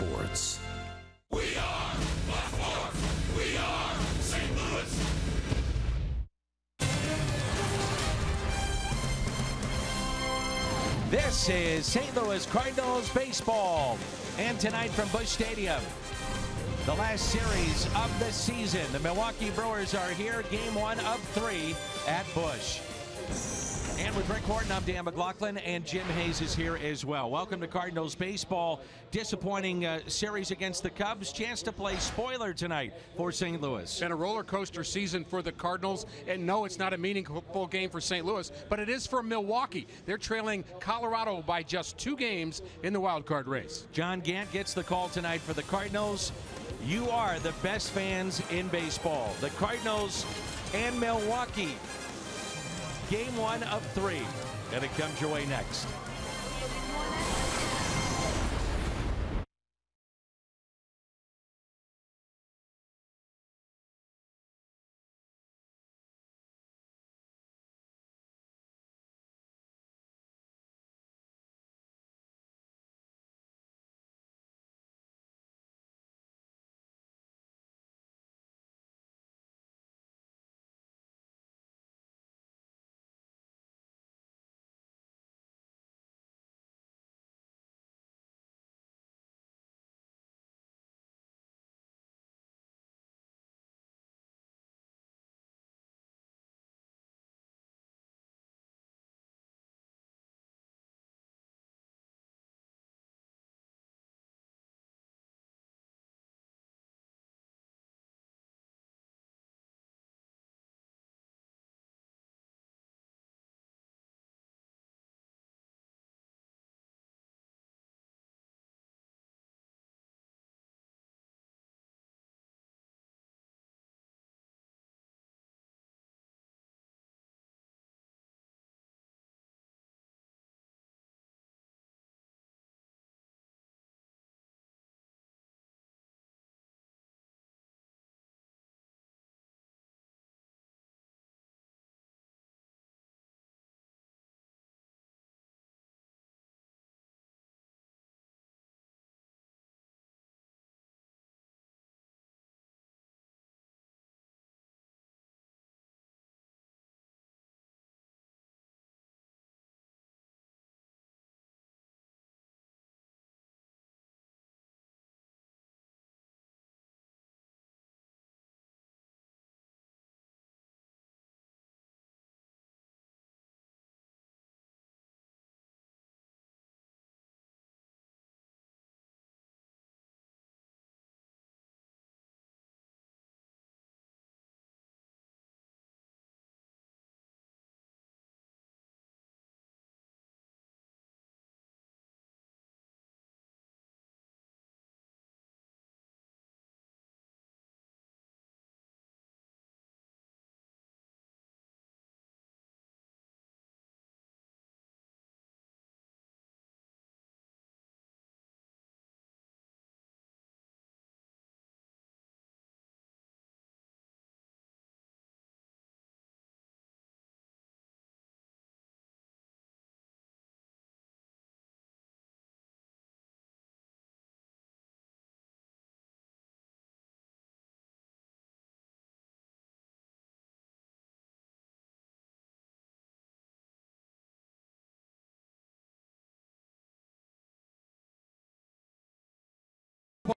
sports. We are Baltimore. We are St. Louis. This is St. Louis Cardinals baseball. And tonight from Busch Stadium, the last series of the season. The Milwaukee Brewers are here, game 1 of 3 at Busch. And with Rick Horton, I'm Dan McLaughlin, and Jim Hayes is here as well. Welcome to Cardinals baseball. Disappointing series against the Cubs. Chance to play spoiler tonight for St. Louis. Been a roller coaster season for the Cardinals, and no, it's not a meaningful game for St. Louis, but it is for Milwaukee. They're trailing Colorado by just 2 games in the wild card race. John Gant gets the call tonight for the Cardinals. You are the best fans in baseball. The Cardinals and Milwaukee. Game 1 of 3. And it comes your way next.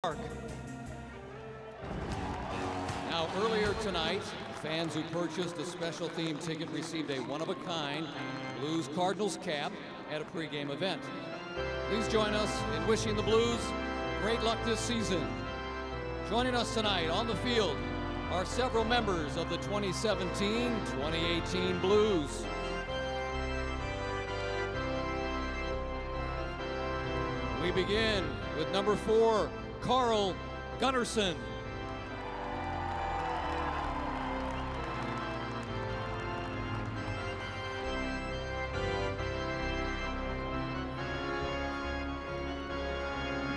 Park. Now, earlier tonight, fans who purchased a special theme ticket received a one-of-a-kind Blues Cardinals cap at a pregame event. Please join us in wishing the Blues great luck this season. Joining us tonight on the field are several members of the 2017-2018 Blues. We begin with number 4, Carl Gunnarsson.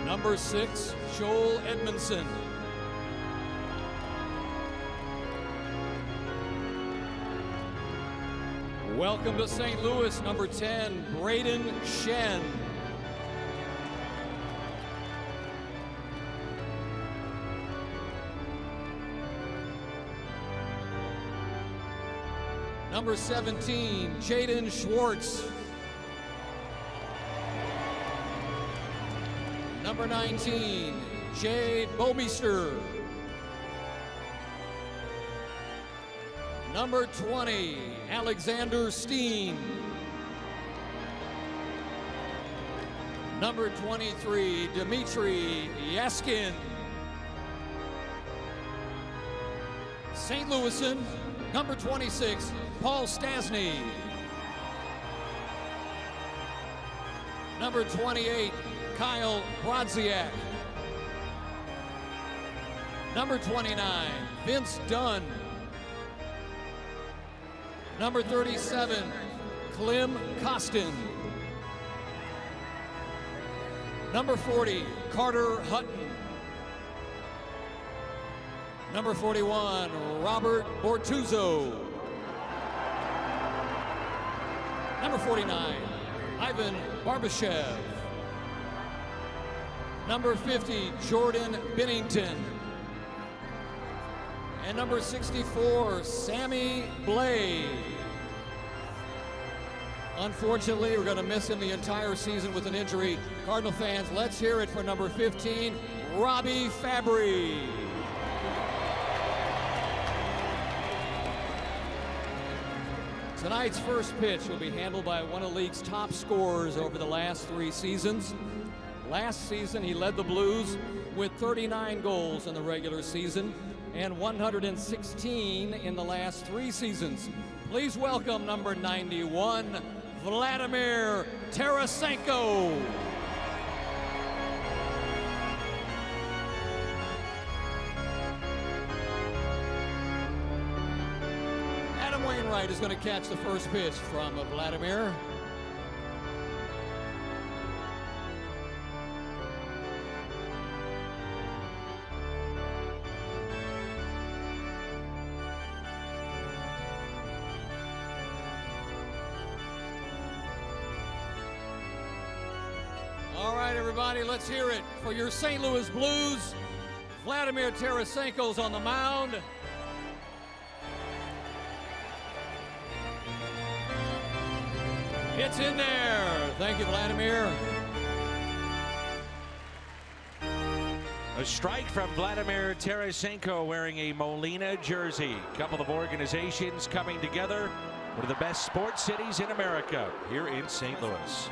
Number 6, Joel Edmondson. Welcome to St. Louis, number 10, Braden Shen. Number 17, Jaden Schwartz. Number 19, Jade Bomeister. Number 20, Alexander Steen. Number 23, Dmitry Yaskin. St. Louisan, number 26, Paul Stasny. Number 28, Kyle Brodziak. Number 29, Vince Dunn. Number 37, Clem Costin. Number 40, Carter Hutton. Number 41, Robert Bortuzzo. Number 49, Ivan Barbashev. Number 50, Jordan Bennington. And number 64, Sammy Blay. Unfortunately, we're going to miss him the entire season with an injury. Cardinal fans, let's hear it for number 15, Robbie Fabry. Tonight's first pitch will be handled by one of the league's top scorers over the last 3 seasons. Last season, he led the Blues with 39 goals in the regular season and 116 in the last 3 seasons. Please welcome number 91, Vladimir Tarasenko. Adam Wainwright is going to catch the first pitch from Vladimir. All right, everybody, let's hear it for your St. Louis Blues. Vladimir Tarasenko's on the mound. It's in there. Thank you, Vladimir. A strike from Vladimir Tarasenko wearing a Molina jersey. A couple of organizations coming together. One of the best sports cities in America here in St. Louis.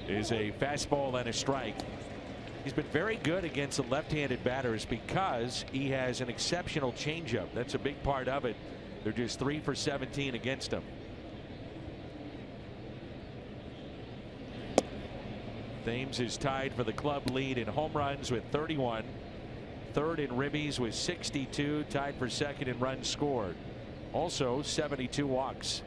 is a fastball and a strike. He's been very good against the left-handed batters because he has an exceptional changeup. That's a big part of it. They're just 3 for 17 against him. Thames is tied for the club lead in home runs with 31. Third in ribbies with 62. Tied for second in runs scored. Also 72 walks.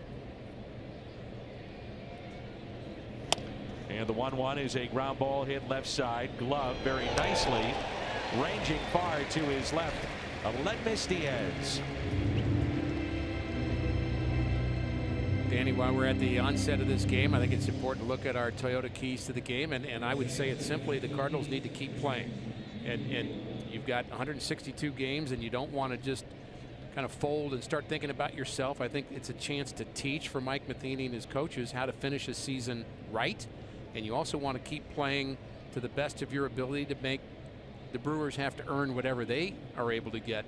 And the 1-1 is a ground ball hit left side. Glove very nicely. Ranging far to his left. Aledmys Diaz. Danny, while we're at the onset of this game, I think it's important to look at our Toyota keys to the game, and I would say it simply: the Cardinals need to keep playing, and you've got 162 games, and you don't want to just kind of fold and start thinking about yourself. I think it's a chance to teach for Mike Matheny and his coaches how to finish a season right, and you also want to keep playing to the best of your ability to make the Brewers have to earn whatever they are able to get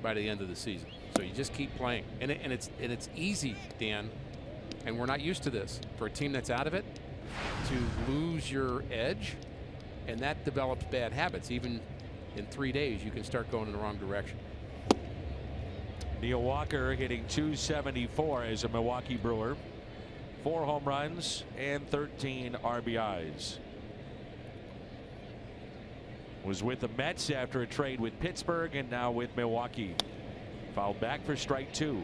by the end of the season. So you just keep playing, and it's easy, Dan, and we're not used to this, for a team that's out of it to lose your edge, and that develops bad habits. Even in 3 days, you can start going in the wrong direction. Neil Walker hitting .274 as a Milwaukee Brewer. 4 home runs and 13 RBIs. Was with the Mets after a trade with Pittsburgh, and now with Milwaukee. Fouled back for strike 2.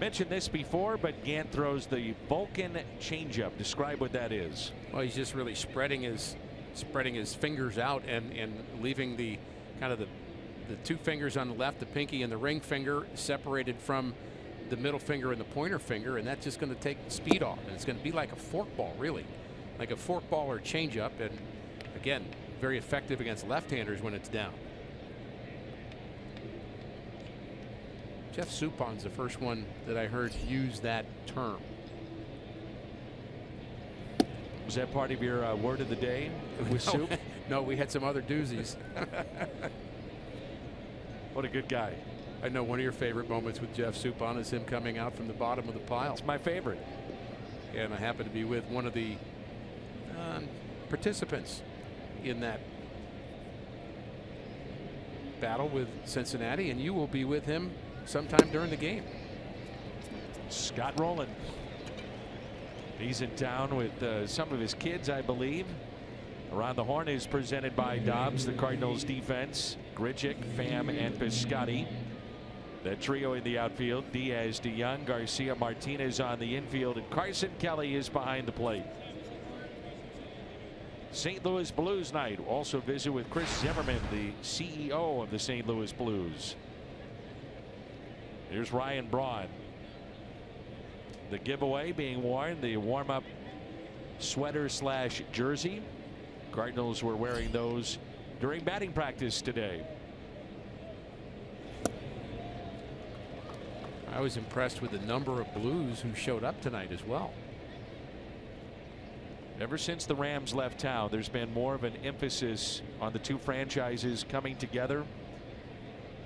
Mentioned this before, but Gant throws the Vulcan changeup. Describe what that is. Well, he's just really spreading his fingers out and leaving the kind of the 2 fingers on the left, the pinky and the ring finger, separated from the middle finger and the pointer finger, and that's just going to take speed off, and it's going to be like a forkball, really, like a forkball or changeup. And again, very effective against left-handers when it's down. Jeff Supon's the first one that I heard use that term. Was that part of your word of the day with soup? No, we had some other doozies. What a good guy. I know one of your favorite moments with Jeff Supon is him coming out from the bottom of the pile. It's my favorite. And I happen to be with one of the participants in that battle with Cincinnati, and you will be with him sometime during the game. Scott Rowland. He's in town with some of his kids, I believe. Around the Horn is presented by Dobbs, the Cardinals defense. Grichuk, Pham, and Piscotty. That trio in the outfield: Diaz, DeYoung, Garcia, Martinez on the infield, and Carson Kelly is behind the plate. St. Louis Blues night. Also visit with Chris Zimmerman, the CEO of the St. Louis Blues. Here's Ryan Braun. The giveaway being worn, the warm-up sweater / jersey. Cardinals were wearing those during batting practice today. I was impressed with the number of Blues who showed up tonight as well. Ever since the Rams left town, there's been more of an emphasis on the 2 franchises coming together.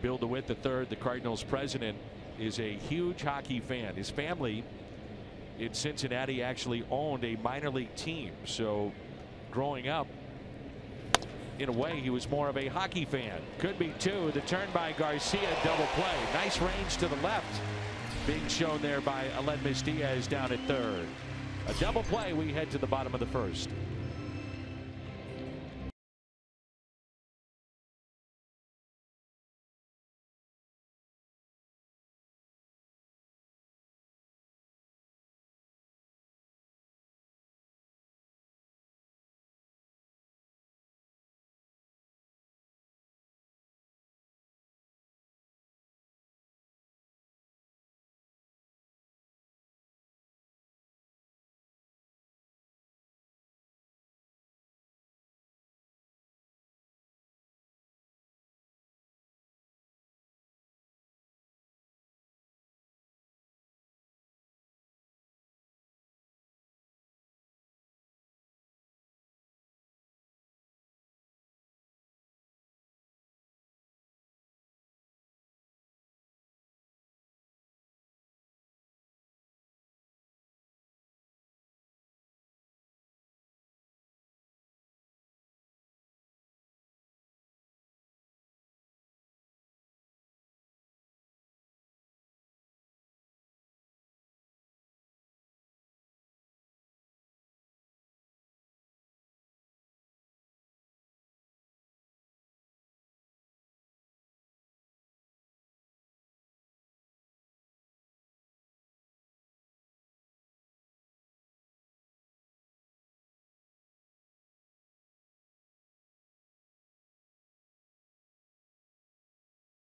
Bill DeWitt III, the Cardinals president, is a huge hockey fan. His family in Cincinnati actually owned a minor league team. So growing up, in a way, he was more of a hockey fan. Could be 2. The turn by Garcia, double play. Nice range to the left. Being shown there by Aledmys Diaz down at third. A double play. We head to the bottom of the first.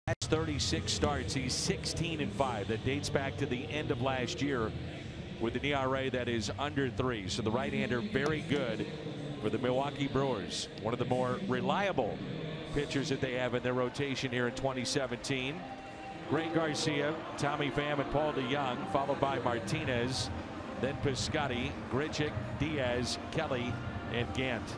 Last 36 starts, he's 16-5. That dates back to the end of last year with an ERA that is under 3. So the right-hander very good for the Milwaukee Brewers. One of the more reliable pitchers that they have in their rotation here in 2017. Greg Garcia, Tommy Pham, and Paul DeJong, followed by Martinez, then Piscotty, Grichuk, Diaz, Kelly, and Gant.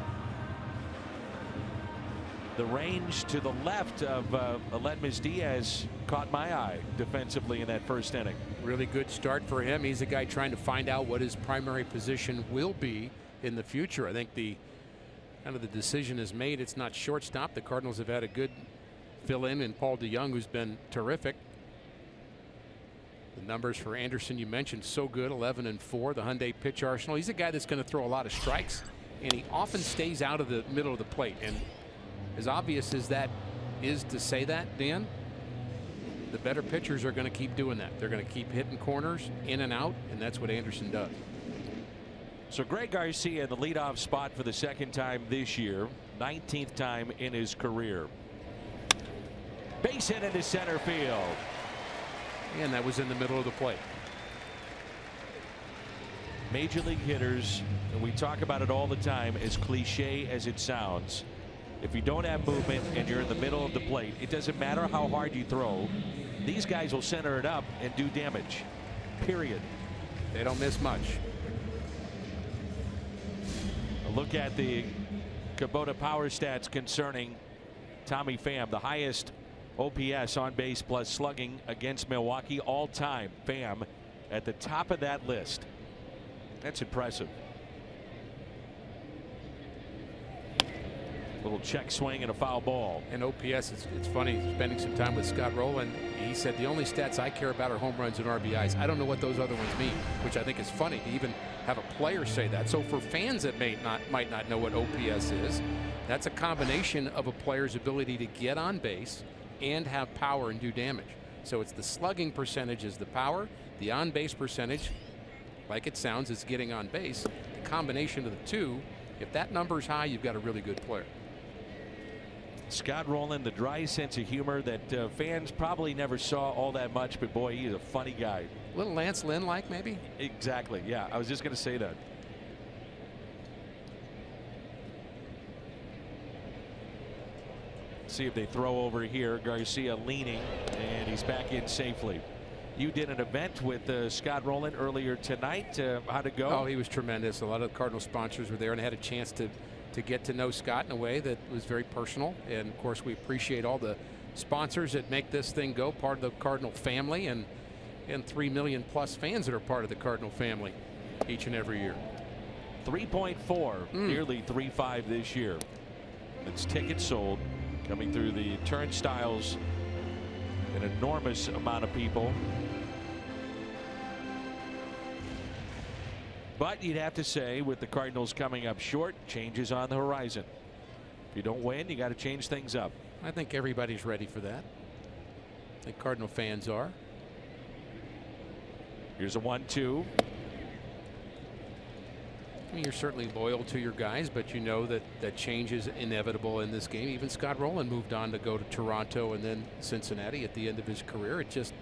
The range to the left of Aledmys Diaz caught my eye defensively in that first inning. Really good start for him. He's a guy trying to find out what his primary position will be in the future. I think the decision is made. It's not shortstop. The Cardinals have had a good fill-in Paul DeJong, who's been terrific. The numbers for Anderson you mentioned, so good, 11-4. The Hyundai pitch arsenal. He's a guy that's going to throw a lot of strikes, and he often stays out of the middle of the plate. And as obvious as that is to say that, Dan, the better pitchers are going to keep doing that. They're going to keep hitting corners in and out, and that's what Anderson does. So Greg Garcia in the leadoff spot for the second time this year, 19th time in his career. Base hit into center field. And that was in the middle of the plate. Major league hitters, and we talk about it all the time, as cliche as it sounds, if you don't have movement and you're in the middle of the plate, it doesn't matter how hard you throw. These guys will center it up and do damage. Period. They don't miss much. A look at the Kubota power stats concerning Tommy Pham, the highest OPS, on base plus slugging against Milwaukee all time. Pham at the top of that list. That's impressive. Little check swing and a foul ball. And OPS, it's funny, spending some time with Scott Rowland. He said the only stats I care about are home runs and RBIs. I don't know what those other ones mean, which I think is funny to even have a player say that. So for fans that might not know what OPS is, that's a combination of a player's ability to get on base and have power and do damage. So it's the slugging percentage is the power, the on base percentage, like it sounds, is getting on base. The combination of the two, if that number's high, you've got a really good player. Scott Rowland, the dry sense of humor that fans probably never saw all that much, but boy, he's a funny guy. Little Lance Lynn like, maybe? Exactly. Yeah, I was just going to say that. See if they throw over here. Garcia leaning, and he's back in safely. You did an event with Scott Rowland earlier tonight. How'd it go? Oh, he was tremendous. A lot of the Cardinal sponsors were there, and I had a chance to get to know Scott in a way that was very personal. And of course, we appreciate all the sponsors that make this thing go, part of the Cardinal family, and 3 million plus fans that are part of the Cardinal family each and every year. 3.4, nearly 3.5 this year. It's tickets sold coming through the turnstiles. An enormous amount of people. But you'd have to say, with the Cardinals coming up short, changes on the horizon. If you don't win, you got to change things up. I think everybody's ready for that. I think Cardinal fans are. Here's a 1-2. I mean, you're certainly loyal to your guys, but you know that change is inevitable in this game. Even Scott Rowland moved on to go to Toronto and then Cincinnati at the end of his career. It just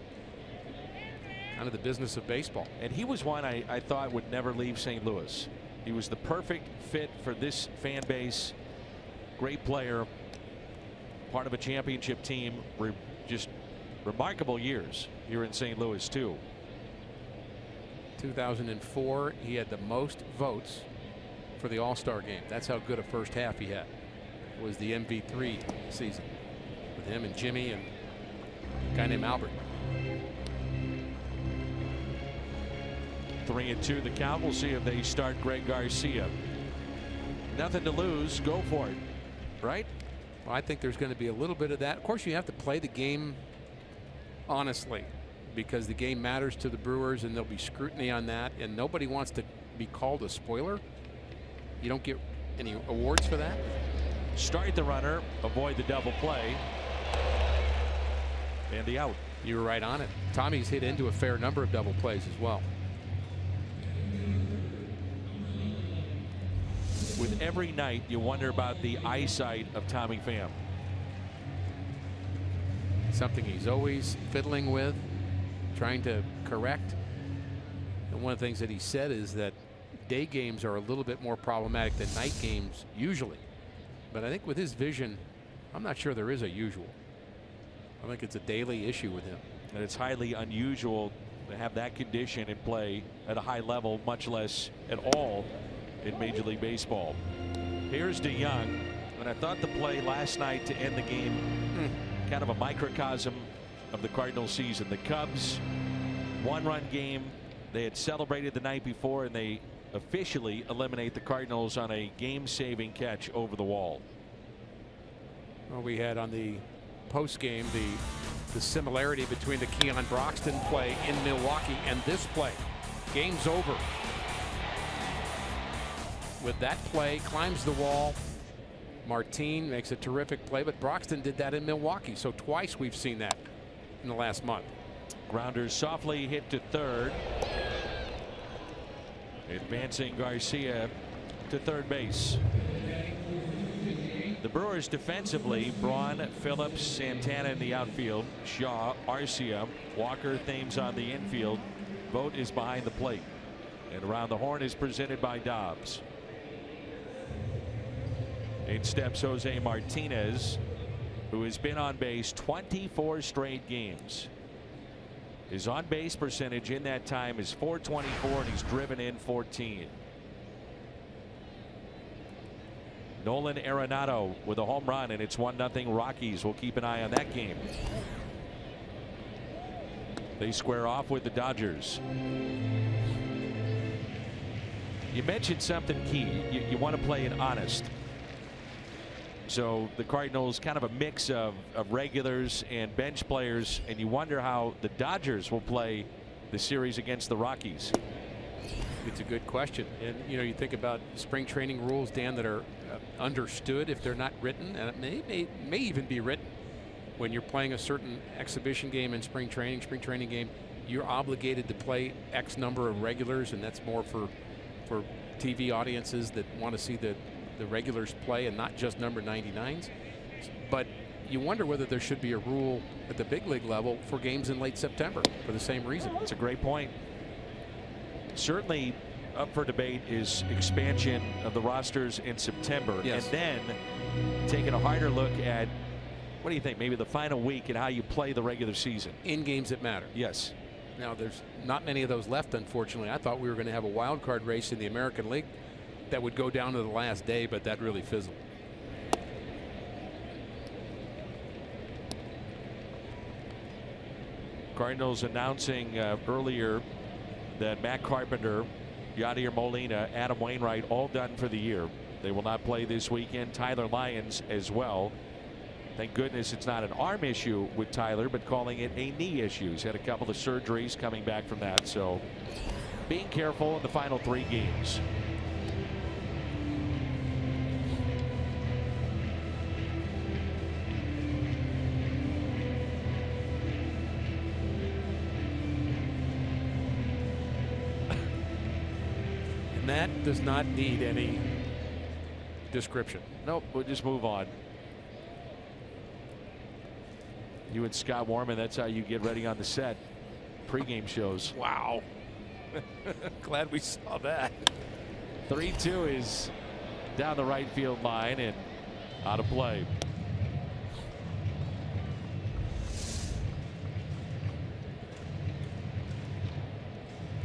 kind of the business of baseball. And he was one I thought would never leave St. Louis. He was the perfect fit for this fan base. Great player, part of a championship team. Just remarkable years here in St. Louis too. 2004, he had the most votes for the All-Star game. That's how good a first half he had. It was the MV3 season with him and Jimmy and a guy named Albert. 3-2 the count. We'll see if they start Greg Garcia. Nothing to lose. Go for it. Right? Well, I think there's going to be a little bit of that. Of course, you have to play the game honestly, because the game matters to the Brewers and there'll be scrutiny on that, and nobody wants to be called a spoiler. You don't get any awards for that. Start the runner, avoid the double play, and the out. You were right on it. Tommy's hit into a fair number of double plays as well. With every night, you wonder about the eyesight of Tommy Pham. something he's always fiddling with, trying to correct. And one of the things that he said is that day games are a little bit more problematic than night games usually. But I think with his vision, I'm not sure there is a usual. I think it's a daily issue with him. And it's highly unusual to have that condition in play at a high level, much less at all in Major League Baseball. Here's DeYoung, and I thought the play last night to end the game, kind of a microcosm of the Cardinals season. The Cubs, one-run game. They had celebrated the night before, and they officially eliminate the Cardinals on a game-saving catch over the wall. Well, we had on the post game the similarity between the Keon Broxton play in Milwaukee and this play. Game's over. With that play, climbs the wall. Martin makes a terrific play, but Broxton did that in Milwaukee, so twice we've seen that in the last month. Grounders softly hit to third. Advancing Garcia to third base. The Brewers defensively, Braun, Phillips, Santana in the outfield, Shaw, Arcia, Walker, Thames on the infield. Vogt is behind the plate. And around the horn is presented by Dobbs. In steps Jose Martinez, who has been on base 24 straight games. His on base percentage in that time is .424, and he's driven in 14. Nolan Arenado with a home run, and it's 1-0 Rockies. We'll keep an eye on that game. They square off with the Dodgers. You mentioned something key. You want to play it honest. So the Cardinals kind of a mix of regulars and bench players, and you wonder how the Dodgers will play the series against the Rockies. It's a good question. And you know, you think about spring training rules, Dan, that are understood if they're not written, and it may even be written. When you're playing a certain exhibition game in spring training game, you're obligated to play X number of regulars, and that's more for TV audiences that want to see the regulars play and not just number 99s. But you wonder whether there should be a rule at the big league level for games in late September for the same reason. It's a great point. Certainly up for debate is expansion of the rosters in September. Yes. And then taking a harder look at, what do you think, maybe the final week and how you play the regular season in games that matter. Yes. Now there's not many of those left, unfortunately. I thought we were going to have a wild card race in the American League that would go down to the last day, but that really fizzled. Cardinals announcing earlier that Matt Carpenter, Yadier Molina, Adam Wainwright all done for the year. They will not play this weekend. Tyler Lyons as well. Thank goodness it's not an arm issue with Tyler, but calling it a knee issue. He's had a couple of surgeries coming back from that, so being careful in the final 3 games. That does not need any description. Nope, we'll just move on. You and Scott Warman, that's how you get ready on the set. Pre-game shows. Wow. Glad we saw that. 3-2 is down the right field line and out of play.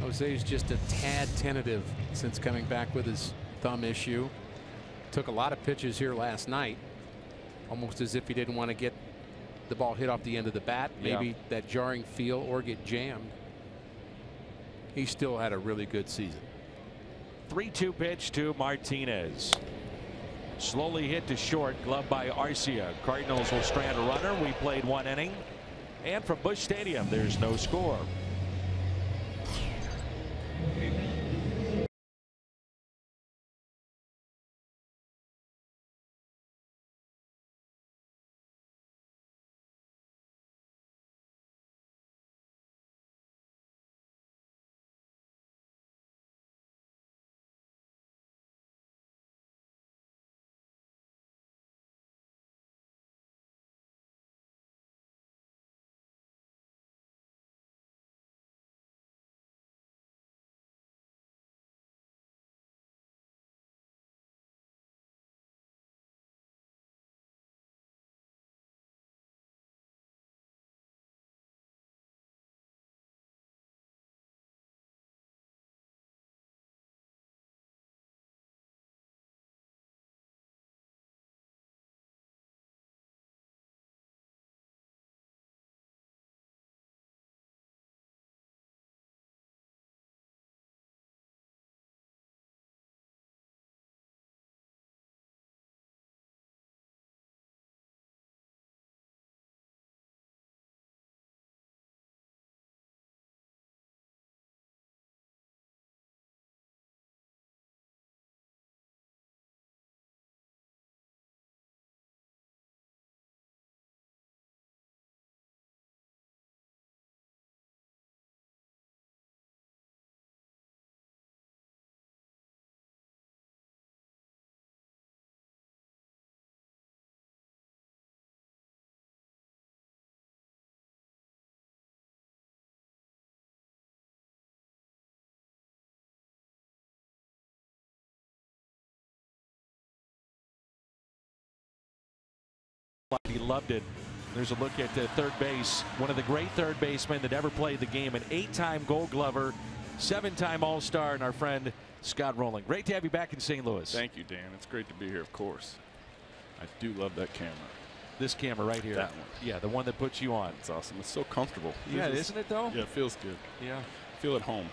Jose's just a tad tentative since coming back with his thumb issue. Took a lot of pitches here last night, almost as if he didn't want to get the ball hit off the end of the bat, maybe that jarring feel, or get jammed. He still had a really good season. 3-2 pitch to Martinez. Slowly hit to short, glove by Arcia. Cardinals will strand a runner. We played 1 inning, and from Busch Stadium there's no score. He loved it. There's a look at third base. One of the great third basemen that ever played the game. An 8-time Gold Glover, 7-time All-Star, and our friend Scott Rowland. Great to have you back in St. Louis. Thank you, Dan. It's great to be here, of course. I do love that camera. This camera right here. That one. Yeah, the one that puts you on. It's awesome. It's so comfortable. Yeah, isn't it, though? Yeah, it feels good. Yeah. I feel at home.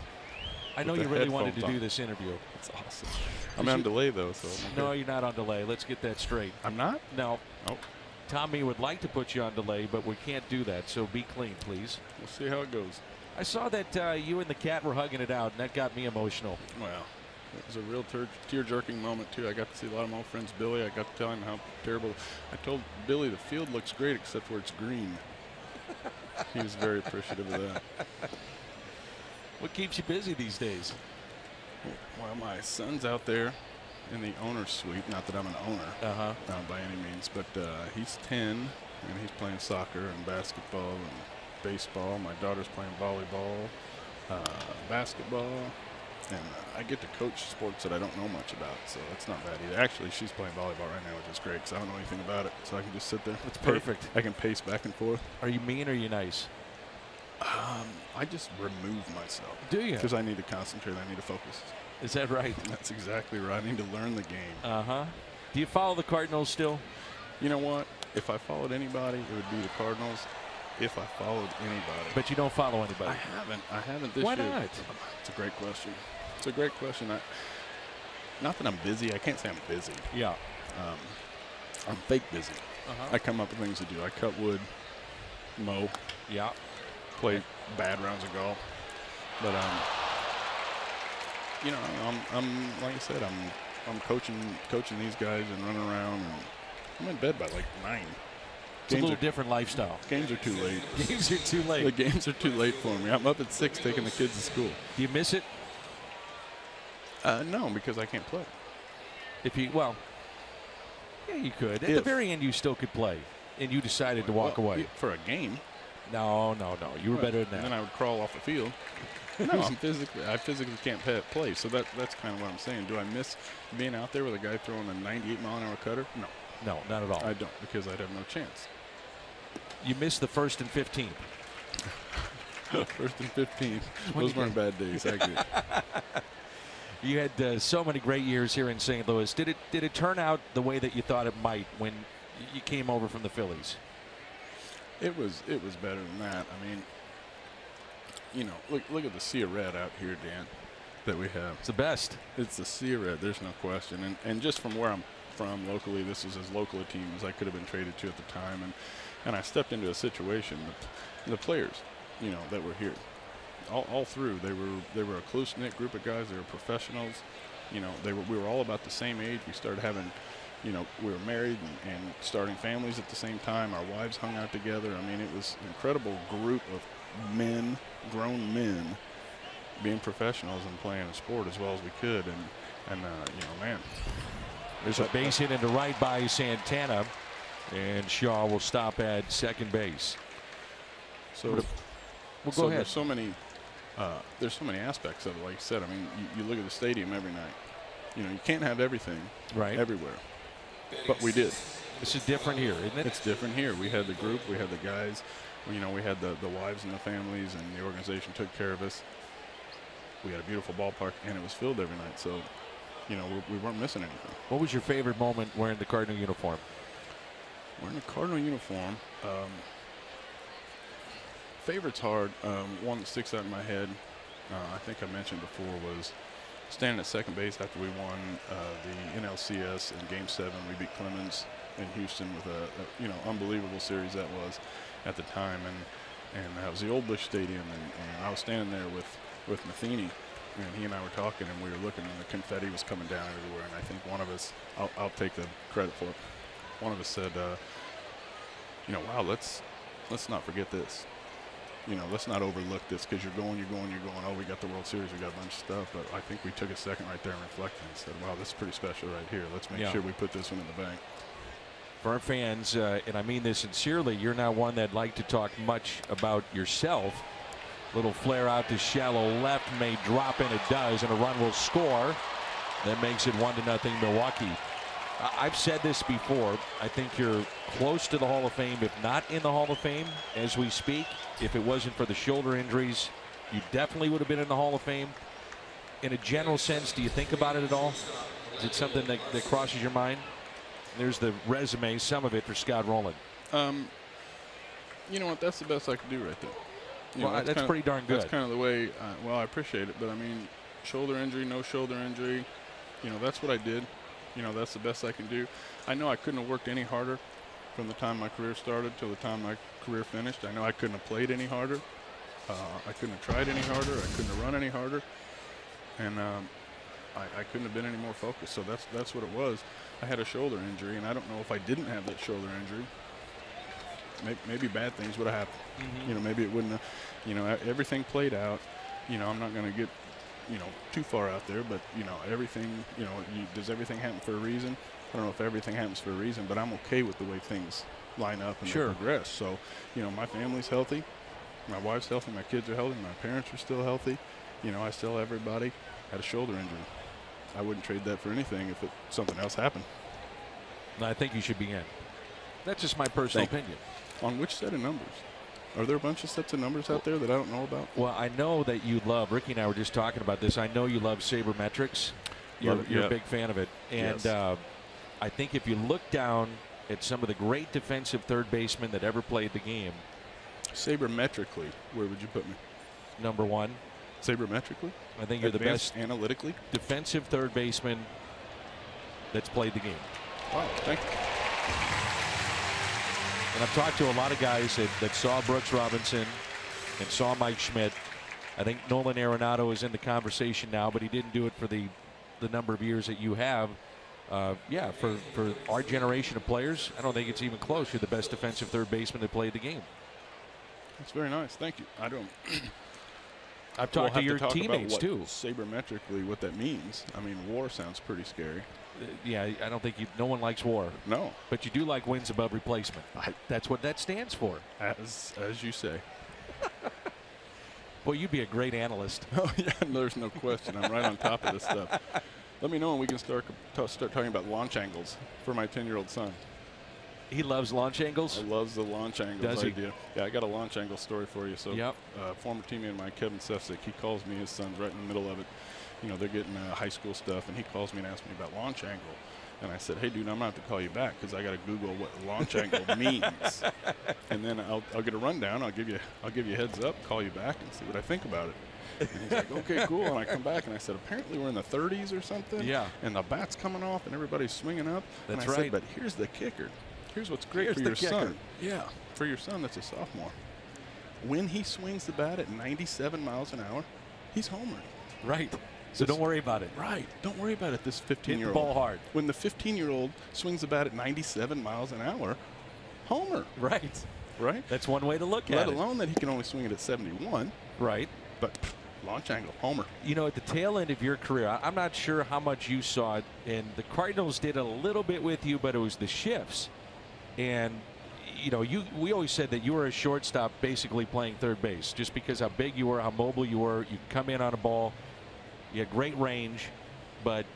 I know you really wanted to do this interview. It's awesome. I'm on delay, though. So no, you're not on delay. Let's get that straight. I'm not? No. Oh. Tommy would like to put you on delay, but we can't do that, so be clean, please. We'll see how it goes. I saw that you and the cat were hugging it out, and that got me emotional. Well, it was a real tear-jerking moment, too. I got to see a lot of my old friends. Billy, I got to tell him how terrible. I told Billy the field looks great except where it's green. He was very appreciative of that. What keeps you busy these days? Well, my son's out there in the owner's suite. Not that I'm an owner by any means, but he's 10, and he's playing soccer and basketball and baseball. My daughter's playing volleyball, basketball, and I get to coach sports that I don't know much about, so that's not bad either. Actually, she's playing volleyball right now, which is great because I don't know anything about it, so I can just sit there. That's perfect. I can pace back and forth. Are you mean or are you nice? I just remove myself. Do you? Because I need to concentrate. I need to focus. Is that right? That's exactly right. I need to learn the game. Do you follow the Cardinals still? You know what? If I followed anybody, it would be the Cardinals. If I followed anybody. But you don't follow anybody? I haven't this year. Why not? It's a great question. It's a great question. Not that I'm busy. I can't say I'm busy. Yeah. I'm fake busy. I come up with things to do. I cut wood, mow. Yeah. Play bad rounds of golf. But you know, I'm like I said, I'm coaching these guys and running around, and I'm in bed by like 9. It's a little different lifestyle. Games are too late. Games are too late. The games are too late for me. I'm up at 6 taking the kids to school. Do you miss it? No, because I can't play. Well, yeah, you could. At the very end, you still could play, and you decided to walk away. For a game. No. You were better than that. And then I would crawl off the field. No, I physically can't play. So that's kind of what I'm saying. Do I miss being out there with a guy throwing a 98-mile-an-hour cutter? No. No, not at all. I don't, because I'd have no chance. You missed the 1st and 15th. 1st and 15th. Those weren't bad days. I agree. You had so many great years here in St. Louis. Did it turn out the way that you thought it might when you came over from the Phillies? It was better than that. I mean, you know, look at the sea of red out here, Dan, that we have. It's the best. It's the sea of red. There's no question. And just from where I'm from locally, this is as local a team as I could have been traded to at the time. And I stepped into a situation that the players, you know, that were here, all through, they were a close-knit group of guys. They were professionals. You know, we were all about the same age. We started having, you know, we were married and starting families at the same time. Our wives hung out together. I mean, it was an incredible group of men, grown men, being professionals and playing a sport as well as we could. And you know, man. There's a base hit into right by Santana, and Shaw will stop at second base. So, go ahead. There's so many aspects of it. Like you said, I mean, you look at the stadium every night. You know, you can't have everything everywhere. But we did. This is different here, isn't it? It's different here. We had the group, we had the guys, you know, we had the wives and the families, and the organization took care of us. We had a beautiful ballpark, and it was filled every night. So, you know, we weren't missing anything. What was your favorite moment wearing the Cardinal uniform? Wearing the Cardinal uniform, favorite's hard. One that sticks out in my head, I think I mentioned before, was standing at second base after we won the NLCS in Game 7. We beat Clemens in Houston with a you know, unbelievable series that was at the time, and that was the old Busch Stadium, and I was standing there with Matheny, and he and I were talking, and we were looking, and the confetti was coming down everywhere, and I think one of us, I'll take the credit for it, one of us said, you know, wow, let's not forget this. You know, let's not overlook this, because you're going. Oh, we got the World Series, we got a bunch of stuff. But I think we took a second right there and reflected and said, wow, this is pretty special right here. Let's make sure we put this one in the bank. For our fans, and I mean this sincerely, you're not one that'd like to talk much about yourself. Little flare out to shallow left, may drop in, it does, and a run will score. That makes it 1-0 Milwaukee. I've said this before. I think you're close to the Hall of Fame, if not in the Hall of Fame as we speak. If it wasn't for the shoulder injuries, you definitely would have been in the Hall of Fame. In a general sense, do you think about it at all? Is it something that crosses your mind? There's the resume, some of it for Scott Rowland. You know what? That's the best I could do right there. Well, that's pretty darn good. That's kind of the way. Well, I appreciate it, but I mean, shoulder injury, no shoulder injury. That's what I did. That's the best I can do. I know I couldn't have worked any harder from the time my career started till the time my career finished. I know I couldn't have played any harder. I couldn't have tried any harder. I couldn't have run any harder. And I couldn't have been any more focused. So that's what it was. I had a shoulder injury, and I don't know if I didn't have that shoulder injury, maybe bad things would have happened. Maybe it wouldn't have. Everything played out. I'm not going to get too far out there, but everything, does everything happen for a reason? I don't know if everything happens for a reason, but I'm okay with the way things line up and they progress. So, my family's healthy, my wife's healthy, my kids are healthy, my parents are still healthy. I still have everybody. Had a shoulder injury. I wouldn't trade that for anything if something else happened. I think you should be in. That's just my personal opinion. On which set of numbers? Are there a bunch of sets of numbers out there that I don't know about? Well, I know that you love, Ricky and I were just talking about this, I know you love sabermetrics. You're a big fan of it. And I think if you look down at some of the great defensive third basemen that ever played the game. Sabermetrically, where would you put me? Number one. Sabermetrically? I think you're the best analytically defensive third baseman that's played the game. Wow, thank you. And I've talked to a lot of guys that saw Brooks Robinson and saw Mike Schmidt. I think Nolan Arenado is in the conversation now, but he didn't do it for the number of years that you have. For our generation of players, I don't think it's even close. You're the best defensive third baseman that played the game. That's very nice. Thank you. I don't. I've talked to your teammates too. Sabermetrically, what that means. I mean, WAR sounds pretty scary. I don't think no one likes WAR. No. But you do like wins above replacement. That's what that stands for. As you say. Boy, you'd be a great analyst. Oh yeah, there's no question. I'm right on top of this stuff. Let me know when we can start talking about launch angles for my 10-year-old son. He loves launch angles? He loves the launch angles. Does he? idea. Yeah, I got a launch angle story for you. So, former teammate of mine, Kevin Sefcik, he calls me. His son's right in the middle of it. They're getting high school stuff, and he calls me and asks me about launch angle. And I said, hey, dude, I'm going to have to call you back because I got to Google what launch angle means. And then I'll get a rundown. I'll give you a heads up, call you back, and see what I think about it. And he's like, okay, cool. And I come back and I said, apparently we're in the 30s or something. Yeah. And the bat's coming off and everybody's swinging up. That's and I right. said, but here's the kicker. Here's what's great for your son. Yeah, for your son that's a sophomore. When he swings the bat at 97 miles an hour, he's homering. Right. So don't worry about it. Right. Don't worry about it, this 15-year-old. Hit the ball hard. When the 15-year-old swings the bat at 97 miles an hour, homer. Right. Right? That's one way to look at it. Let alone that he can only swing it at 71. Right. But launch angle, homer. At the tail end of your career, I'm not sure how much you saw it, and the Cardinals did a little bit with you, but it was the shifts. And, we always said that you were a shortstop basically playing third base just because how big you were, how mobile you were. You could come in on a ball. You had great range, but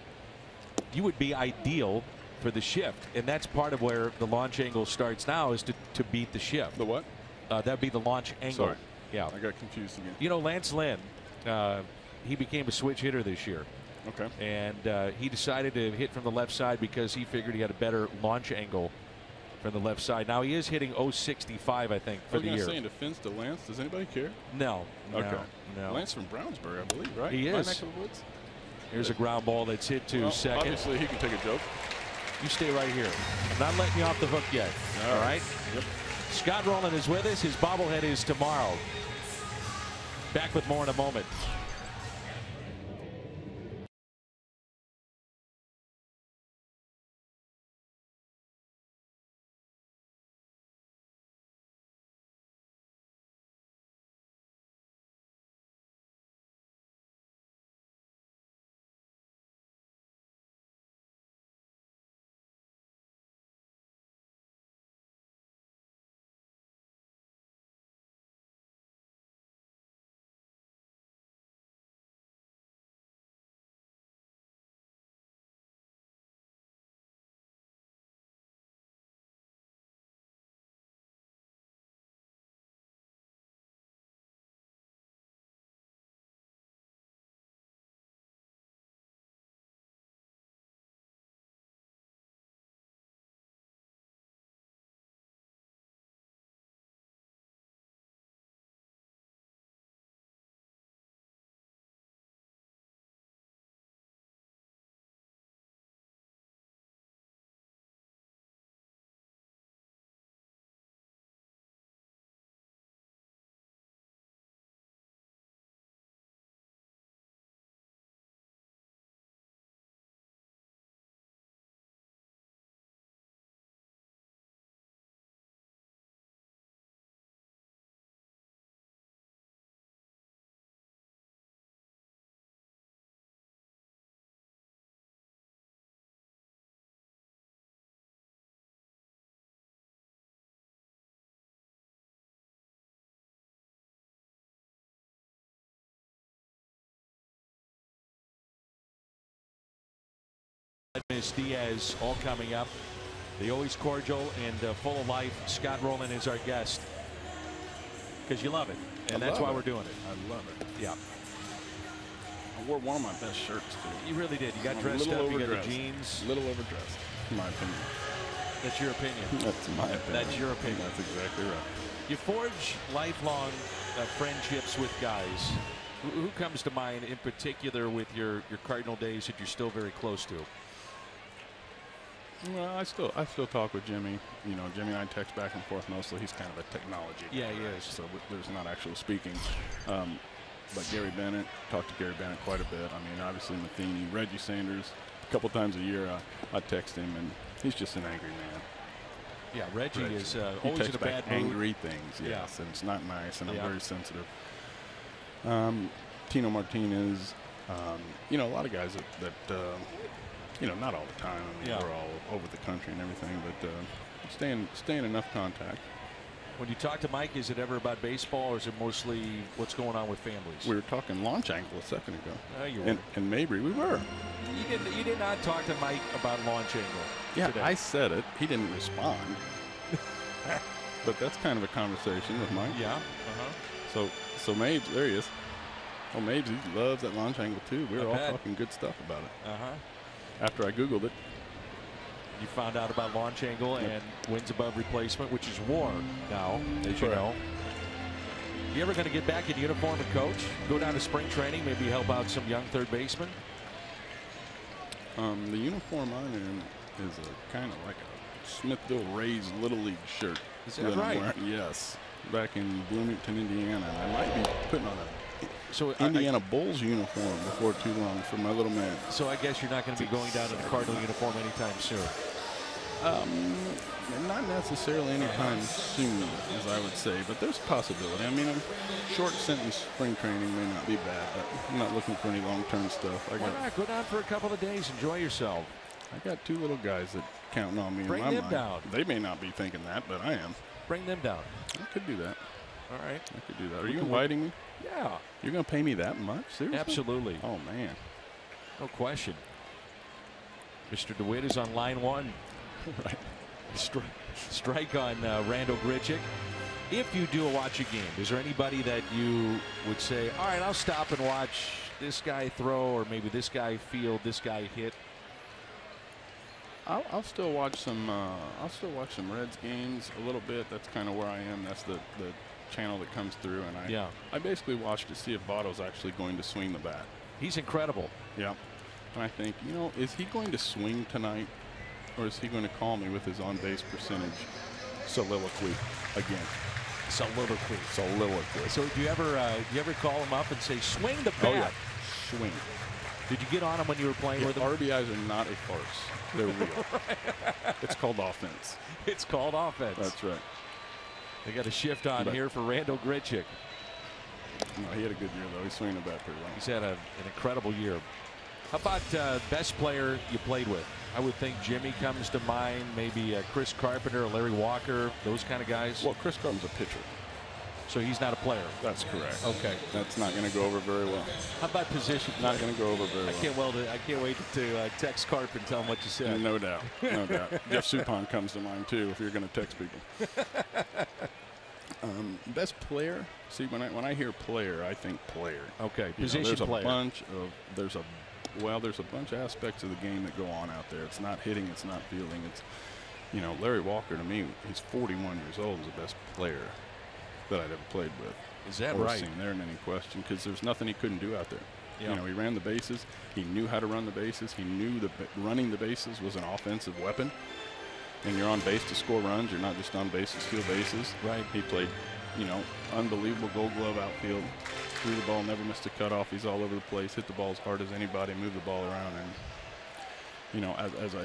you would be ideal for the shift. And that's part of where the launch angle starts now is to beat the shift. The what? That would be the launch angle. Sorry. Yeah. I got confused again. Lance Lynn, he became a switch hitter this year. Okay. And he decided to hit from the left side because he figured he had a better launch angle from the left side. Now he is hitting 065, I think, for the year. I was going to say, in defense to Lance, does anybody care? No. Okay. No. Lance from Brownsburg, I believe, right? He is. Right next to the woods. Here's a ground ball that's hit to second. Obviously, he can take a joke. You stay right here. I'm not letting you off the hook yet. All right? Yep. Scott Rowland is with us. His bobblehead is tomorrow. Back with more in a moment. Miss Diaz, all coming up. The always cordial and full of life Scott Rowland is our guest. Because you love it, and that's why we're doing it. I love it. Yeah. I wore one of my best shirts, too. You really did. You got dressed up, you got the jeans. A little overdressed, in my opinion. That's your opinion. That's my opinion. That's your opinion. That's exactly right. You forge lifelong friendships with guys. Who comes to mind in particular with your Cardinal days that you're still very close to? Well, I still talk with Jimmy. You know, Jimmy and I text back and forth mostly. He's kind of a technology guy. Yeah, he is. So there's not actual speaking. But Gary Bennett, talked to Gary Bennett quite a bit. I mean, obviously Matheny, Reggie Sanders. A couple times a year I text him, and he's just an angry man. Yeah, Reggie is he always in a bad mood. Angry things, yes, and it's not nice, and I'm very sensitive. Tino Martinez, you know, a lot of guys that you know, not all the time. I mean, we're all over the country and everything, but stay in enough contact. When you talk to Mike, is it ever about baseball, or is it mostly what's going on with families? We were talking launch angle a second ago. You were. And Mabry, we were. You did not talk to Mike about launch angle. Yeah, today. I said it. He didn't respond. But that's kind of a conversation with Mike. Yeah. So Mabes, there he is. Oh, Mabes, he loves that launch angle too. We were all talking good stuff about it. After I Googled it. You found out about launch angle and wins above replacement, which is war now, as you know. You ever going to get back in uniform and coach? Go down to spring training, maybe help out some young third basemen? The uniform I'm in is a kind of like a Smithville Rays Little League shirt. Is that right? Yes. Back in Bloomington, Indiana. I might be putting on a Indiana Bulls uniform before too long for my little man. So I guess you're not going to be going down in the Cardinal uniform anytime soon. Not necessarily anytime soon, as I would say, but there's a possibility. I mean, a short sentence spring training may not be bad, but I'm not looking for any long-term stuff. Why not? Go down for a couple of days, enjoy yourself. I got two little guys that counting on me. Bring in my them mind. down. They may not be thinking that, but I am. Bring them down. I could do that. All right. I could do that. Are you inviting me? Yeah. You're going to pay me that much? Seriously? Absolutely. Oh, man. No question. Mr. DeWitt is on line one. Right. Strike on Randall Grichuk. If you do watch a game, is there anybody that you would say, all right, I'll stop and watch this guy throw, or maybe this guy field, this guy hit? I'll still watch some. I'll still watch some Reds games a little bit. That's kind of where I am. That's the channel that comes through, and I basically watch to see if Votto's actually going to swing the bat. He's incredible. Yeah, and I think, you know, is he going to swing tonight, or is he going to call me with his on-base percentage soliloquy again? Soliloquy. Soliloquy. So do you ever call him up and say, swing the bat? Oh yeah, swing. Did you get on him when you were playing with him? RBIs are not a farce. They're real. It's called offense. It's called offense. That's right. They got a shift on here for Randall Grichuk. No, he had a good year, though. He's swinging the bat pretty well. He's had an incredible year. How about best player you played with? I would think Jimmy comes to mind, maybe Chris Carpenter or Larry Walker, those kind of guys. Well, Chris Carpenter's a pitcher. So he's not a player. That's correct. Okay. That's not going to go over very well. How about position? Not going to go over very well. I can't wait to text Carp and tell him what you said. No doubt. No doubt. Jeff Suppan comes to mind, too, if you're going to text people. Best player? See, when I hear player, I think player. Okay, position player. There's a bunch of aspects of the game that go on out there. It's not hitting, it's not fielding. It's, you know, Larry Walker, to me, he's 41 years old, is the best player that I'd ever played with. Is that or right? Seen there in any question, because there's nothing he couldn't do out there. Yeah. You know, he ran the bases. He knew how to run the bases. He knew that running the bases was an offensive weapon. And you're on base to score runs. You're not just on base to steal bases. Right. He played, you know, unbelievable Gold Glove outfield. Threw the ball, never missed a cutoff. He's all over the place. Hit the ball as hard as anybody. Moved the ball around. And, you know,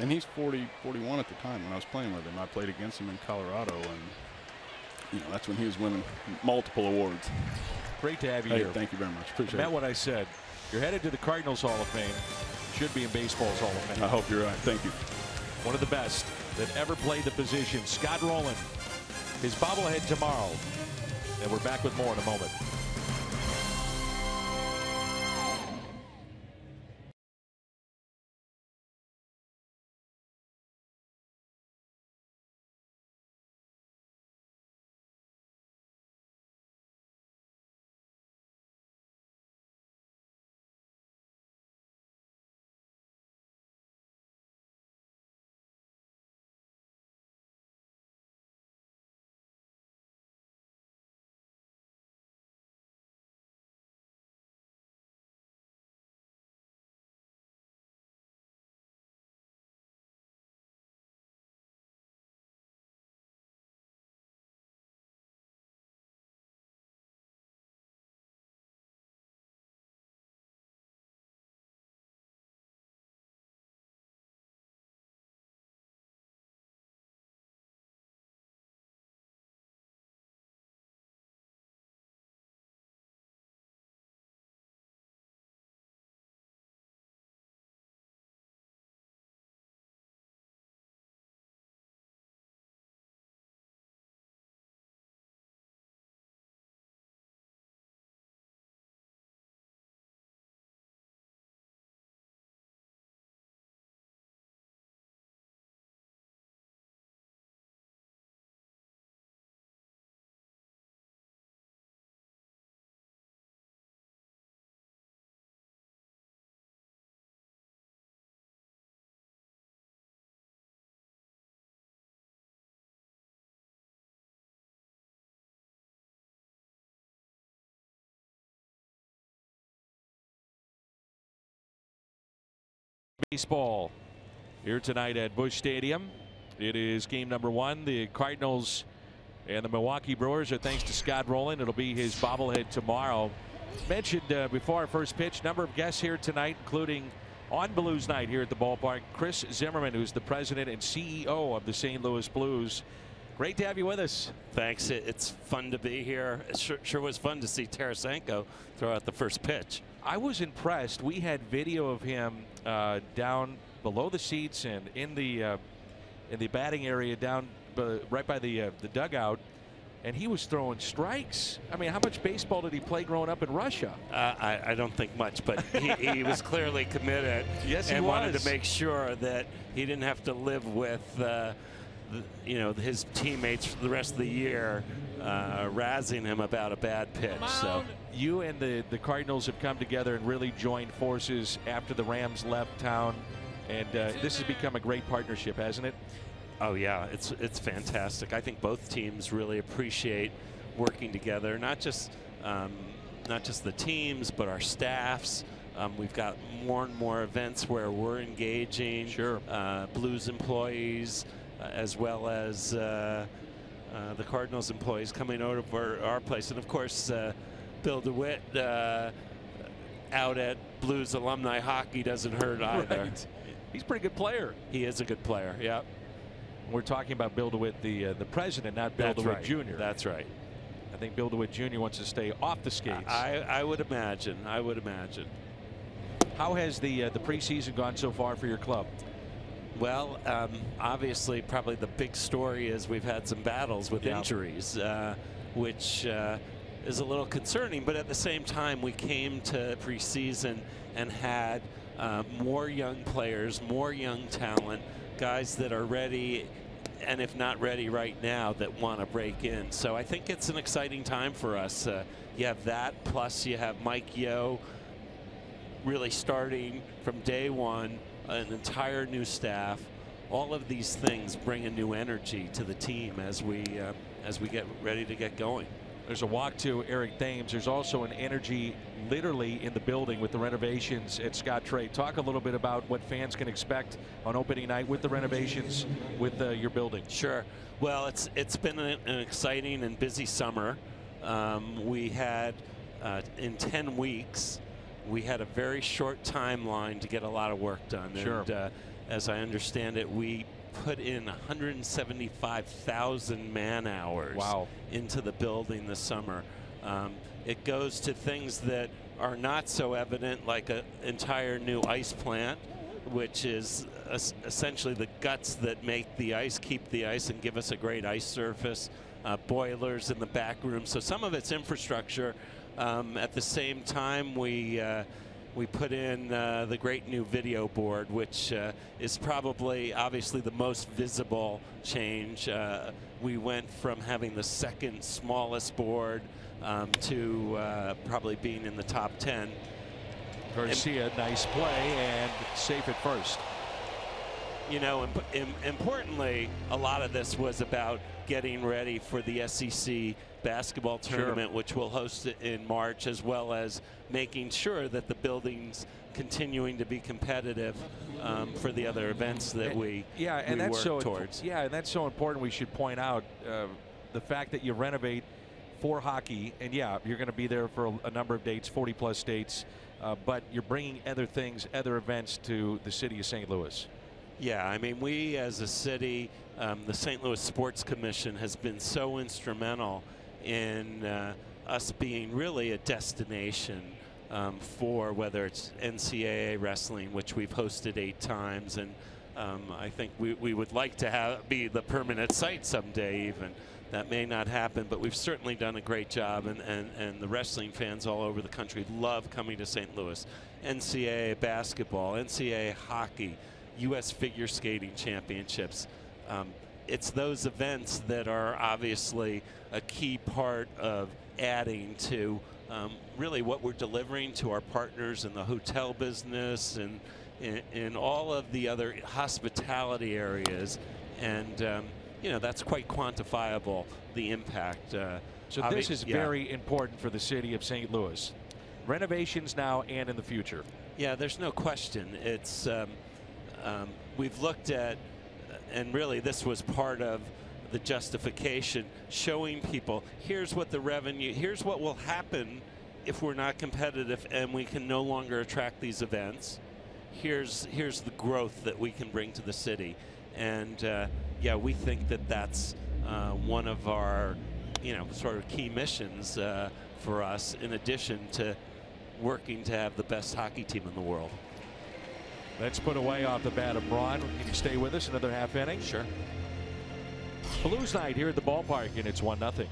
and he's 41 at the time when I was playing with him. I played against him in Colorado, and, you know, that's when he was winning multiple awards. Great to have you here. Thank you very much. Appreciate it. Meant what I said. You're headed to the Cardinals Hall of Fame. Should be in baseball's Hall of Fame. I hope you're right. Thank you. One of the best that ever played the position, Scott Rowland. His bobblehead tomorrow. And we're back with more in a moment. Baseball here tonight at Busch Stadium. It is game number 1. The Cardinals and the Milwaukee Brewers are thanks to Scott Rowland. It'll be his bobblehead tomorrow. Mentioned before our first pitch, number of guests here tonight, including on Blues night here at the ballpark, Chris Zimmerman, who's the president and CEO of the St. Louis Blues. Great to have you with us. Thanks. It's fun to be here. It sure was fun to see Tarasenko throw out the first pitch. I was impressed. We had video of him down below the seats and in the batting area down right by the dugout, and he was throwing strikes. I mean, how much baseball did he play growing up in Russia? I don't think much, but he was clearly committed. Yes, and he wanted to make sure that he didn't have to live with his teammates for the rest of the year razzing him about a bad pitch. So you and the Cardinals have come together and really joined forces after the Rams left town, and this has become a great partnership, hasn't it? Oh yeah, it's fantastic. I think both teams really appreciate working together, not just the teams, but our staffs. We've got more and more events where we're engaging Blues employees, as well as the Cardinals employees coming over our place. And of course, Bill DeWitt out at Blues alumni hockey doesn't hurt either. Right. He's a pretty good player. He is a good player, yeah. We're talking about Bill DeWitt, the president, not Bill DeWitt Jr. That's right. I think Bill DeWitt Jr. wants to stay off the skates. I would imagine. I would imagine. How has the preseason gone so far for your club? Well, obviously, probably the big story is we've had some battles with injuries, which is a little concerning. But at the same time, we came to preseason and had more young players, more young talent, guys that are ready, and if not ready right now, that want to break in. So I think it's an exciting time for us. You have that, plus you have Mike Yeo really starting from day one, an entire new staff. All of these things bring a new energy to the team as we get ready to get going. There's a walk to Eric Thames. There's also an energy literally in the building with the renovations at Scott Trade. Talk a little bit about what fans can expect on opening night with the renovations with your building. Sure. Well, it's been an exciting and busy summer. We had in 10 weeks, we had a very short timeline to get a lot of work done. Sure. And as I understand it, we put in 175,000 man hours into the building this summer. It goes to things that are not so evident, like an entire new ice plant, which is essentially the guts that make the ice, keep the ice, and give us a great ice surface. Boilers in the back room. So some of it's infrastructure. At the same time, we put in the great new video board, which is probably obviously the most visible change. We went from having the second smallest board to probably being in the top 10. Garcia, nice play and safe at first. You know, importantly, a lot of this was about getting ready for the SEC basketball tournament, which we'll host in March, as well as making sure that the building's continuing to be competitive for the other events that we work towards. Yeah, and that's so important. We should point out the fact that you renovate for hockey, and yeah, you're going to be there for a number of dates, 40-plus dates, but you're bringing other things, other events to the city of St. Louis. Yeah, I mean, we as a city, the St. Louis Sports Commission has been so instrumental in us being really a destination for whether it's NCAA wrestling, which we've hosted 8 times, and I think we would like to be the permanent site someday even. That may not happen, but we've certainly done a great job, and the wrestling fans all over the country love coming to St. Louis. NCAA basketball, NCAA hockey, U.S. figure skating championships. It's those events that are obviously a key part of adding to really what we're delivering to our partners in the hotel business and in all of the other hospitality areas. And, you know, that's quite quantifiable, the impact. So this is very important for the city of St. Louis. Renovations now and in the future. Yeah, there's no question. It's we've looked at, and really this was part of the justification, showing people here's what the revenue, here's what will happen if we're not competitive and we can no longer attract these events. Here's the growth that we can bring to the city. And yeah, we think that that's one of our, sort of key missions for us, in addition to working to have the best hockey team in the world. Let's put away off the bat of Braun. Can you stay with us another half inning? Sure. Blues night here at the ballpark, and it's 1-0.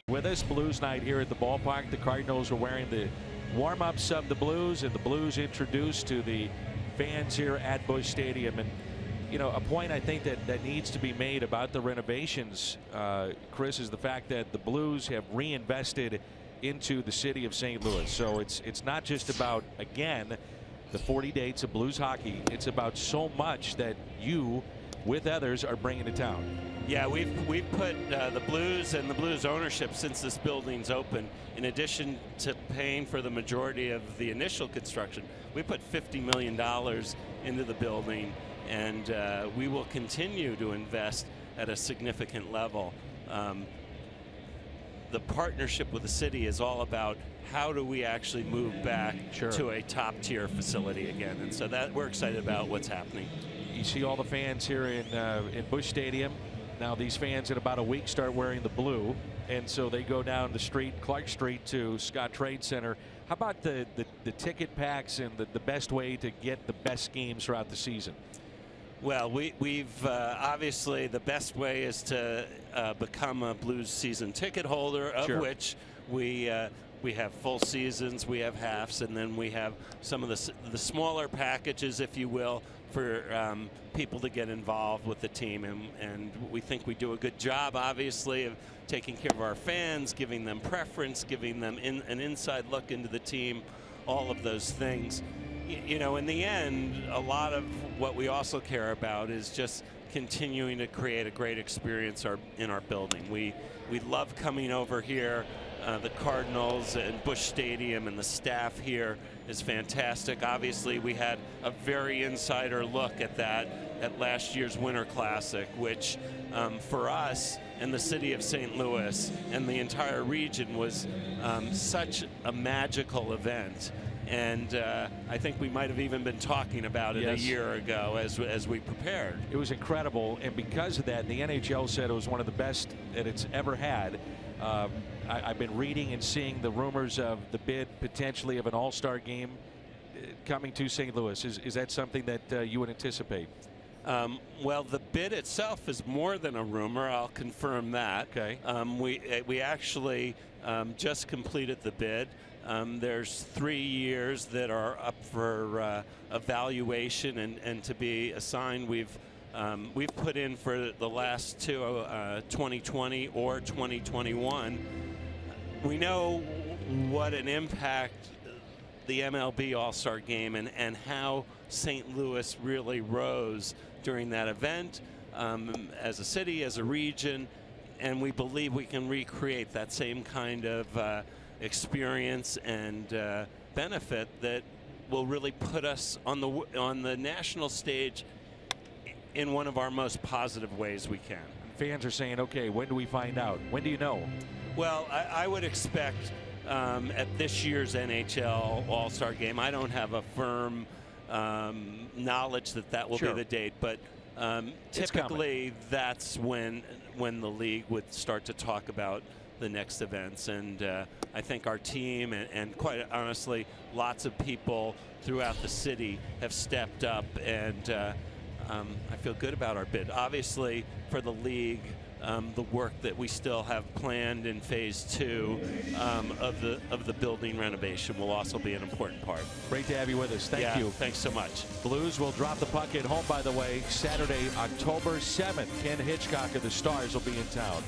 With us, Blues night here at the ballpark. The Cardinals are wearing the warm-ups of the Blues, and the Blues introduced to the fans here at Busch Stadium. And a point I think that needs to be made about the renovations, Chris, is the fact that the Blues have reinvested into the city of St. Louis. So it's not just about, again, the 40 dates of Blues hockey. It's about so much that you, with others, are bringing to town. Yeah, we've put the Blues and the Blues ownership, since this building's open, in addition to paying for the majority of the initial construction, we put $50 million into the building, and we will continue to invest at a significant level. The partnership with the city is all about how do we actually move back to a top-tier facility again, and so that we're excited about what's happening. You see all the fans here in Busch Stadium. Now these fans in about a week start wearing the blue, and so they go down the street, Clark Street, to Scott Trade Center. How about the ticket packs and the best way to get the best games throughout the season? Well, we've obviously the best way is to become a Blues season ticket holder, of which we have full seasons, we have halves, and then we have some of the smaller packages, if you will, for people to get involved with the team, and we think we do a good job, obviously, of taking care of our fans, giving them preference, giving them an inside look into the team, all of those things. In the end, a lot of what we also care about is just continuing to create a great experience in our building. We love coming over here. The Cardinals and Busch Stadium and the staff here is fantastic. Obviously, we had a very insider look at that at last year's Winter Classic, which for us and the city of St. Louis and the entire region was such a magical event. And I think we might have even been talking about it a year ago as we prepared. It was incredible, and because of that, the NHL said it was one of the best that it's ever had. I've been reading and seeing the rumors of the bid potentially of an all-star game coming to St. Louis. Is that something that you would anticipate? Well, the bid itself is more than a rumor. I'll confirm that. Okay. We actually just completed the bid. There's 3 years that are up for evaluation and to be assigned. We've put in for the last 2, 2020 or 2021. We know what an impact the MLB All-Star Game and how St. Louis really rose during that event, as a city, as a region, and we believe we can recreate that same kind of experience and benefit that will really put us on the national stage in one of our most positive ways we can. Fans are saying, okay, when do we find out? When do you know? Well, I would expect at this year's NHL All-Star Game, I don't have a firm knowledge that will be the date, but typically that's when the league would start to talk about the next events. And I think our team and quite honestly lots of people throughout the city have stepped up, and I feel good about our bid. Obviously for the league, the work that we still have planned in phase 2 of the building renovation will also be an important part. Great to have you with us. Thank you. Thanks so much. Blues will drop the puck at home, by the way, Saturday, October 7th. Ken Hitchcock of the Stars will be in town.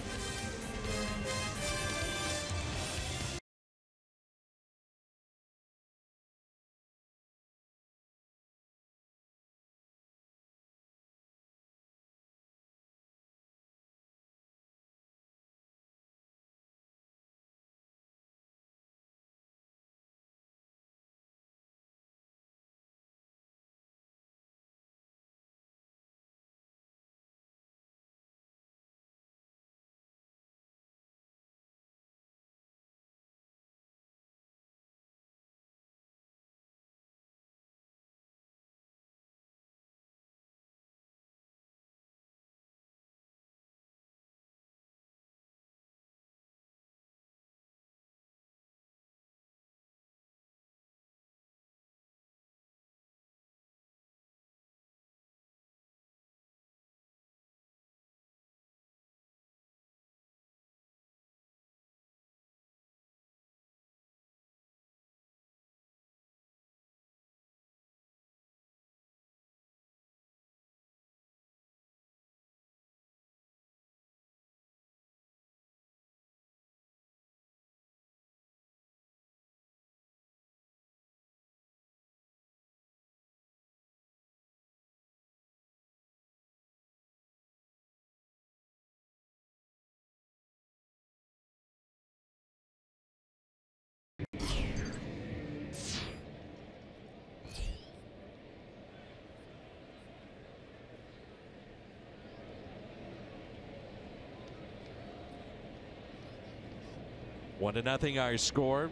One to nothing our score.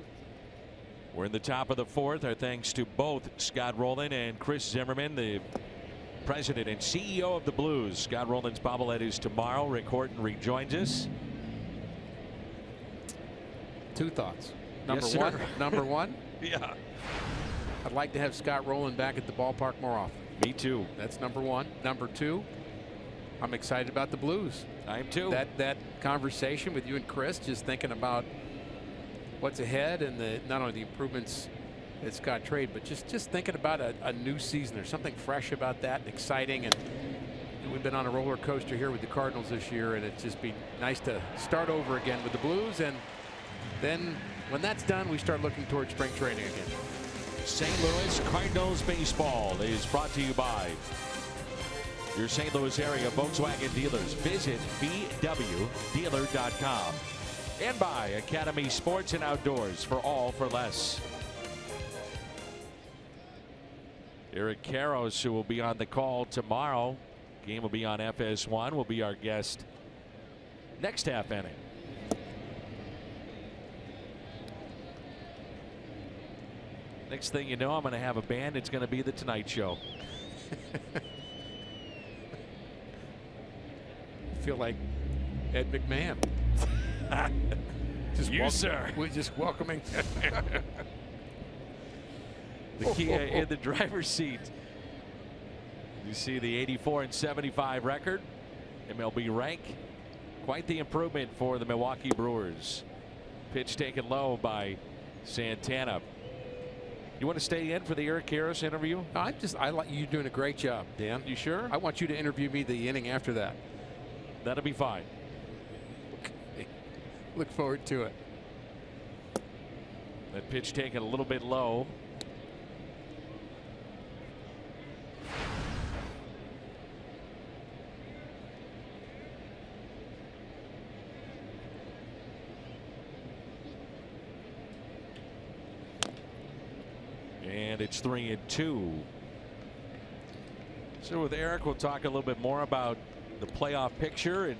We're in the top of the 4th. Our thanks to both Scott Rowland and Chris Zimmerman, the president and CEO of the Blues. Scott Rowland's bobblehead is tomorrow. Rick Horton rejoins us. 2 thoughts. Yes, Number one. Yeah. I'd like to have Scott Rowland back at the ballpark more often. Me too. That's number 1. Number 2, I'm excited about the Blues. I am too. That conversation with you and Chris, just thinking about what's ahead and not only the improvements that Scott trade, but just thinking about a new season. There's something fresh about that, and exciting, and we've been on a roller coaster here with the Cardinals this year, and it's just be nice to start over again with the Blues. And then when that's done, we start looking towards spring training again. St. Louis Cardinals baseball is brought to you by your St. Louis area Volkswagen dealers. Visit VWDealer.com. And by Academy Sports and Outdoors, for all for less. Eric Karros, who will be on the call tomorrow. Game will be on FS1, will be our guest next half inning. Next thing you know, I'm going to have a band. It's going to be The Tonight Show. I feel like Ed McMahon. Sir. We're just welcoming the Kia in the driver's seat. You see the 84-75 record. MLB rank. Quite the improvement for the Milwaukee Brewers. Pitch taken low by Santana. You want to stay in for the Eric Harris interview? I like you doing a great job, Dan. You sure? I want you to interview me the inning after that. That'll be fine. Okay. Look forward to it. That pitch taken a little bit low. And it's 3-2. So with Eric, we'll talk a little bit more about the playoff picture and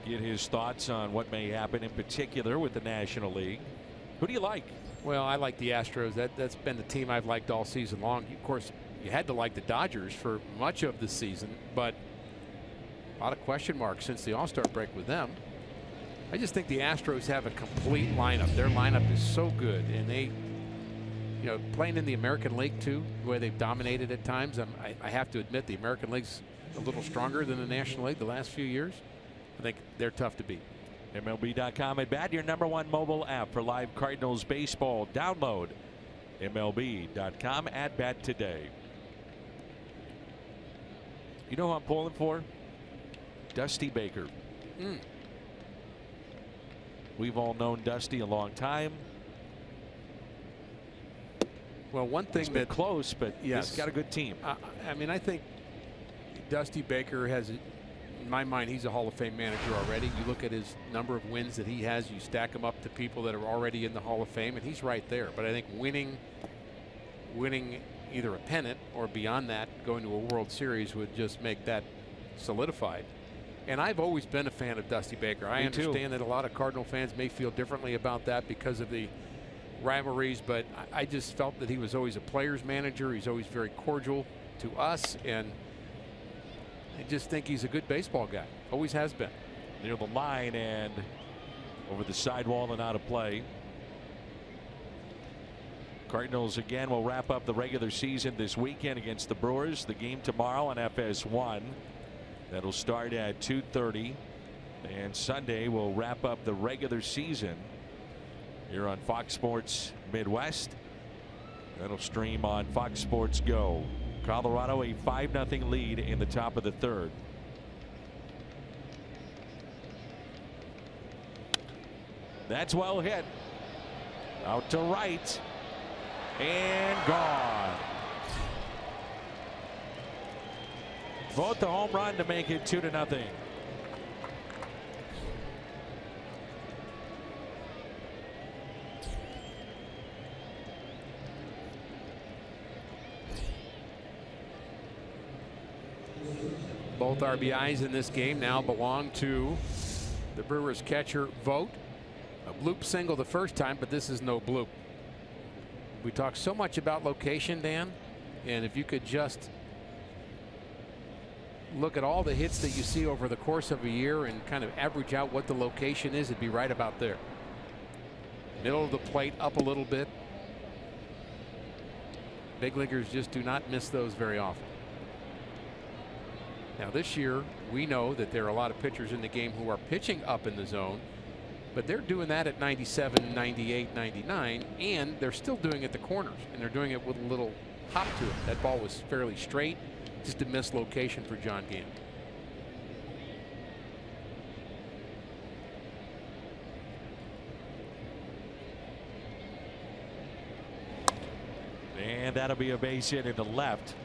get his thoughts on what may happen in particular with the National League. Who do you like? Well, I like the Astros. That's been the team I've liked all season long. Of course, you had to like the Dodgers for much of the season, but a lot of question marks since the All-Star break with them. I just think the Astros have a complete lineup. Their lineup is so good, and they, you know, playing in the American League too, the way they've dominated at times. I have to admit the American League's a little stronger than the National League the last few years. I think they're tough to beat. MLB.com at bat, your #1 mobile app for live Cardinals baseball. Download MLB.com at bat today. You know who I'm pulling for? Dusty Baker. We've all known Dusty a long time. Well, one thing It's been close, but he's got a good team. I mean, I think Dusty Baker has, in my mind, he's a Hall of Fame manager already. You look at his number of wins that he has, you stack him up to people that are already in the Hall of Fame, and he's right there. But I think winning either a pennant or beyond that, going to a World Series would just make that solidified. And I've always been a fan of Dusty Baker. I understand that a lot of Cardinal fans may feel differently about that because of the rivalries, but I just felt that he was always a player's manager. He's always very cordial to us, and I just think he's a good baseball guy. Always has been. Near the line and over the sidewall and out of play. Cardinals again will wrap up the regular season this weekend against the Brewers. The game tomorrow on FS1. That'll start at 2:30, and Sunday we'll wrap up the regular season here on Fox Sports Midwest. That'll stream on Fox Sports Go. Colorado a 5-0 lead in the top of the third. That's well hit. Out to right. And gone. Both the home run to make it 2-0. Both RBIs in this game now belong to the Brewers catcher Vogt. A bloop single the first time, but this is no bloop. We talk so much about location, Dan, and if you could just look at all the hits that you see over the course of a year and kind of average out what the location is, it'd be right about there. Middle of the plate up a little bit. Big leaguers just do not miss those very often. Now this year we know that there are a lot of pitchers in the game who are pitching up in the zone, but they're doing that at 97, 98, 99, and they're still doing it at the corners, and they're doing it with a little hop to it. That ball was fairly straight, just a missed location for John Gant. And that'll be a base hit into left.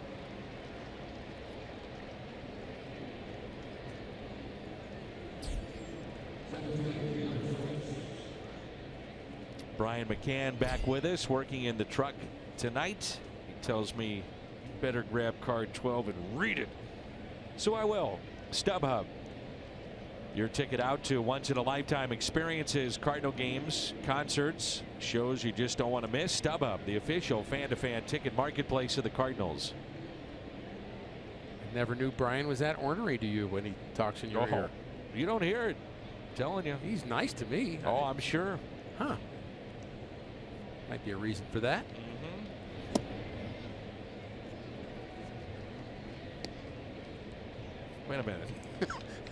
Brian McCann back with us, working in the truck tonight. He tells me better grab card 12 and read it. So I will. StubHub, your ticket out to once-in-a-lifetime experiences, Cardinal games, concerts, shows you just don't want to miss. StubHub, the official fan-to-fan ticket marketplace of the Cardinals. Never knew Brian was that ornery to you when he talks in your ear. You don't hear it. I'm telling you. He's nice to me. Oh, I'm sure. Huh. Might be a reason for that. Wait a minute.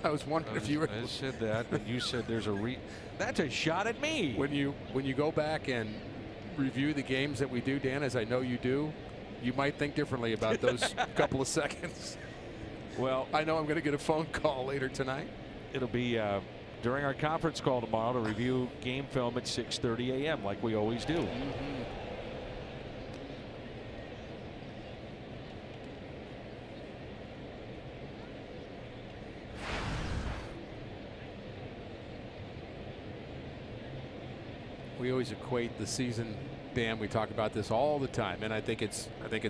I was wondering if you were. I said that, but you said there's a that's a shot at me. When you go back and review the games that we do, Dan, as I know you do, you might think differently about those couple of seconds. Well, I know I'm going to get a phone call later tonight. It'll be during our conference call tomorrow to review game film at 6:30 a.m. like we always do. We always equate the season, Dan. We talk about this all the time, and I think it's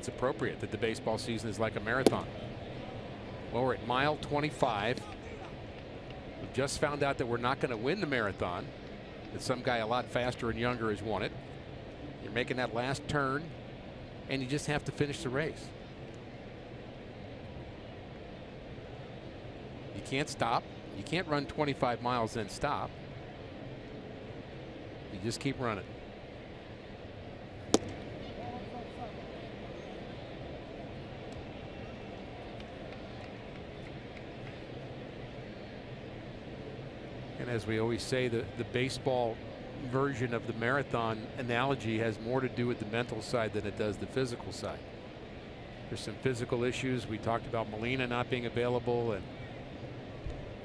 appropriate that the baseball season is like a marathon. Well, we're at mile 25. We've just found out that we're not going to win the marathon, that some guy a lot faster and younger has won it. You're making that last turn, and you just have to finish the race. You can't stop. You can't run 25 miles then stop. You just keep running. And as we always say, the baseball version of the marathon analogy has more to do with the mental side than it does the physical side. There's some physical issues. We talked about Molina not being available, and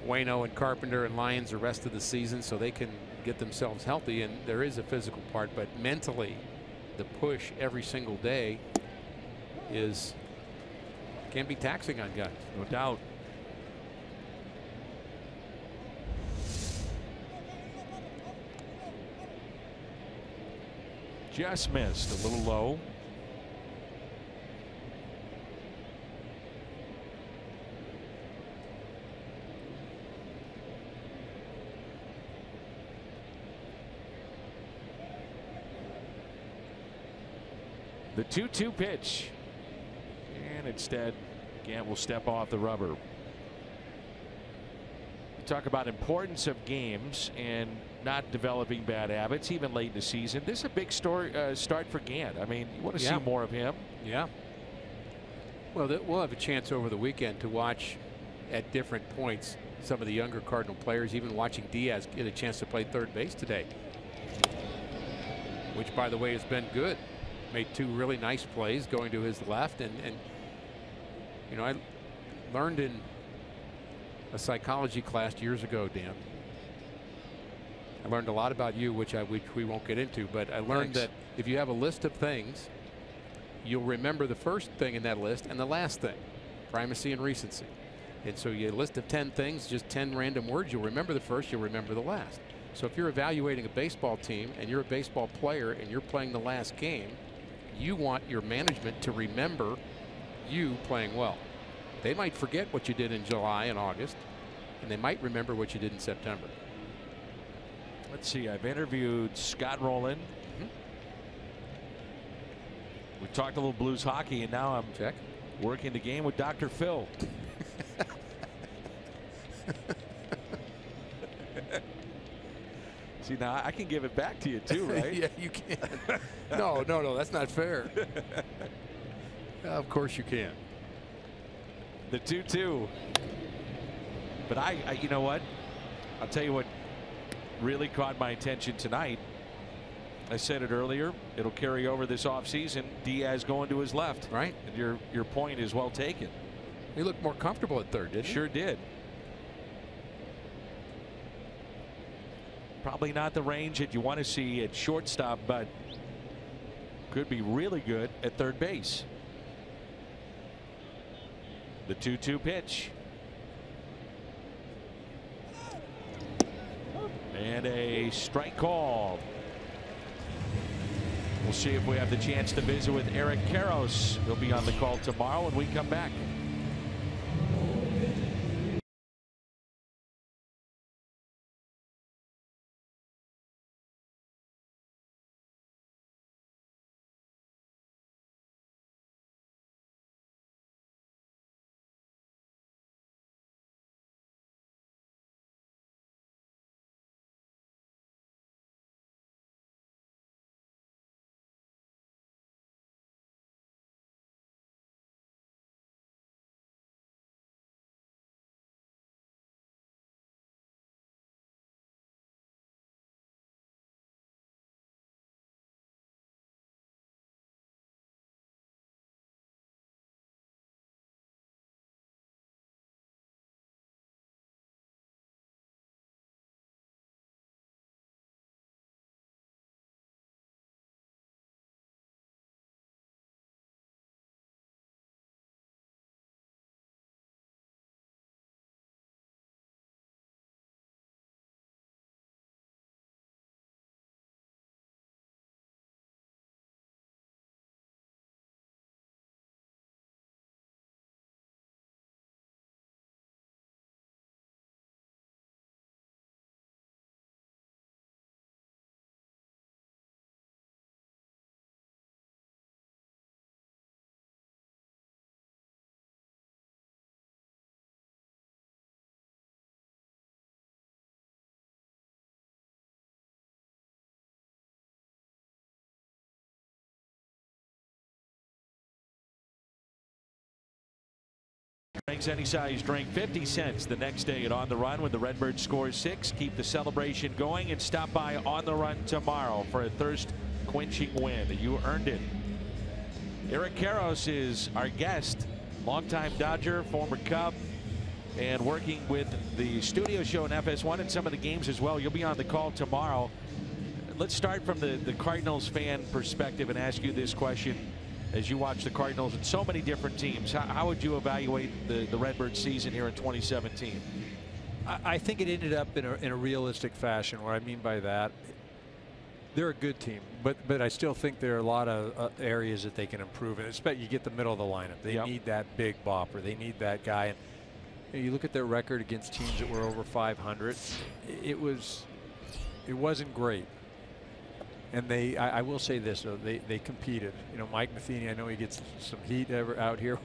Waino and Carpenter and Lyons the rest of the season so they can get themselves healthy, and there is a physical part, but mentally the push every single day can be taxing on guys. No doubt. Just missed, a little low. The 2-2 pitch, and instead Gant will step off the rubber. You talk about importance of games and not developing bad habits even late in the season. This is a big start for Gant. I mean, you want to see more of him. Yeah. Well, we'll have a chance over the weekend to watch at different points some of the younger Cardinal players, even watching Diaz get a chance to play third base today, which, by the way, has been good. Made two really nice plays going to his left, and you know, I learned in a psychology class years ago, Dan. I learned a lot about you, which we won't get into, but I learned that if you have a list of things, you'll remember the first thing in that list and the last thing, primacy and recency. And so you list of 10 things, just 10 random words, you'll remember the first, you'll remember the last. So if you're evaluating a baseball team and you're a baseball player and you're playing the last game, you want your management to remember you playing well. They might forget what you did in July and August, and they might remember what you did in September. Let's see, I've interviewed Scott Rowland. We've talked a little Blues hockey, and now I'm working the game with Dr. Phil. See, now I can give it back to you too, right? Yeah, you can. No, that's not fair. Of course you can. The 2-2. But I you know what? I'll tell you what really caught my attention tonight. I said it earlier. It'll carry over this offseason. Diaz going to his left. Right. And your point is well taken. He looked more comfortable at third, didn't he? Sure did. Probably not the range that you want to see at shortstop, but could be really good at third base. The 2-2 pitch. And a strike call. We'll see if we have the chance to visit with Eric Karros. He'll be on the call tomorrow when we come back. Drinks any size drink, 50 cents the next day at On the Run when the Redbirds score 6. Keep the celebration going and stop by On the Run tomorrow for a thirst-quenching win. You earned it. Eric Karros is our guest, longtime Dodger, former Cub, and working with the studio show in FS1 and some of the games as well. You'll be on the call tomorrow. Let's start from the Cardinals fan perspective and ask you this question. As you watch the Cardinals and so many different teams, how would you evaluate the Redbirds season here in 2017? I think it ended up in a realistic fashion. What I mean by that, they're a good team, but I still think there are a lot of areas that they can improve. And especially you get the middle of the lineup. They need that big bopper. They need that guy. And you look at their record against teams that were over 500. It wasn't great. And I will say this, though, they competed. You know, Mike Matheny, I know he gets some heat out here,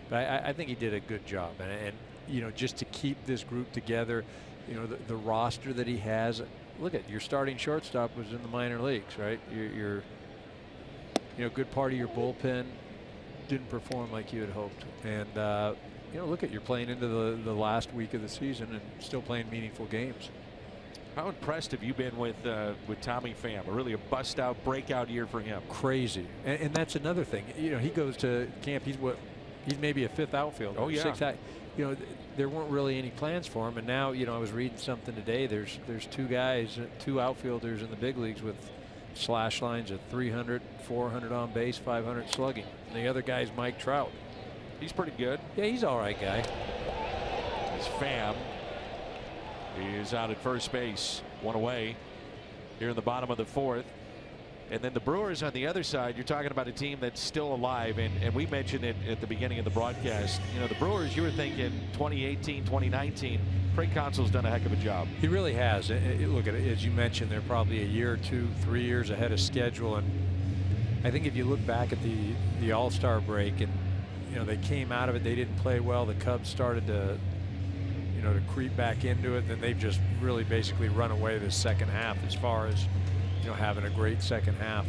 but I think he did a good job. And you know, just to keep this group together, you know, the roster that he has. Look at your starting shortstop was in the minor leagues, right? Your you know, good part of your bullpen didn't perform like you had hoped. And you know, look at you're playing into the last week of the season and still playing meaningful games. How impressed have you been with Tommy Pham? Really a bust-out, breakout year for him. Crazy, and that's another thing. You know, he goes to camp. He's maybe a fifth outfielder. Oh yeah. You know, there weren't really any plans for him, and now, you know, I was reading something today. There's two outfielders in the big leagues with slash lines of 300, 400 on base, 500 slugging. And the other guy's Mike Trout. He's pretty good. Yeah, he's all right guy. It's Pham. He is out at first base, one away here in the bottom of the 4th. And then the Brewers on the other side, you're talking about a team that's still alive. And we mentioned it at the beginning of the broadcast. You know, the Brewers, you were thinking 2018, 2019. Craig Counsell's done a heck of a job. He really has. Look at it, as you mentioned, they're probably a year or 2, 3 years ahead of schedule. And I think if you look back at the All-Star break, and you know, they came out of it, they didn't play well. The Cubs started to creep back into it. Then they've just really basically run away this second half as far as, you know, having a great second half.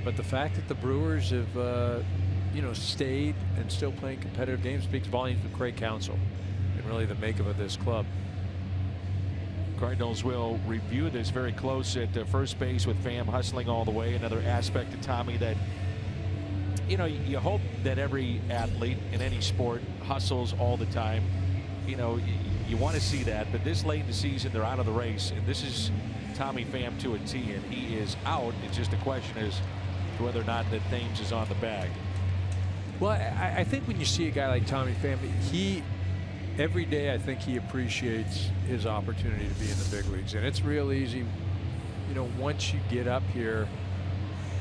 But the fact that the Brewers have, you know, stayed and still playing competitive games speaks volumes of Craig Counsell and really the makeup of this club. Cardinals will review this very close at first base with Pham hustling all the way. Another aspect of Tommy that, you know, you hope that every athlete in any sport hustles all the time. You know, you want to see that, but this late in the season, they're out of the race, and this is Tommy Pham to a T, and he is out. It's just a question as to whether or not that Thames is on the bag. Well, I think when you see a guy like Tommy Pham, every day I think he appreciates his opportunity to be in the big leagues, and it's real easy. You know, once you get up here,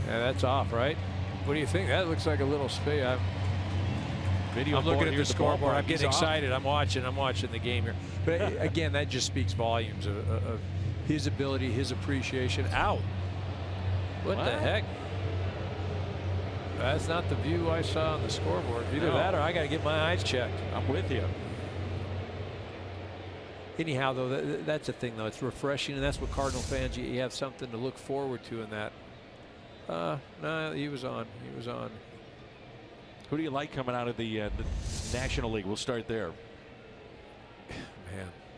that's off, right? What do you think? That looks like a little space. I'm looking at the scoreboard. I'm getting excited. I'm watching the game here. But again, that just speaks volumes of his ability, his appreciation. Out. What the heck? That's not the view I saw on the scoreboard. Either that or I got to get my eyes checked. I'm with you. Anyhow, though, that's the thing, though. It's refreshing, and that's what Cardinal fans, you have something to look forward to in that. No, he was on. He was on. Who do you like coming out of the National League? We'll start there.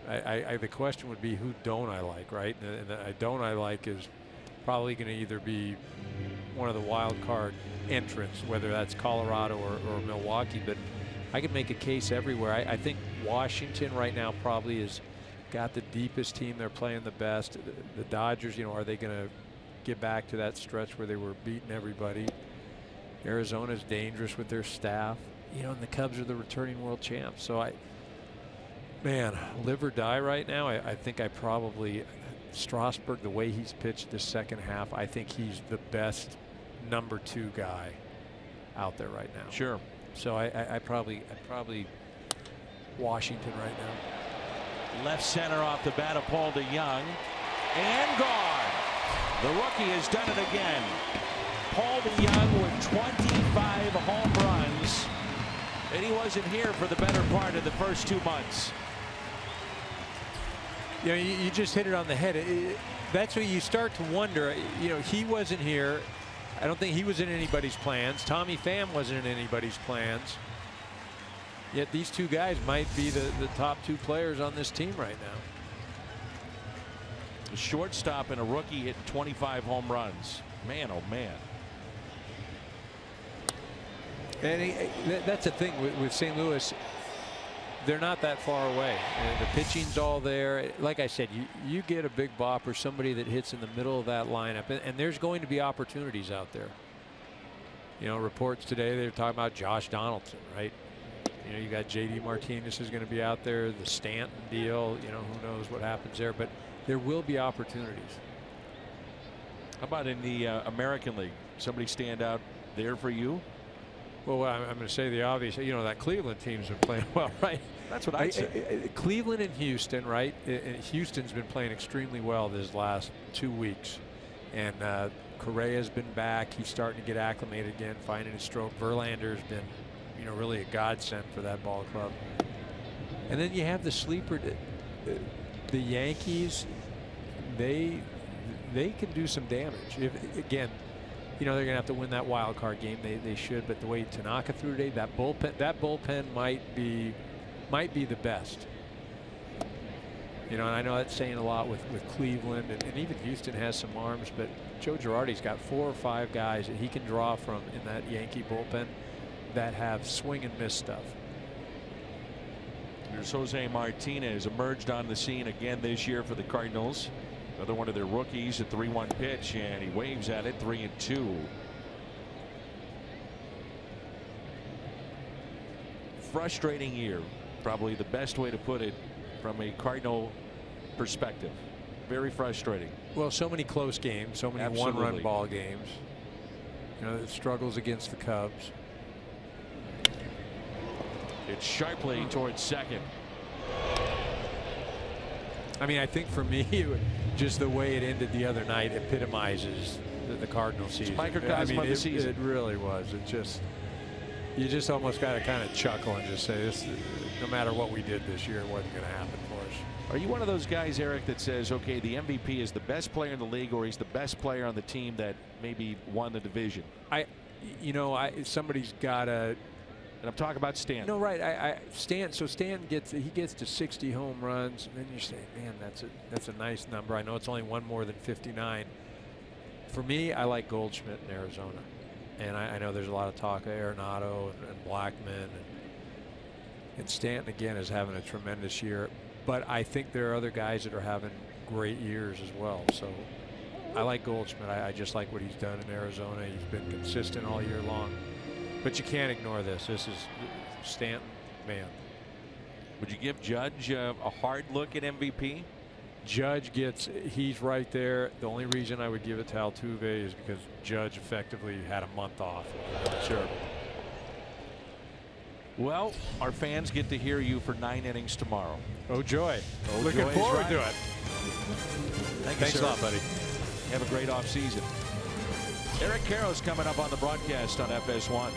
Man, the question would be, who don't I like, right? And the don't I like is probably going to either be one of the wild card entrants, whether that's Colorado or Milwaukee. But I could make a case everywhere. I think Washington right now probably has got the deepest team. They're playing the best. The Dodgers, you know, are they going to get back to that stretch where they were beating everybody? Arizona's dangerous with their staff, you know, and the Cubs are the returning world champs. So man, live or die right now. I think I probably, Strasburg, the way he's pitched this second half, I think he's the best number 2 guy out there right now. Sure. So I probably Washington right now. Left center off the bat of Paul DeYoung, and gone. The rookie has done it again. Paul DeYoung with 25 home runs, and he wasn't here for the better part of the first 2 months. You know, you just hit it on the head. That's what you start to wonder. You know, he wasn't here. I don't think he was in anybody's plans. Tommy Pham wasn't in anybody's plans. Yet these two guys might be the top two players on this team right now. A shortstop and a rookie hit 25 home runs. Man, oh man. And that's the thing with St. Louis. They're not that far away. And the pitching's all there. Like I said, you get a big bop or somebody that hits in the middle of that lineup, and there's going to be opportunities out there. You know, reports today they're talking about Josh Donaldson, right? You know, you got J.D. Martinez is going to be out there. The Stanton deal. You know, who knows what happens there, but there will be opportunities. How about in the American League? Somebody stand out there for you? Well, I'm going to say the obvious. You know, that Cleveland team's been playing well, right? That's what I'd say. Cleveland and Houston, right? Houston's been playing extremely well this last 2 weeks. And Correa's been back. He's starting to get acclimated again, finding his stroke. Verlander's been, you know, really a godsend for that ball club. And then you have the sleeper, the Yankees. They can do some damage. Again, you know, they're going to have to win that wild card game. They should, but the way Tanaka threw today, that bullpen might be the best. You know, and I know that's saying a lot with Cleveland, and even Houston has some arms, but Joe Girardi's got 4 or 5 guys that he can draw from in that Yankee bullpen that have swing and miss stuff. There's Jose Martinez, emerged on the scene again this year for the Cardinals. Another one of their rookies, a 3-1 pitch, and he waves at it, 3-2. Frustrating year, probably the best way to put it from a Cardinal perspective. Very frustrating. Well, so many close games, so many one-run ball games. You know, the struggles against the Cubs. It's sharply towards second. I mean, I think for me, just the way it ended the other night epitomizes the Cardinal season. It's microcosm of the season. It really was. It just, you just almost got to kind of chuckle and just say, this, no matter what we did this year, it wasn't going to happen for us. Are you one of those guys, Eric, that says, okay, the MVP is the best player in the league, or he's the best player on the team that maybe won the division? Somebody's got to. And I'm talking about Stanton. No, right. Stanton gets to 60 home runs, and then you say, man, that's a nice number. I know it's only one more than 59. For me, I like Goldschmidt in Arizona, and I know there's a lot of talk of Arenado and Blackman, and Stanton again is having a tremendous year. But I think there are other guys that are having great years as well. So I like Goldschmidt. I just like what he's done in Arizona. He's been consistent all year long. But you can't ignore this. This is Stanton, man. Would you give Judge a hard look at MVP? Judge he's right there. The only reason I would give it to Altuve is because Judge effectively had a month off. Sure. Well, our fans get to hear you for 9 innings tomorrow. Oh, joy. Oh, looking joy forward to it. Thanks a lot, buddy. Have a great off season. Eric Karros coming up on the broadcast on FS1.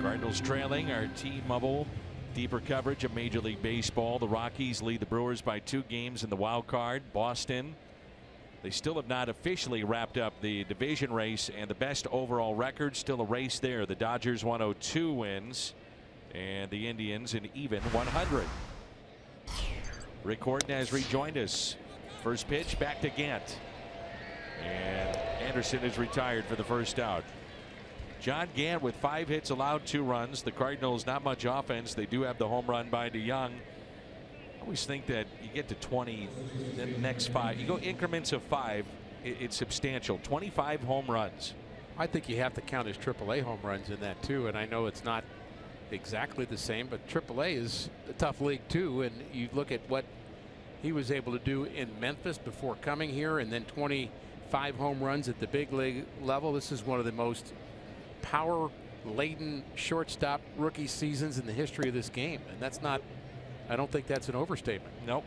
Cardinals trailing our T-Mobile deeper coverage of Major League Baseball. The Rockies lead the Brewers by 2 games in the wild card. Boston, they still have not officially wrapped up the division race, and the best overall record still a race there. The Dodgers 102 wins and the Indians an even 100. Rick Horton has rejoined us. First pitch back to Gant, and Anderson is retired for the first out. John Gant with 5 hits allowed, 2 runs. The Cardinals not much offense. They do have the home run by DeYoung. I always think that you get to 20, then the next 5, you go increments of 5, it's substantial. 25 home runs. I think you have to count his AAA home runs in that too, and I know it's not exactly the same, but AAA is a tough league too, and you look at what he was able to do in Memphis before coming here, and then 25 home runs at the big league level. This is one of the most power-laden shortstop rookie seasons in the history of this game, and that's not, I don't think that's an overstatement. Nope.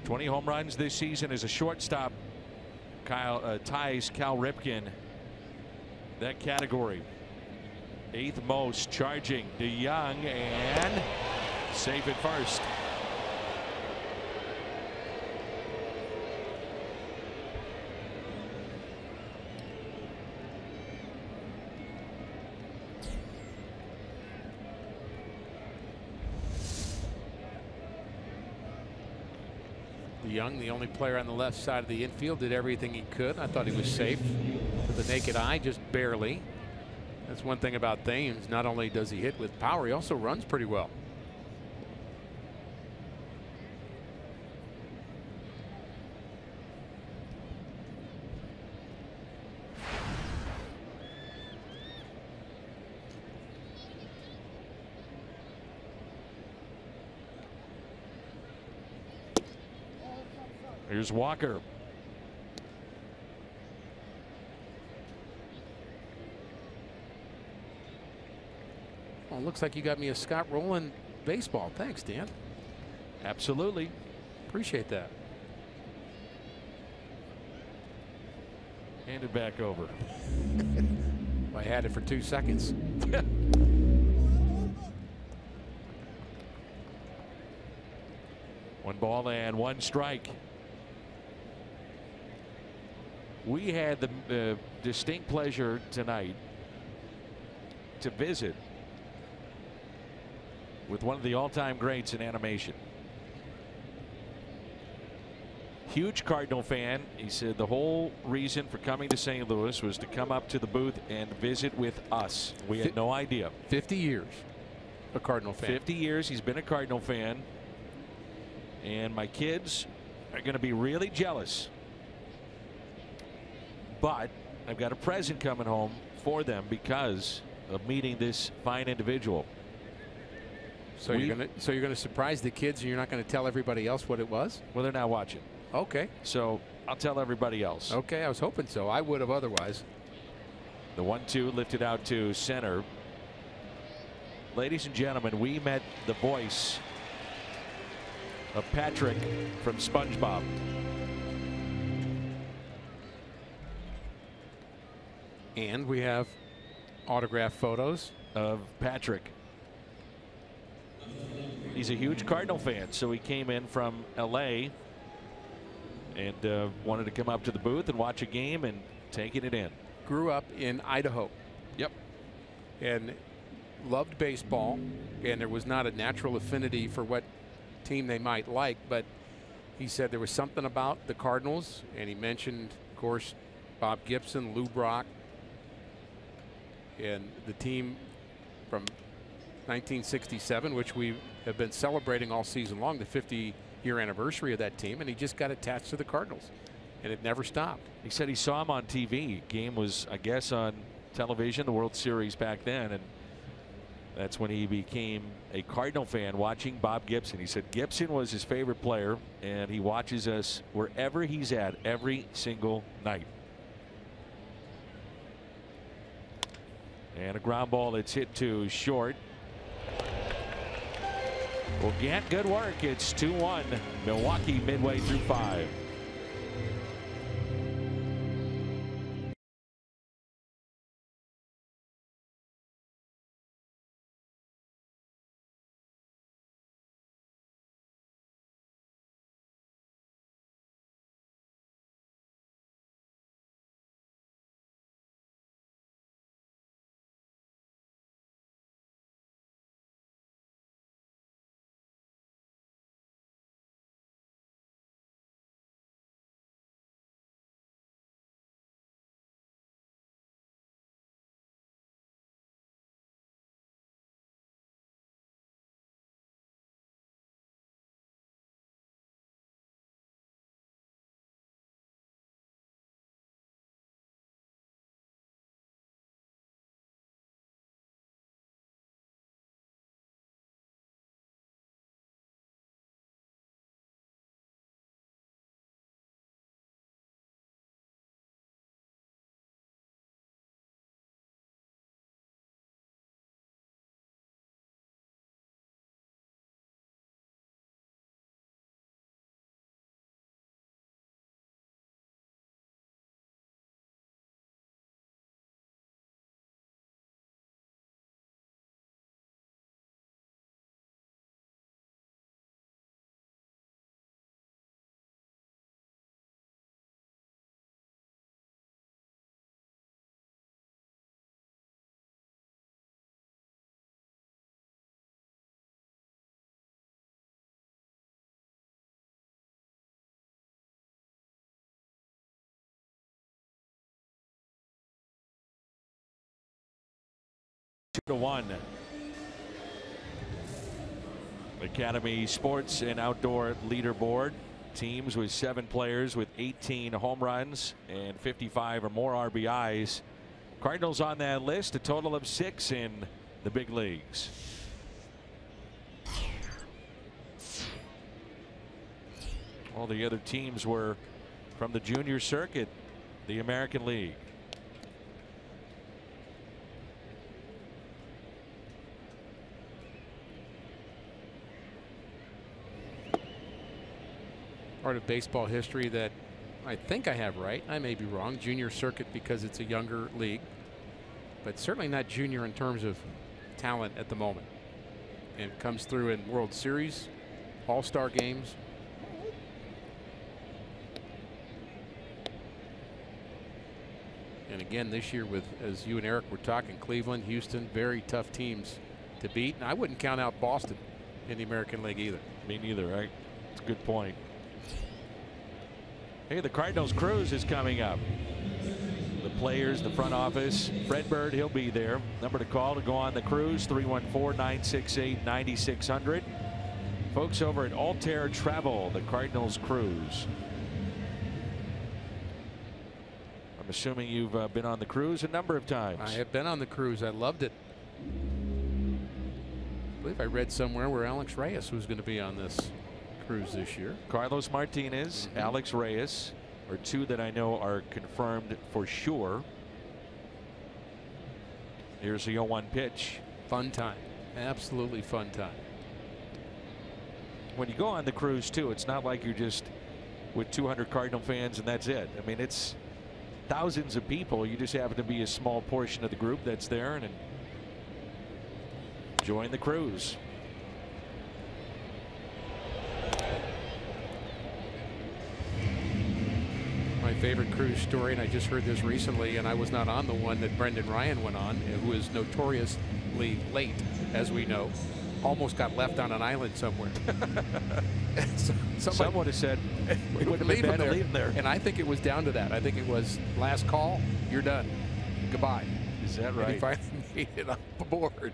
.20 home runs this season as a shortstop. Ties Cal Ripken that category. 8th most, charging DeYoung, and safe at first. DeYoung, the only player on the left side of the infield, did everything he could. I thought he was safe to the naked eye, just barely. That's one thing about Thames. Not only does he hit with power, he also runs pretty well. Here's Walker. Well, looks like you got me a Scott Rowland baseball. Thanks, Dan. Absolutely. Appreciate that. Hand it back over. I had it for 2 seconds. 1 ball and 1 strike. We had the distinct pleasure tonight to visit with one of the all-time greats in animation. Huge Cardinal fan. He said the whole reason for coming to St. Louis was to come up to the booth and visit with us. We had no idea. 50 years a Cardinal fan. 50 years he's been a Cardinal fan. And my kids are going to be really jealous. But I've got a present coming home for them because of meeting this fine individual. So you're gonna surprise the kids, and you're not going to tell everybody else what it was? Well, they're not watching. Okay. So I'll tell everybody else. Okay, I was hoping so. I would have otherwise. The 1-2 lifted out to center. Ladies and gentlemen, we met the voice of Patrick from SpongeBob. And we have autographed photos of Patrick. He's a huge Cardinal fan, so he came in from LA and wanted to come up to the booth and watch a game and taking it in. Grew up in Idaho. Yep. And loved baseball, and there was not a natural affinity for what team they might like, but he said there was something about the Cardinals, and he mentioned, of course, Bob Gibson, Lou Brock, and the team from 1967, which we have been celebrating all season long, the 50-year anniversary of that team, and he just got attached to the Cardinals, and it never stopped. He said he saw him on TV. Game was, I guess, on television, the World Series back then, and that's when he became a Cardinal fan, watching Bob Gibson. He said Gibson was his favorite player, and he watches us wherever he's at every single night. And a ground ball that's hit to short. Well, Gant, good work. It's 2-1 Milwaukee midway through 5. 2-1. Academy Sports and Outdoor Leaderboard. Teams with 7 players with 18 home runs and 55 or more RBIs. Cardinals on that list, a total of 6 in the big leagues. All the other teams were from the junior circuit, the American League. Part of baseball history that I think I have right. I may be wrong. Junior circuit because it's a younger league, but certainly not junior in terms of talent at the moment. And it comes through in World Series, All-Star games. And again this year with, as you and Eric were talking, Cleveland, Houston, very tough teams to beat. And I wouldn't count out Boston in the American League either. Me neither, right? That's a good point. Hey, the Cardinals cruise is coming up. The players, the front office, Fred Bird, he'll be there. Number to call to go on the cruise, 314-968-9600. Folks over at Altair Travel, the Cardinals cruise. I'm assuming you've been on the cruise a number of times. I have been on the cruise. I loved it. I believe I read somewhere where Alex Reyes was going to be on this cruise this year. Carlos Martinez, Alex Reyes are 2 that I know are confirmed for sure. Here's the 0-1 pitch. Fun time. Absolutely fun time. When you go on the cruise too, it's not like you're just with 200 Cardinal fans and that's it. I mean, it's thousands of people. You just happen to be a small portion of the group that's there and enjoying the cruise. My favorite cruise story, and I just heard this recently, and I was not on the one that Brendan Ryan went on, who is notoriously late, as we know. Almost got left on an island somewhere. Someone has said we wouldn't leave him there. And I think it was down to that. I think it was last call, you're done. Goodbye. Is that right? And he finally made it up aboard.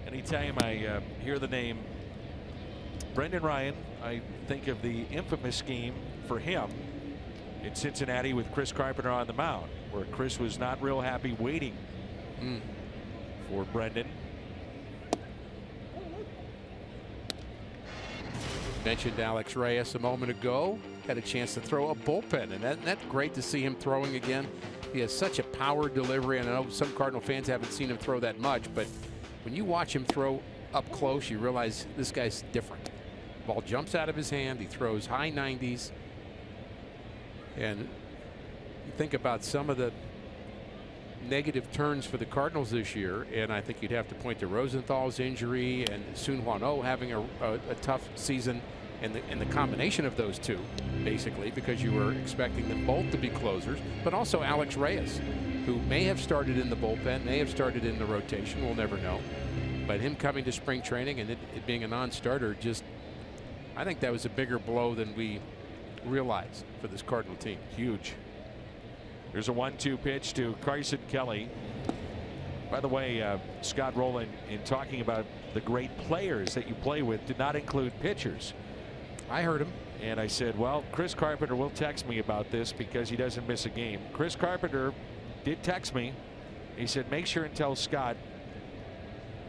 Anytime I hear the name Brendan Ryan, I think of the infamous scheme for him in Cincinnati with Chris Carpenter on the mound, where Chris was not real happy waiting for Brendan. Mentioned Alex Reyes a moment ago. Had a chance to throw a bullpen, and that's great to see him throwing again. He has such a power delivery, and I know some Cardinal fans haven't seen him throw that much, but when you watch him throw up close, you realize this guy's different. Ball jumps out of his hand. He throws high 90s. And you think about some of the negative turns for the Cardinals this year, and I think you'd have to point to Rosenthal's injury and Sun Hwan Oh having a tough season, and the combination of those two, basically, because you were expecting them both to be closers, but also Alex Reyes, who may have started in the bullpen, may have started in the rotation. We'll never know. But him coming to spring training and it being a non-starter, just, I think that was a bigger blow than we realized for this Cardinal team. Huge. There's a 1-2 pitch to Carson Kelly. By the way, Scott Rowland, in talking about the great players that you play with, did not include pitchers. I heard him. And I said, well, Chris Carpenter will text me about this because he doesn't miss a game. Chris Carpenter did text me. He said, make sure and tell Scott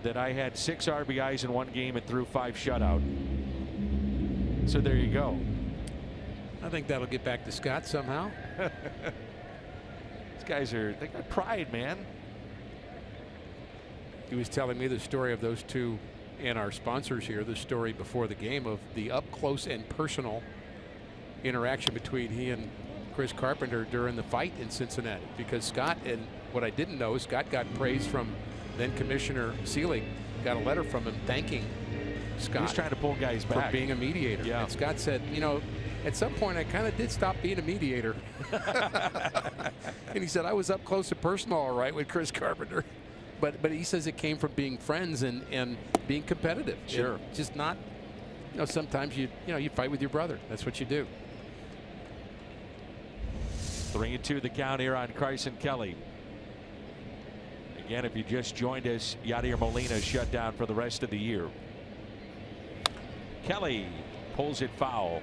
that I had 6 RBIs in one game and threw 5 shutout. So there you go. I think that'll get back to Scott somehow. These guys they got pride, man. He was telling me the story of those two and our sponsors here, the story before the game of the up close and personal interaction between he and Chris Carpenter during the fight in Cincinnati, because Scott, and what I didn't know, Scott got praise from then Commissioner Seelig, got a letter from him thanking Scott. He's trying to pull guys back for being a mediator. Yeah. And Scott said, you know, at some point I kind of did stop being a mediator. And he said, I was up close and personal all right with Chris Carpenter. But he says it came from being friends and being competitive. Sure. It's just not, you know, sometimes you fight with your brother. That's what you do. 3-2 the count here on Carson Kelly. Again, if you just joined us, Yadier Molina shut down for the rest of the year. Kelly pulls it foul.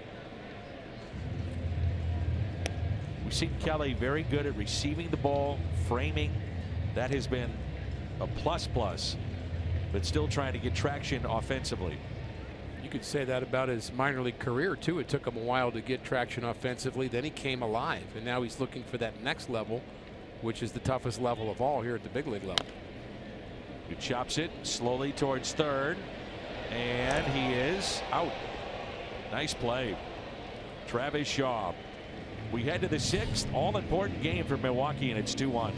We've seen Kelly very good at receiving the ball, framing. That has been a plus, but still trying to get traction offensively. You could say that about his minor league career too. It took him a while to get traction offensively. Then he came alive, and now he's looking for that next level, which is the toughest level of all here at the big league level. He chops it slowly towards third, and he is out. Nice play. Travis Shaw. We head to the 6th all-important game for Milwaukee, and it's 2-1.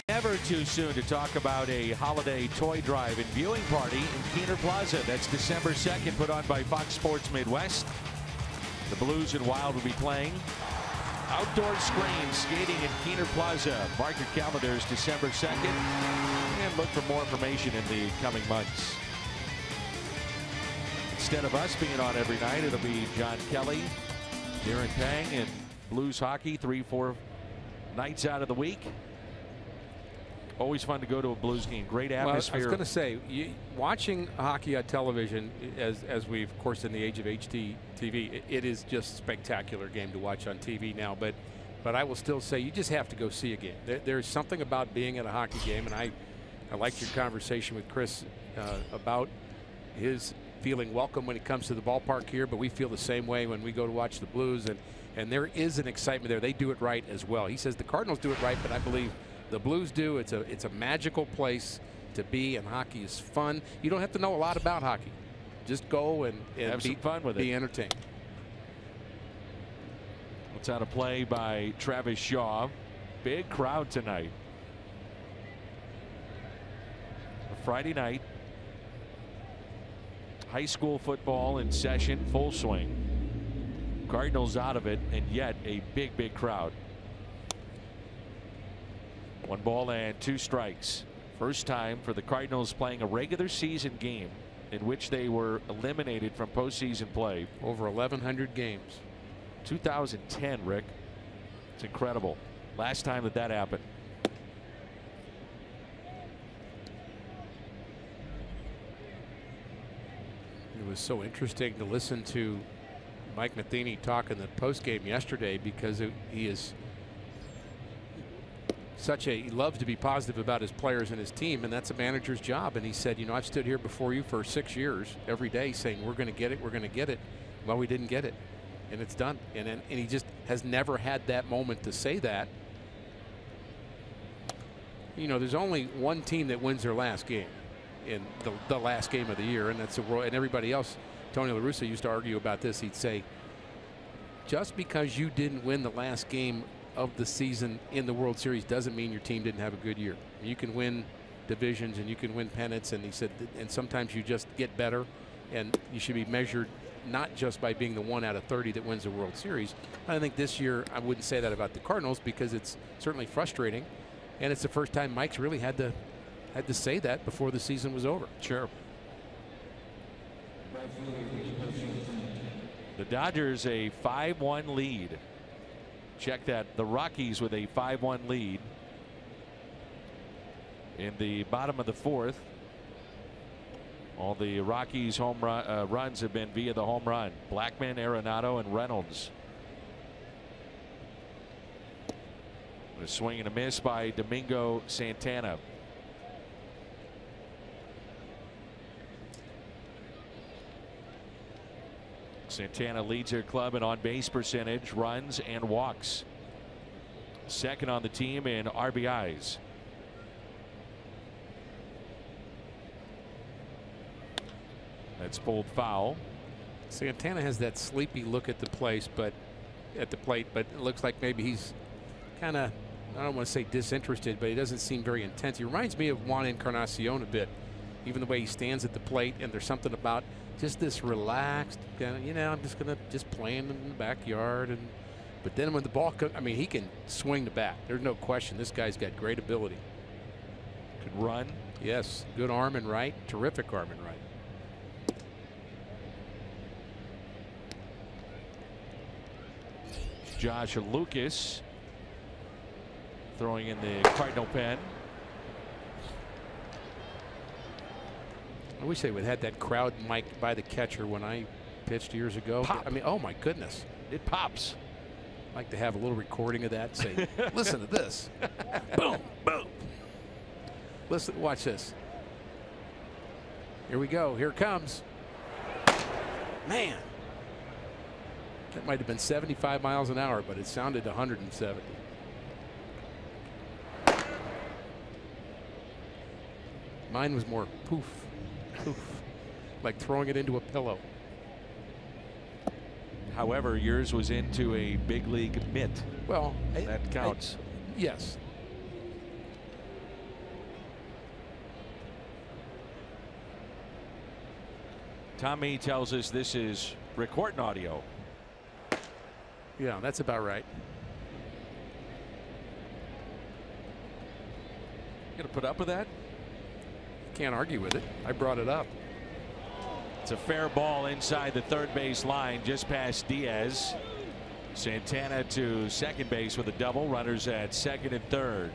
Never too soon to talk about a holiday toy drive and viewing party in Keener Plaza. That's December 2nd, put on by Fox Sports Midwest. The Blues and Wild will be playing. Outdoor screen skating in Keener Plaza. Mark your calendars, December 2nd. And look for more information in the coming months. Instead of us being on every night, it'll be John Kelly, Darren Pang, and Blues hockey 3-4 nights out of the week. Always fun to go to a Blues game. Great atmosphere. Well, I was going to say, watching hockey on television, as we've, of course, in the age of HD TV, it is just a spectacular game to watch on TV now. But I will still say you just have to go see a game. There's something about being at a hockey game, and I liked your conversation with Chris about his feeling welcome when it comes to the ballpark here. But we feel the same way when we go to watch the Blues, and there is an excitement there. They do it right as well. He says the Cardinals do it right, but I believe the Blues do. It's a magical place to be, and hockey is fun. You don't have to know a lot about hockey. Just go and have some fun with it. Be entertained. It's out of play by Travis Shaw. Big crowd tonight. A Friday night. High school football in session, full swing. Cardinals out of it, and yet a big crowd. 1 ball and 2 strikes. First time for the Cardinals playing a regular season game in which they were eliminated from postseason play. Over 1,100 games. 2010, Rick. It's incredible. Last time that happened. It was so interesting to listen to Mike Matheny talk in the postgame yesterday, because he is he loves to be positive about his players and his team, and that's a manager's job. And he said, you know, I've stood here before you for 6 years every day saying we're going to get it, we're going to get it. Well, we didn't get it, and it's done. And he just has never had that moment to say that. You know, there's only one team that wins their last game in the last game of the year, and that's the Royals. And everybody else, Tony La Russa used to argue about this. He'd say, just because you didn't win the last game of the season in the World Series doesn't mean your team didn't have a good year. You can win divisions and you can win pennants. And he said, and sometimes you just get better, and you should be measured not just by being the 1 out of 30 that wins the World Series. I think this year I wouldn't say that about the Cardinals because it's certainly frustrating, and it's the first time Mike's really had to say that before the season was over. Sure. The Dodgers a 5-1 lead. Check that. The Rockies with a 5-1 lead in the bottom of the 4th. All the Rockies home runs have been via the home run. Blackman, Arenado, and Reynolds. A swing and a miss by Domingo Santana. Santana leads their club in on-base percentage, runs, and walks. Second on the team in RBIs. That's pulled foul. Santana has that sleepy look at the plate, but it looks like maybe he's kind of, I don't want to say disinterested, but he doesn't seem very intense. He reminds me of Juan Encarnacion a bit, even the way he stands at the plate, and there's something about just this relaxed kind of, I'm just gonna playing in the backyard, but then when the ball comes, I mean, he can swing the bat. There's no question. This guy's got great ability. Could run. Yes, good arm and right, terrific arm and right. Josh Lucas throwing in the Cardinal pen. I wish they would have had that crowd mic by the catcher when I pitched years ago. Pop. I mean, oh my goodness. It pops. I'd like to have a little recording of that. Say, listen to this. Boom, boom. Listen, watch this. Here we go. Here it comes. Man. That might have been 75 miles an hour, but it sounded 170. Mine was more poof, poof, like throwing it into a pillow. However, yours was into a big league mitt. Well, that counts. Yes. Tommy tells us this is recording audio. Yeah, that's about right. You gonna put up with that? Can't argue with it. I brought it up. It's a fair ball inside the third base line, just past Diaz. Santana to second base with a double. Runners at second and third.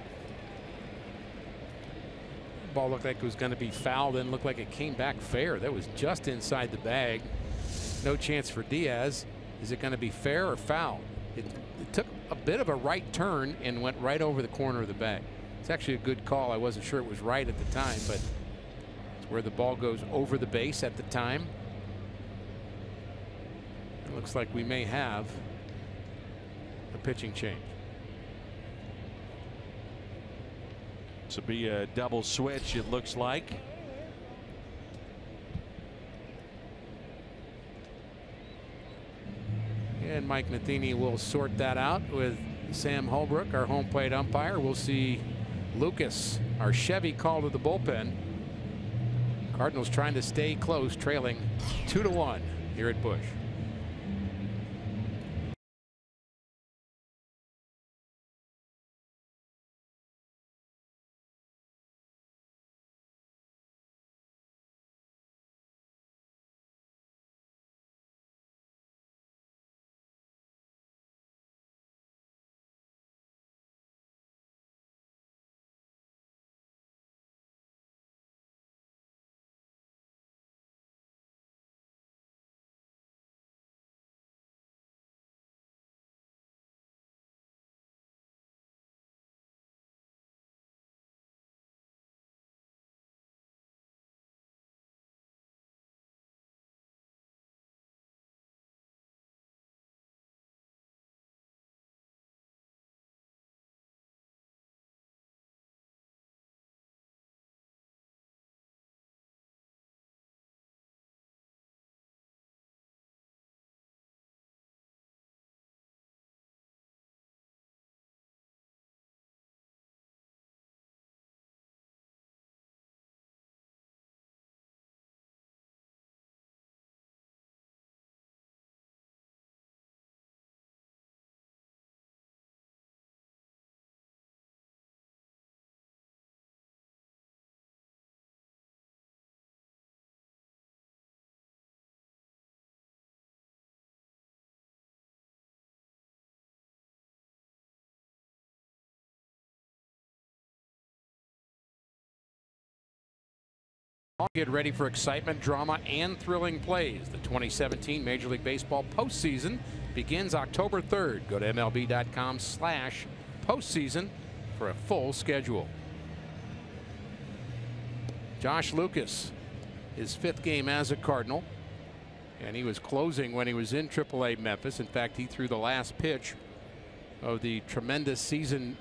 Ball looked like it was going to be foul, then looked like it came back fair. That was just inside the bag. No chance for Diaz. Is it going to be fair or foul? It took a bit of a right turn and went right over the corner of the bag. It's actually a good call. I wasn't sure it was right at the time, but it's where the ball goes over the base at the time. It looks like we may have a pitching change. This will be a double switch, it looks like. And Mike Matheny will sort that out with Sam Holbrook, our home plate umpire. We'll see Lucas, our Chevy, call to the bullpen. Cardinals trying to stay close, trailing 2-1 here at Busch. Get ready for excitement, drama, and thrilling plays. The 2017 Major League Baseball postseason begins October 3rd. Go to MLB.com/postseason for a full schedule. Josh Lucas, his 5th game as a Cardinal, and he was closing when he was in AAA Memphis. In fact, he threw the last pitch of the tremendous season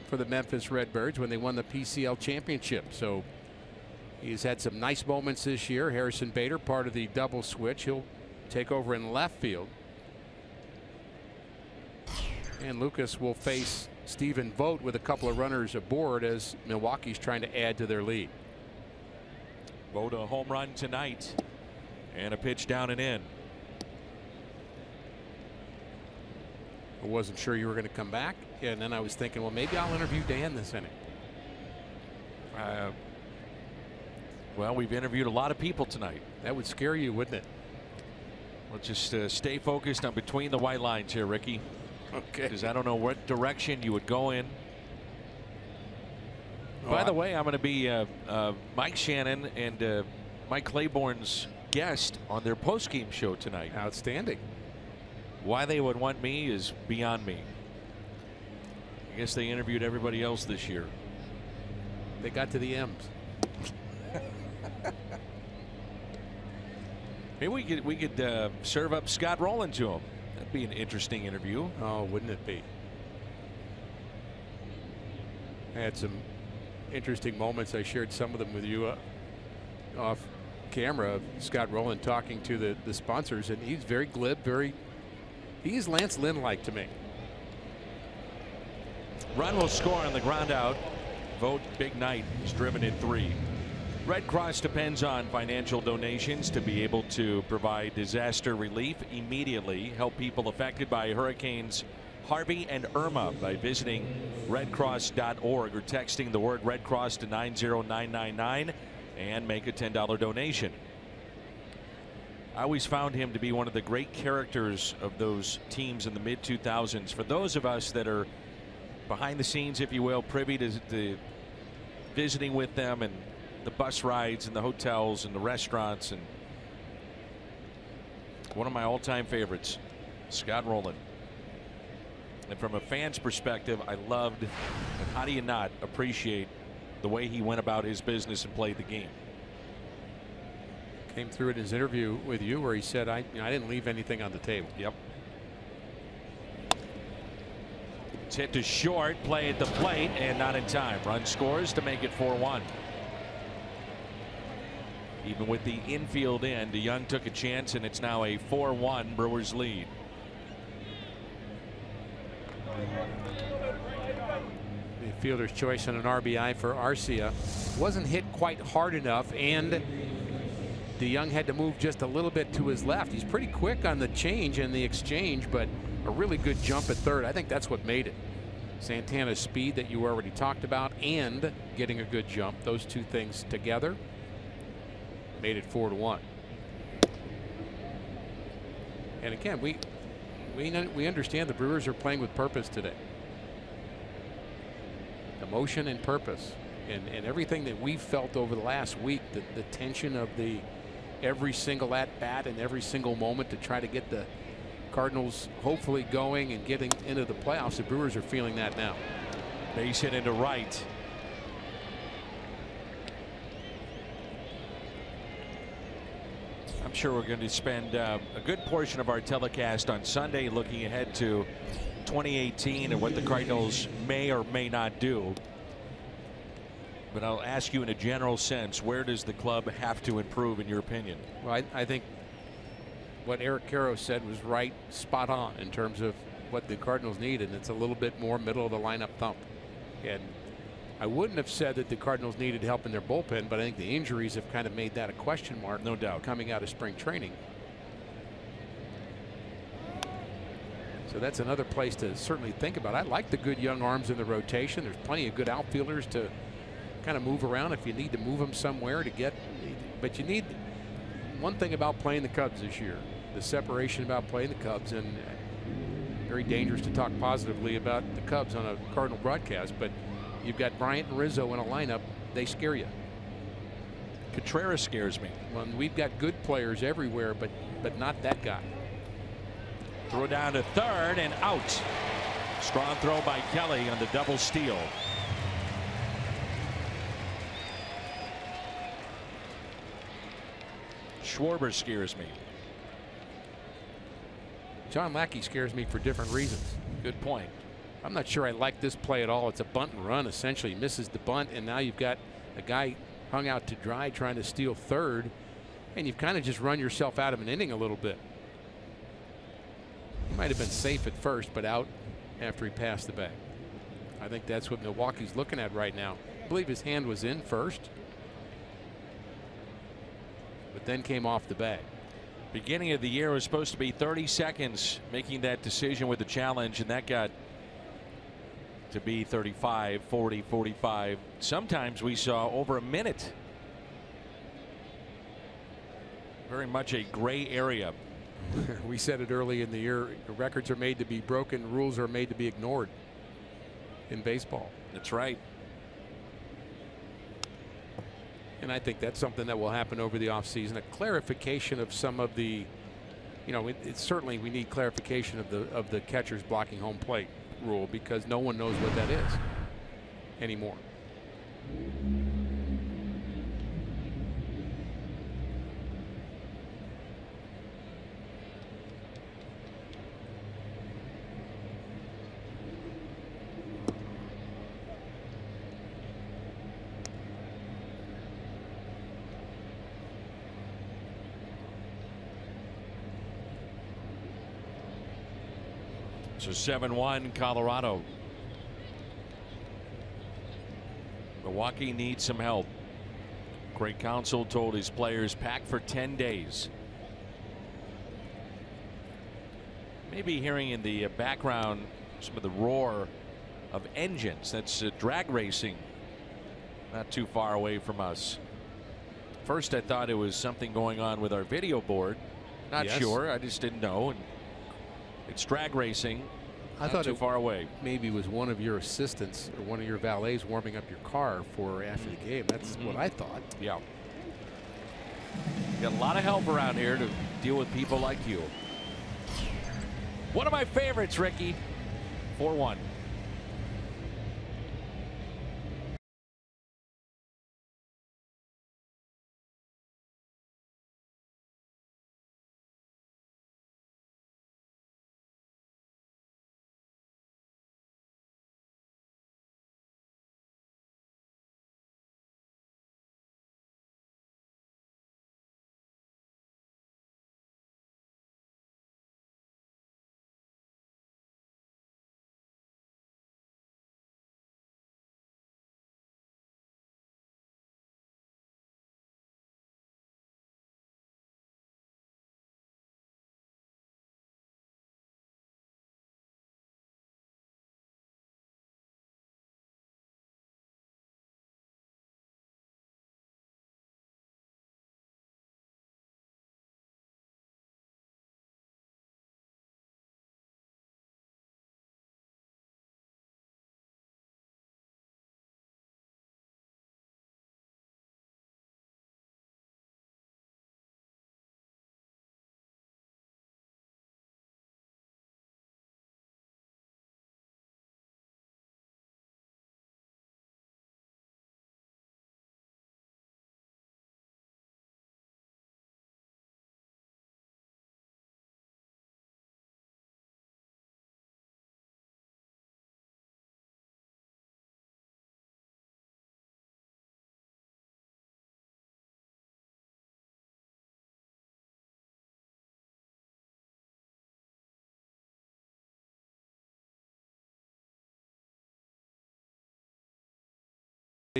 for the Memphis Redbirds when they won the PCL championship. So he's had some nice moments this year. Harrison Bader, part of the double switch. He'll take over in left field. And Lucas will face Stephen Vogt with a couple of runners aboard as Milwaukee's trying to add to their lead. Vogt a home run tonight. And a pitch down and in. I wasn't sure you were going to come back. And then I was thinking, well, maybe I'll interview Dan this inning. Well, we've interviewed a lot of people tonight. That would scare you, wouldn't it? Let's just stay focused on between the white lines here, Ricky. Okay. Because I don't know what direction you would go in. By the way, I'm going to be Mike Shannon and Mike Claiborne's guest on their post-game show tonight. Outstanding. Why they would want me is beyond me. I guess they interviewed everybody else this year. They got to the M's. Maybe we could serve up Scott Rowland to him. That'd be an interesting interview. Oh, wouldn't it be? I had some interesting moments. I shared some of them with you off camera. Scott Rowland talking to the sponsors, and he's very glib, he's Lance Lynn-like to me. Run will score on the ground out. Vogt, big night. He's driven in 3. Red Cross depends on financial donations to be able to provide disaster relief immediately. Help people affected by hurricanes Harvey and Irma by visiting redcross.org or texting the word Red Cross to 90999 and make a $10 donation. I always found him to be one of the great characters of those teams in the mid-2000s. For those of us that are behind the scenes, if you will, privy to the visiting with them and the bus rides and the hotels and the restaurants, and one of my all-time favorites, Scott Rowland. And from a fan's perspective, I loved, and how do you not appreciate the way he went about his business and played the game. Came through in his interview with you where he said, I didn't leave anything on the table. Yep. It's hit to short, play at the plate, and not in time. Run scores to make it 4-1. Even with the infield in, DeYoung took a chance, and it's now a 4-1 Brewers lead. The fielder's choice on an RBI for Arcia wasn't hit quite hard enough, and DeYoung had to move just a little bit to his left. He's pretty quick on the change and the exchange, but a really good jump at third. I think that's what made it. Santana's speed that you already talked about and getting a good jump, those two things together made it 4-1. And again, we understand the Brewers are playing with purpose today. Emotion and purpose, and everything that we've felt over the last week, the tension of every single at bat and every single moment to try to get the Cardinals hopefully going and getting into the playoffs. The Brewers are feeling that now. Base hit into right. I'm sure we're going to spend a good portion of our telecast on Sunday looking ahead to 2018 and what the Cardinals may or may not do. But I'll ask you in a general sense, where does the club have to improve in your opinion? Well, I think what Eric Caro said was right, spot on in terms of what the Cardinals need, and it's a little bit more middle of the lineup thump. And I wouldn't have said that the Cardinals needed help in their bullpen, but I think the injuries have kind of made that a question mark. No doubt. Coming out of spring training. So that's another place to certainly think about. I like the good young arms in the rotation. There's plenty of good outfielders to kind of move around if you need to move them somewhere to get. But you need one thing about playing the Cubs this year, the separation about playing the Cubs, and very dangerous to talk positively about the Cubs on a Cardinal broadcast, but you've got Bryant and Rizzo in a lineup. They scare you. Contreras scares me. Well, we've got good players everywhere, but not that guy. Throw down to third and out. Strong throw by Kelly on the double steal. Schwarber scares me. John Lackey scares me for different reasons. Good point. I'm not sure I like this play at all. It's a bunt and run, essentially. Misses the bunt, and now you've got a guy hung out to dry trying to steal third, and you've kind of just run yourself out of an inning a little bit. He might have been safe at first, but out after he passed the bag. I think that's what Milwaukee's looking at right now. I believe his hand was in first, but then came off the bag. Beginning of the year was supposed to be 30 seconds making that decision with the challenge, and that got to be 35, 40, 45. Sometimes we saw over a minute. Very much a gray area. We said it early in the year. Records are made to be broken. Rules are made to be ignored in baseball. That's right. And I think that's something that will happen over the offseason. A clarification of some of the, you know, it's certainly we need clarification of the catchers blocking home plate rule, because no one knows what that is anymore. So 7-1 Colorado. Milwaukee needs some help. Craig Counsell told his players pack for 10 days. Maybe hearing in the background some of the roar of engines. That's drag racing not too far away from us. First I thought it was something going on with our video board. Not sure. I just didn't know. And it's drag racing. I thought too far away. Maybe it was one of your assistants or one of your valets warming up your car for after the game. That's what I thought. Yeah. Got a lot of help around here to deal with people like you. One of my favorites, Ricky. 4-1.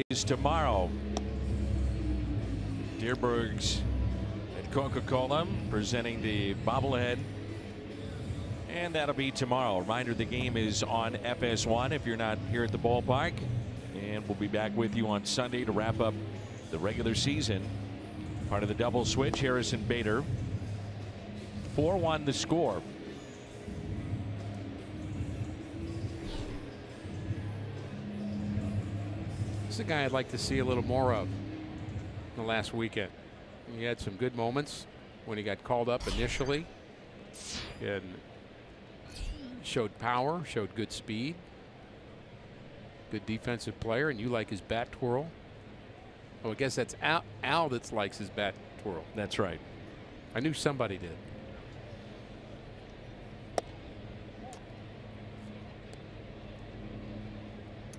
Is tomorrow. Deerbergs at Coca-Cola presenting the bobblehead, and that'll be tomorrow. Reminder, the game is on FS1 if you're not here at the ballpark, and we'll be back with you on Sunday to wrap up the regular season. Part of the double switch, Harrison Bader. 4-1 the score. This is a guy I'd like to see a little more of. the last weekend. He had some good moments when he got called up initially and showed power, showed good speed, good defensive player, and you like his bat twirl. Oh, I guess that's Al that likes his bat twirl. That's right. I knew somebody did.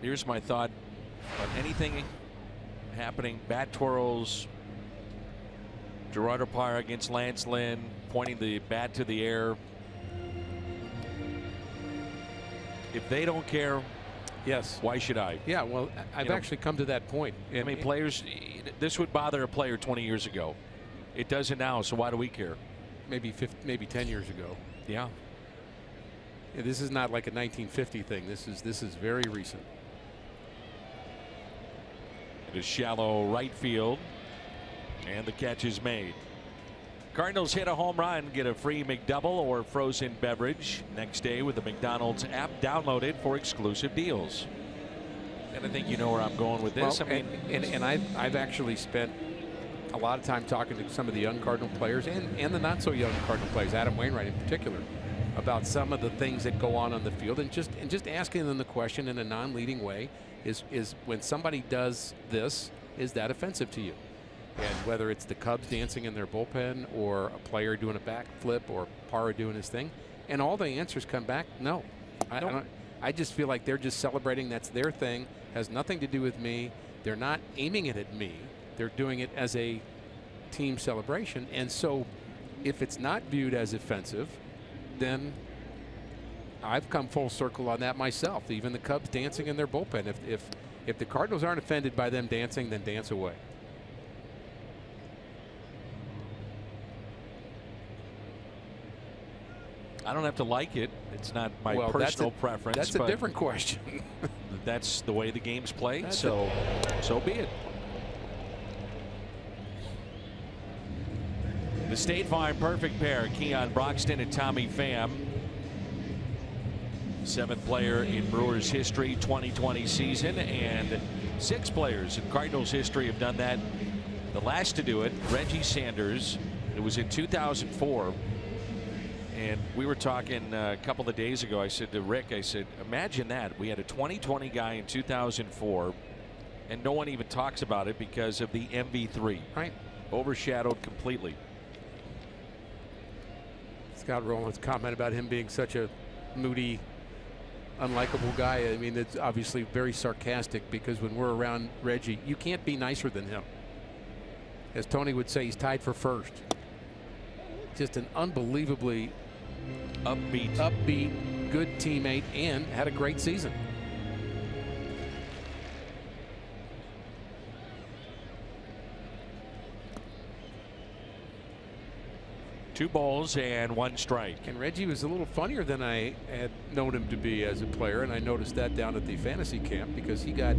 Here's my thought on anything happening. Bat twirls. Gerardo Parra against Lance Lynn, pointing the bat to the air. If they don't care, yes, why should I? Yeah, well, I've actually come to that point. I mean, players, this would bother a player 20 years ago. It doesn't now, so why do we care? Maybe 10 years ago. Yeah. This is not like a 1950 thing. This is very recent. It is shallow right field, and the catch is made. Cardinals hit a home run, get a free McDouble or frozen beverage next day with the McDonald's app. Downloaded for exclusive deals. And I think you know where I'm going with this. Well, I mean, and I've actually spent a lot of time talking to some of the young Cardinal players and the not so young Cardinal players, Adam Wainwright in particular, about some of the things that go on the field, and just asking them the question in a non-leading way is when somebody does this, is that offensive to you? And whether it's the Cubs dancing in their bullpen or a player doing a backflip or Parra doing his thing, and all the answers come back, no. I just feel like they're just celebrating. That's their thing. Has nothing to do with me. They're not aiming it at me. They're doing it as a team celebration. And so if it's not viewed as offensive, then I've come full circle on that myself. Even the Cubs dancing in their bullpen. If the Cardinals aren't offended by them dancing, then dance away. I don't have to like it. It's not my personal preference. That's a different question. That's the way the game's played, so be it. The State Farm perfect pair, Keon Broxton and Tommy Pham. 7th player in Brewers history 2020 season, and 6 players in Cardinals history have done that. The last to do it, Reggie Sanders. It was in 2004. And we were talking a couple of days ago. I said to Rick, I said, imagine that. We had a 2020 guy in 2004, and no one even talks about it because of the MV3. Right. Overshadowed completely. Scott Rowland's comment about him being such a moody, unlikable guy. I mean, it's obviously very sarcastic, because when we're around Reggie, you can't be nicer than him. As Tony would say, he's tied for first. Just an unbelievably upbeat, good teammate, and had a great season. Two balls and 1 strike. And Reggie was a little funnier than I had known him to be as a player, and I noticed that down at the fantasy camp, because he got,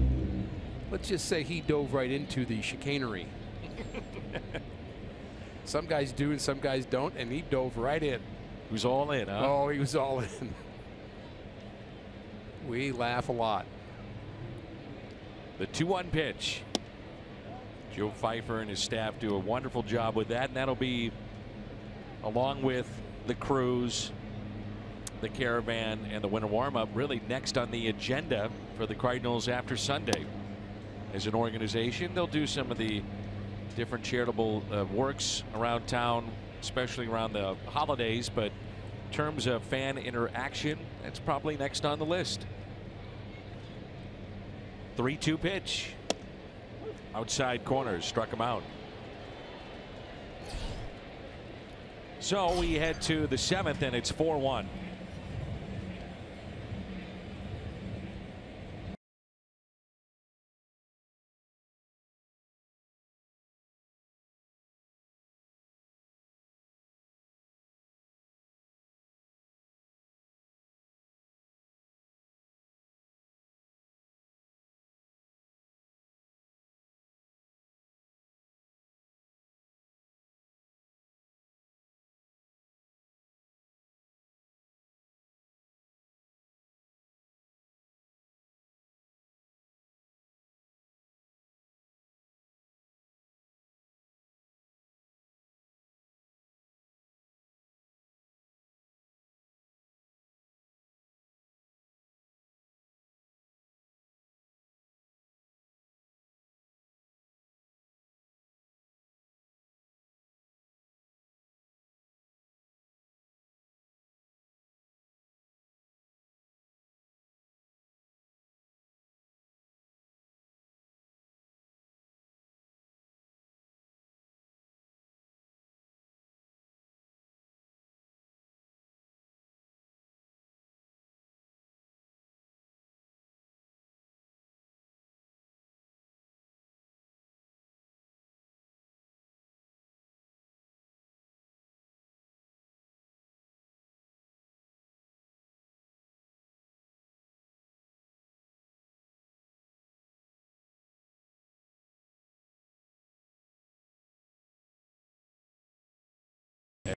let's just say, he dove right into the chicanery. Some guys do and some guys don't, and he dove right in. He was all in, huh? Oh, he was all in. We laugh a lot. The 2-1 pitch. Joe Pfeiffer and his staff do a wonderful job with that, and that'll be, along with the cruise, the caravan, and the winter warm-up, really next on the agenda for the Cardinals after Sunday. As an organization, they'll do some of the different charitable works around town, especially around the holidays, but in terms of fan interaction, that's probably next on the list. 3-2 pitch. Outside corner, struck him out. So we head to the 7th, and it's 4-1.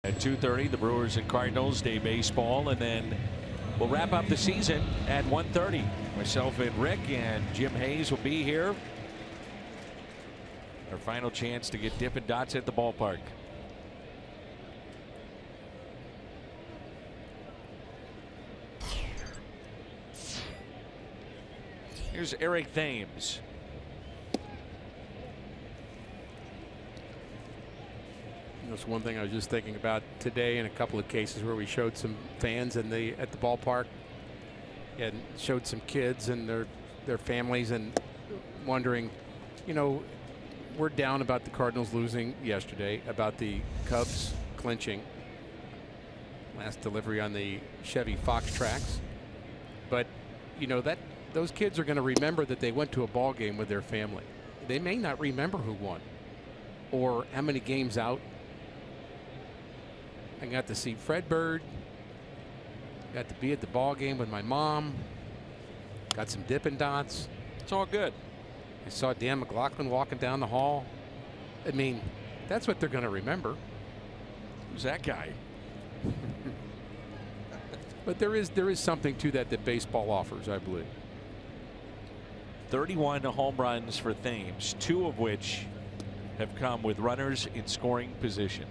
At 2:30, the Brewers and Cardinals day baseball, and then we'll wrap up the season at 1:30. Myself and Rick and Jim Hayes will be here. Our final chance to get Dippin' Dots at the ballpark. Here's Eric Thames. That's one thing I was just thinking about today in a couple of cases where we showed some fans at the ballpark and showed some kids and their families and wondering, you know, we're down about the Cardinals losing yesterday, about the Cubs clinching. Last delivery on the Chevy Fox tracks. But, you know, those kids are going to remember that they went to a ball game with their family. They may not remember who won or how many games out. I got to see Fred Bird. Got to be at the ball game with my mom. Got some Dippin' Dots. It's all good. I saw Dan McLaughlin walking down the hall. I mean, that's what they're going to remember. Who's that guy? But there is something to that baseball offers, I believe. 31 home runs for Thames, 2 of which have come with runners in scoring position.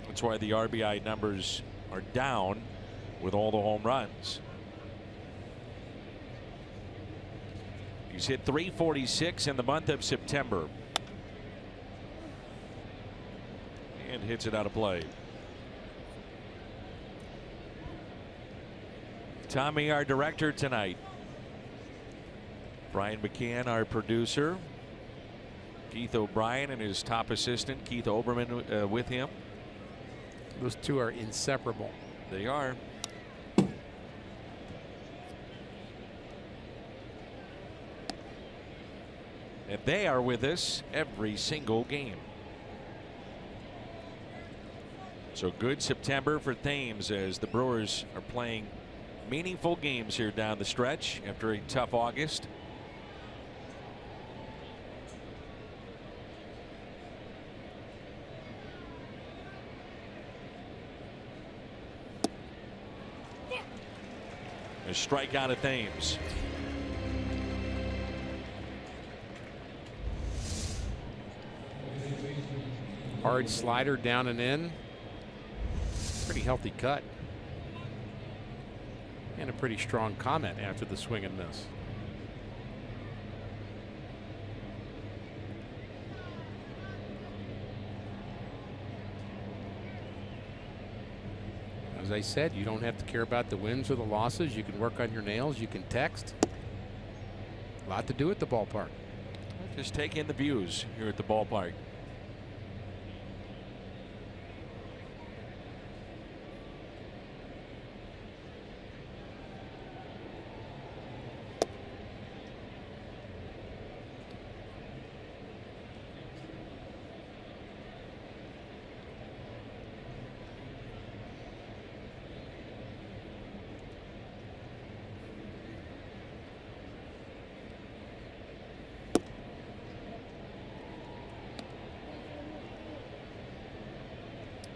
That's why the RBI numbers are down with all the home runs. He's hit .346 in the month of September. And hits it out of play. Tommy, our director tonight. Brian McCann, our producer. Keith O'Brien and his top assistant, Keith Oberman, with him. Those two are inseparable. They are. And they are with us every single game. So good September for Thames as the Brewers are playing meaningful games here down the stretch after a tough August. A strikeout of Thames. Hard slider down and in. Pretty healthy cut. And a pretty strong comment after the swing and miss. As I said, you don't have to care about the wins or the losses. You can work on your nails. You can text. A lot to do at the ballpark. Just take in the views here at the ballpark.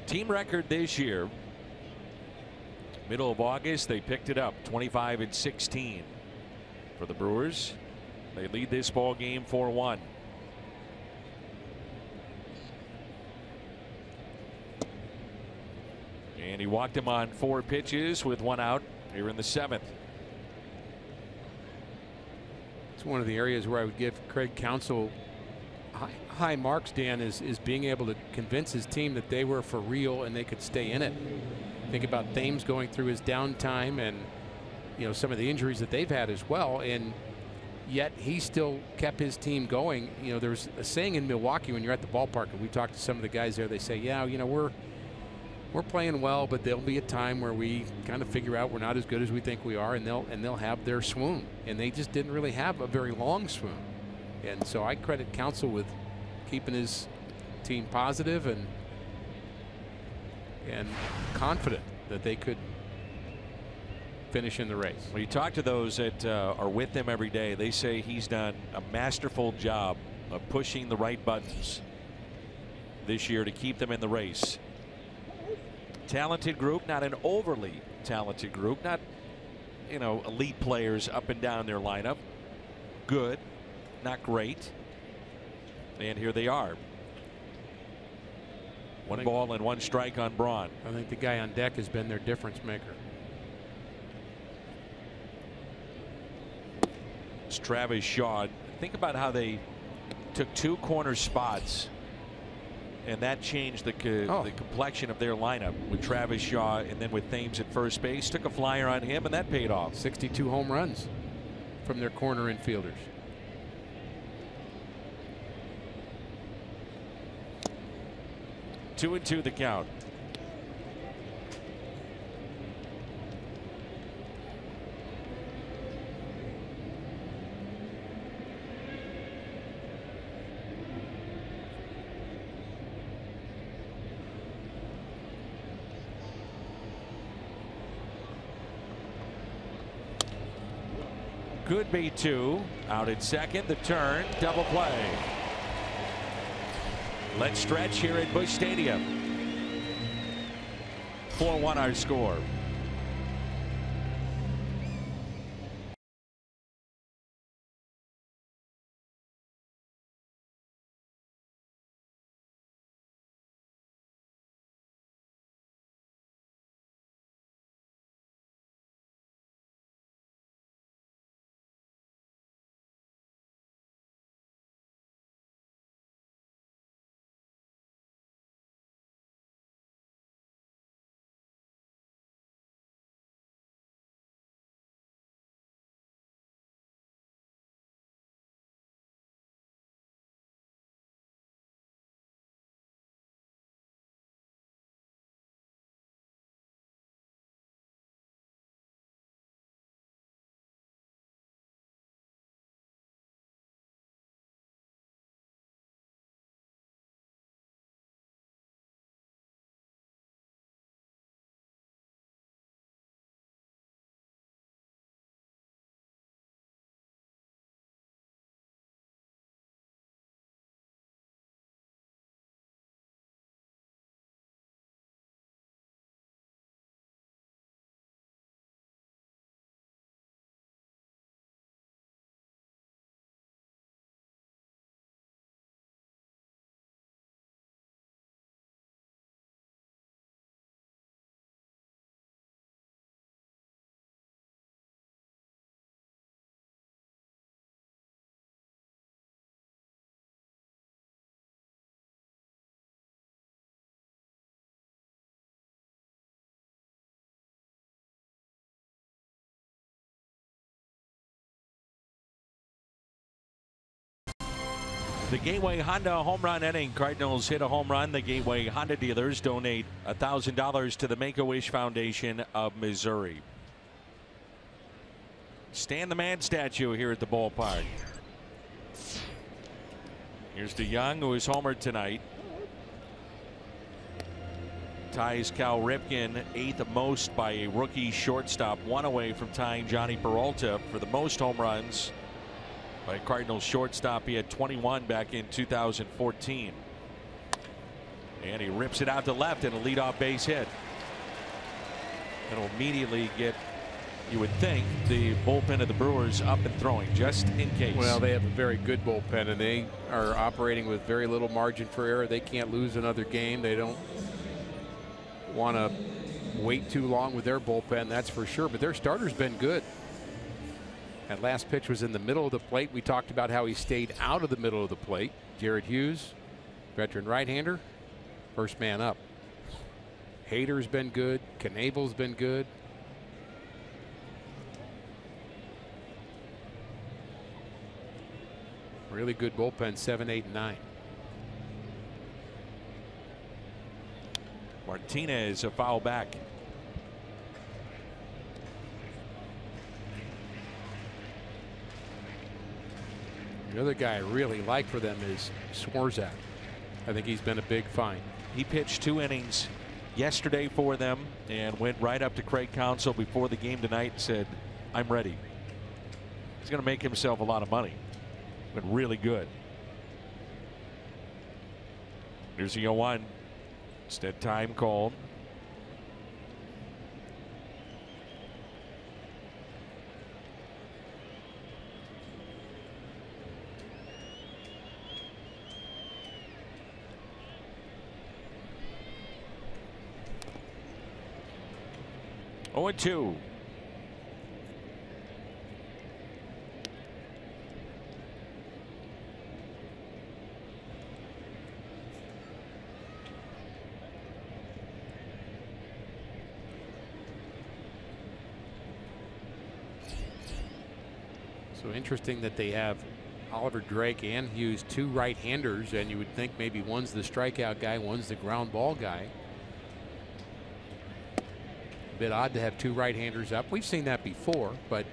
Team record this year. Middle of August, they picked it up 25-16 for the Brewers. They lead this ball game 4-1. And he walked him on 4 pitches with 1 out here in the 7th. It's one of the areas where I would give Craig Counsell high marks, Dan, is being able to convince his team that they were for real and they could stay in it. Think about Thames going through his downtime and, you know, some of the injuries that they've had as well, and yet he still kept his team going. You know, there's a saying in Milwaukee when you're at the ballpark, and we talked to some of the guys there, they say, yeah, you know, we're playing well, but there'll be a time where we kind of figure out we're not as good as we think we are, and they'll have their swoon, and they just didn't really have a very long swoon. And so I credit Counsell with keeping his team positive and confident that they could finish in the race. When you talk to those that are with him every day, they say he's done a masterful job of pushing the right buttons. this year to keep them in the race. Talented group, not an overly talented group, not, you know, elite players up and down their lineup. Good, not great. And here they are. One ball and one strike on Braun. I think the guy on deck has been their difference maker. It's Travis Shaw. Think about how they took 2 corner spots, and that changed the complexion of their lineup with Travis Shaw, and then with Thames at first base. Took a flyer on him, and that paid off. 62 home runs from their corner infielders. Two and two the count. Could be 2. Out at second. The turn. Double play. Let's stretch here at Busch Stadium. 4-1 our score. The Gateway Honda home run inning. Cardinals hit a home run. The Gateway Honda dealers donate $1,000 to the Make-A-Wish Foundation of Missouri. Stan the Man statue here at the ballpark. Here's DeYoung, who is homered tonight. Ties Cal Ripken 8th most by a rookie shortstop, 1 away from tying Johnny Peralta for the most home runs by a Cardinals shortstop. He had 21 back in 2014. And he rips it out to left and a leadoff base hit. It'll immediately get, you would think, the bullpen of the Brewers up and throwing just in case. Well, they have a very good bullpen, and they are operating with very little margin for error. They can't lose another game. They don't want to wait too long with their bullpen, that's for sure. But their starter's been good. That last pitch was in the middle of the plate. We talked about how he stayed out of the middle of the plate. Jared Hughes, veteran right-hander, first man up. Hader's been good. Knabel's been good. Really good bullpen, 7, 8, and 9. Martinez a foul back. The other guy I really like for them is Swarzak. I think he's been a big find. He pitched 2 innings yesterday for them and went right up to Craig Counsell before the game tonight and said, I'm ready. He's going to make himself a lot of money. Been really good. Here's the 0-1. Instead, time called. Oh, and 2. So interesting that they have Oliver Drake and Hughes, 2 right-handers, and you would think maybe one's the strikeout guy, one's the ground ball guy. A bit odd to have 2 right-handers up. We've seen that before, but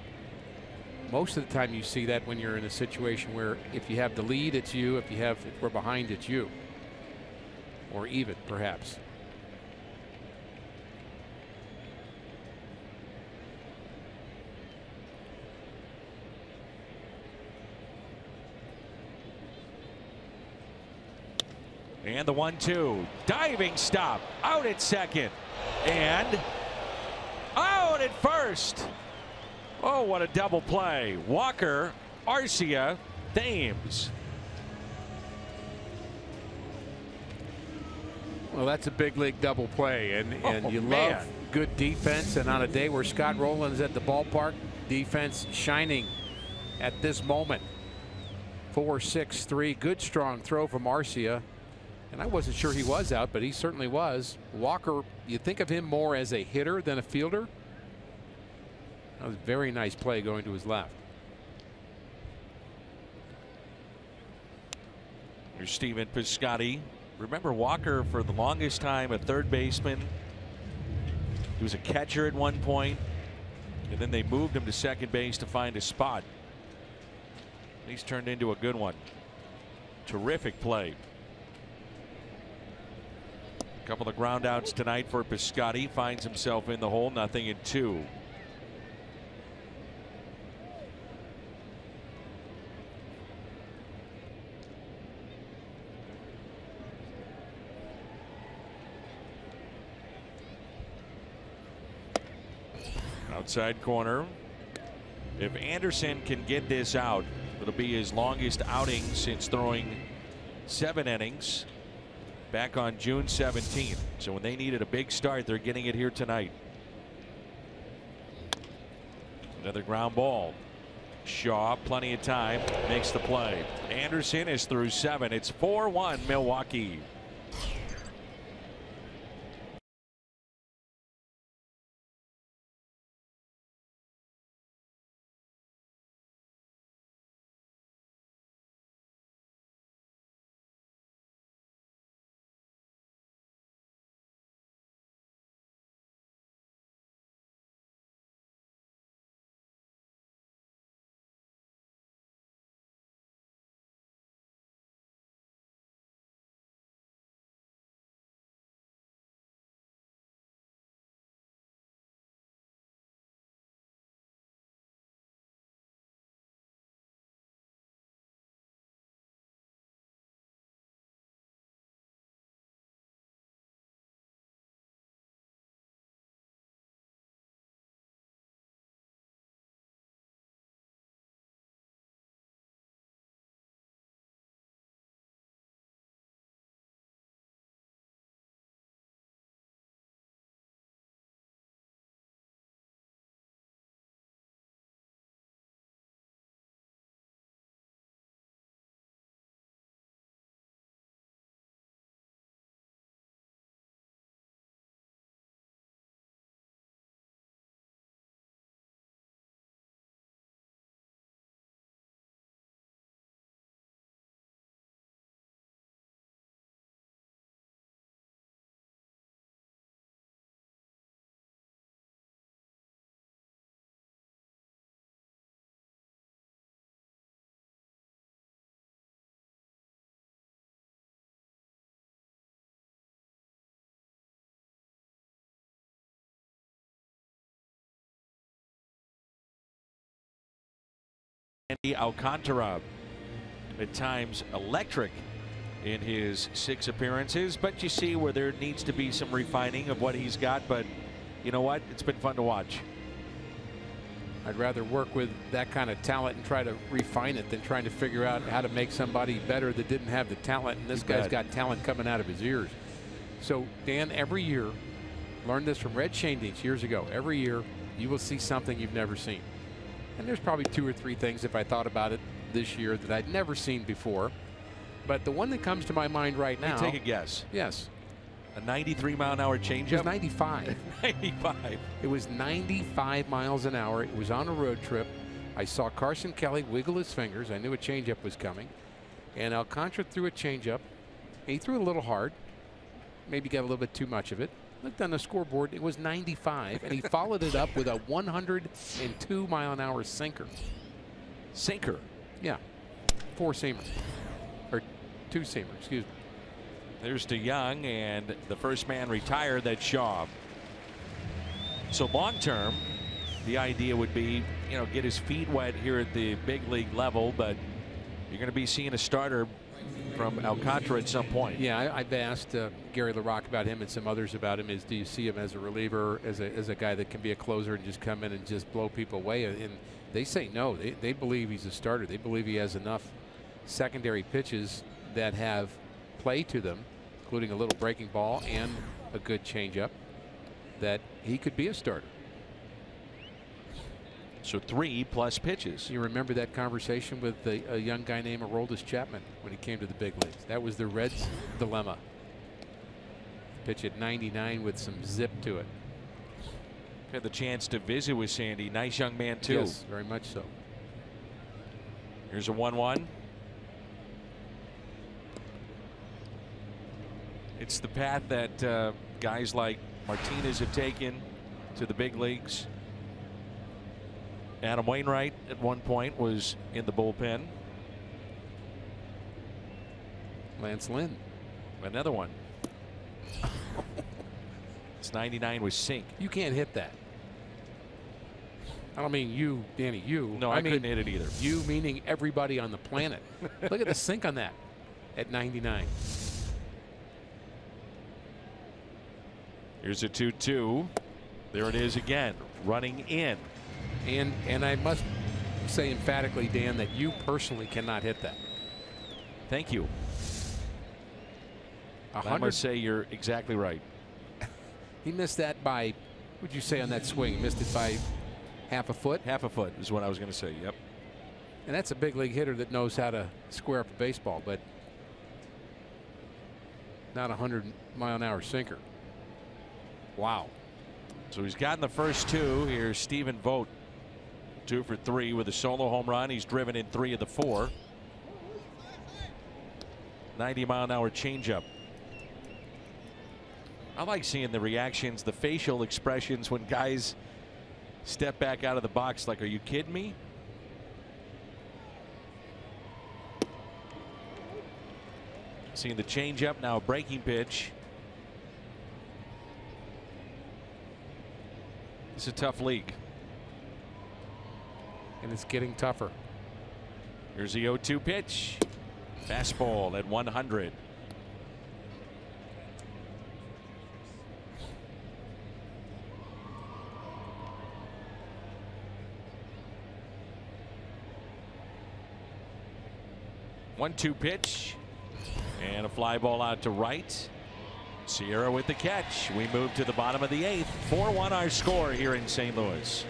most of the time you see that when you're in a situation where if you have the lead, it's you. If we're behind, it's you. Or even, perhaps. And the 1-2. Diving stop. Out at second. And out at first. Oh, what a double play. Walker, Arcia, Thames. Well, that's a big league double play, and you love good defense. And on a day where Scott Rowland's at the ballpark, defense shining at this moment. 4-6-3. Good strong throw from Arcia. And I wasn't sure he was out, but he certainly was. Walker, you think of him more as a hitter than a fielder. That was a very nice play going to his left. Here's Stephen Piscotty. Remember Walker for the longest time a third baseman. He was a catcher at one point, and then they moved him to second base to find a spot. He's turned into a good one. Terrific play. A couple of ground outs tonight for Piscotty. Finds himself in the hole. 0-2. Outside corner. If Anderson can get this out, it'll be his longest outing since throwing 7 innings back on June 17th. So when they needed a big start, they're getting it here tonight. Another ground ball. Shaw, plenty of time, makes the play. Anderson is through 7. It's 4-1 Milwaukee. Andy Alcantara, at times electric in his 6 appearances, but you see where there needs to be some refining of what he's got. But you know what? It's been fun to watch. I'd rather work with that kind of talent and try to refine it than trying to figure out how to make somebody better that didn't have the talent. And this guy's got talent coming out of his ears. So, Dan, every year, learned this from Red Schoendienst years ago. Every year, you will see something you've never seen. And there's probably 2 or 3 things, if I thought about it this year, that I'd never seen before. But the one that comes to my mind right now. Take a guess. Yes. A 93-mile-an-hour changeup? It was 95. 95. It was 95 miles an hour. It was on a road trip. I saw Carson Kelly wiggle his fingers. I knew a changeup was coming. And Alcantara threw a changeup. He threw it a little hard. Maybe got a little bit too much of it. Looked on the scoreboard. It was 95. And he followed it up with a 102-mile-an-hour sinker. Sinker? Yeah. 4-seamer. Or 2-seamer, excuse me. There's DeYoung, and the first man retired. That's Shaw. So long term, the idea would be, you know, get his feet wet here at the big league level, but you're going to be seeing a starter from Alcantara at some point. Yeah, I've asked Gary LaRocque about him and some others about him. Do you see him as a reliever, as a guy that can be a closer and just come in and just blow people away? And they say no. They believe he's a starter. They believe he has enough secondary pitches that have play to them, including a little breaking ball and a good changeup, that he could be a starter. So 3+ pitches. You remember that conversation with a young guy named Aroldis Chapman when he came to the big leagues? That was the Reds' dilemma. Pitch at 99 with some zip to it. Had the chance to visit with Sandy. Nice young man, too. Yes, very much so. Here's a 1-1. It's the path that guys like Martinez have taken to the big leagues. Adam Wainwright at one point was in the bullpen. Lance Lynn. Another one. It's 99 with sink. You can't hit that. I don't mean you, Danny, you. No, I mean, couldn't hit it either. You meaning everybody on the planet. Look at the sink on that at 99. Here's a 2-2. There it is again, running in. And I must say emphatically, Dan, that you personally cannot hit that. Thank you. I must say you're exactly right. He missed that by, what would you say on that swing? He missed it by half a foot? Half a foot is what I was going to say, yep. And that's a big league hitter that knows how to square up a baseball, but not a 100-mile-an-hour sinker. Wow. So he's gotten the first 2. Here's Stephen Vogt, 2 for 3 with a solo home run. He's driven in 3 of the 4. 90-mile-an-hour changeup. I like seeing the reactions, the facial expressions when guys step back out of the box like, are you kidding me? Seeing the changeup, now a breaking pitch. It's a tough league. And it's getting tougher. Here's the 0-2 pitch. Fastball at 100. One-two pitch. And a fly ball out to right. Sierra with the catch. We move to the bottom of the 8th. 4-1 our score here in St. Louis.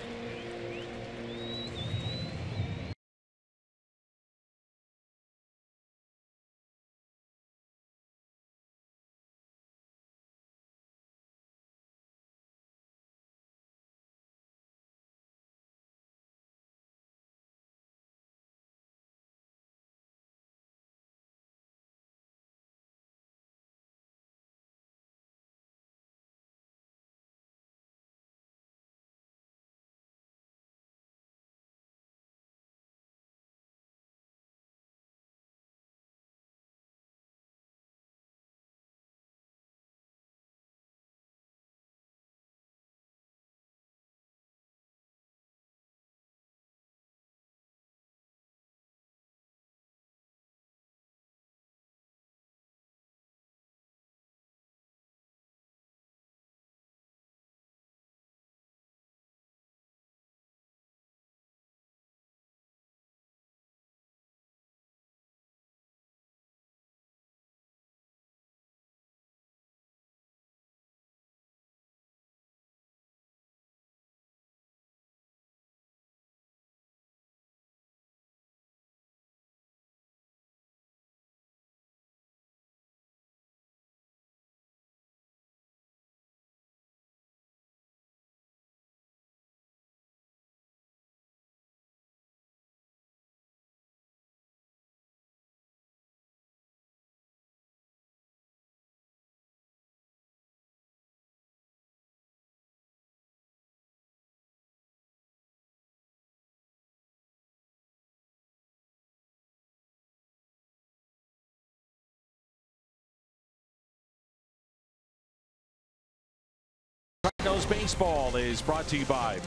Cardinals baseball is brought to you by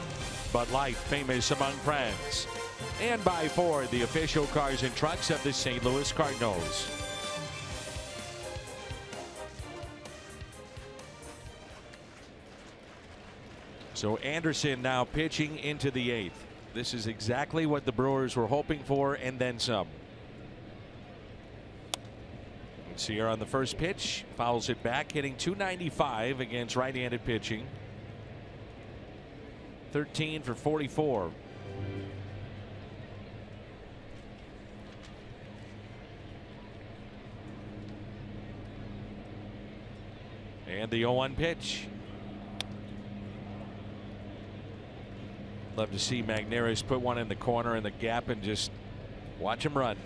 Bud Light, famous among friends, and by Ford, the official cars and trucks of the St. Louis Cardinals. So Anderson now pitching into the 8th. This is exactly what the Brewers were hoping for, and then some. Sierra on the first pitch, fouls it back, hitting .295 against right-handed pitching. 13 for 44. And the 0-1 pitch. Love to see Magneuris put one in the corner in the gap and just watch him run.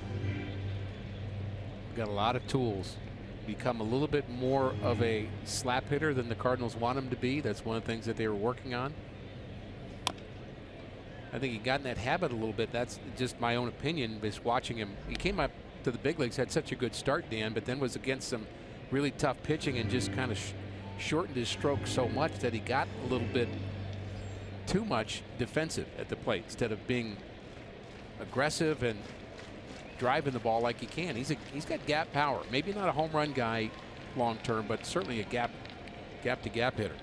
Got a lot of tools. Become a little bit more of a slap hitter than the Cardinals want him to be. That's one of the things that they were working on. I think he got in that habit a little bit. That's just my own opinion. Just watching him, he came up to the big leagues, had such a good start, Dan, but then was against some really tough pitching and just kind of shortened his stroke so much that he got a little bit too much defensive at the plate instead of being aggressive and driving the ball like he can. He's got gap power. Maybe not a home run guy long term, but certainly a gap to gap hitter.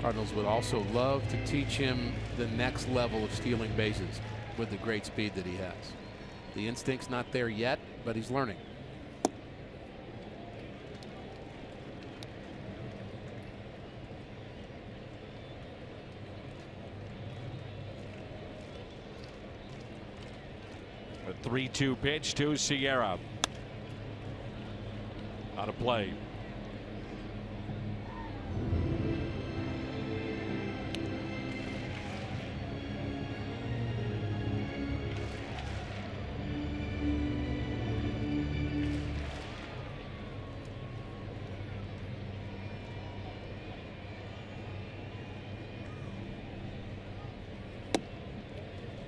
Cardinals would also love to teach him the next level of stealing bases with the great speed that he has. The instinct's not there yet, but he's learning. A 3-2 pitch to Sierra. Out of play.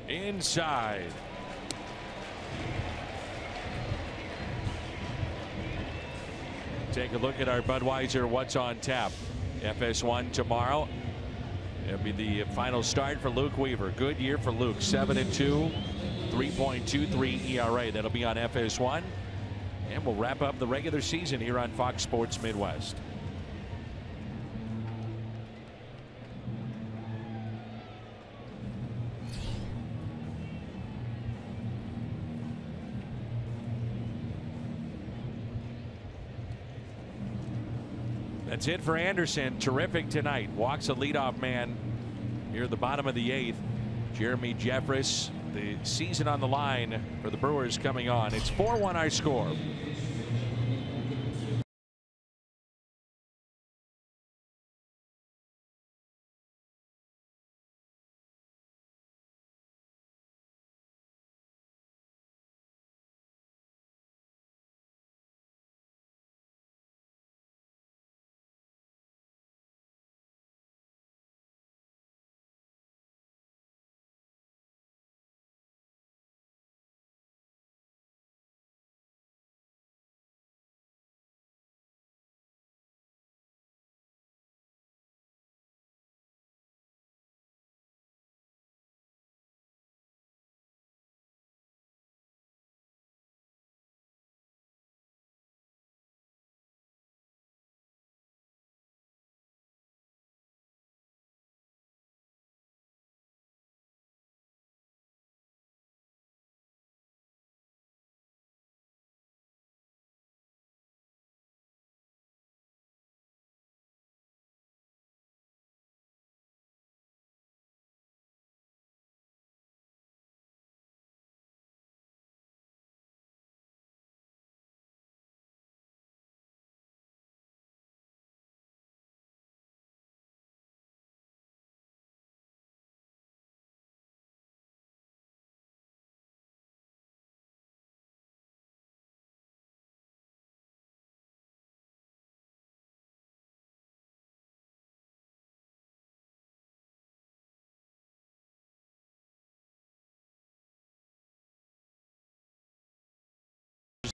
Inside. Take a look at our Budweiser What's on Tap. FS1 tomorrow. It'll be the final start for Luke Weaver. Good year for Luke. 7-2, 3.23 ERA. That'll be on FS1. And we'll wrap up the regular season here on Fox Sports Midwest. That's it for Anderson. Terrific tonight. Walks a leadoff man near the bottom of the 8th. Jeremy Jeffress, the season on the line for the Brewers coming on. It's 4-1 our score.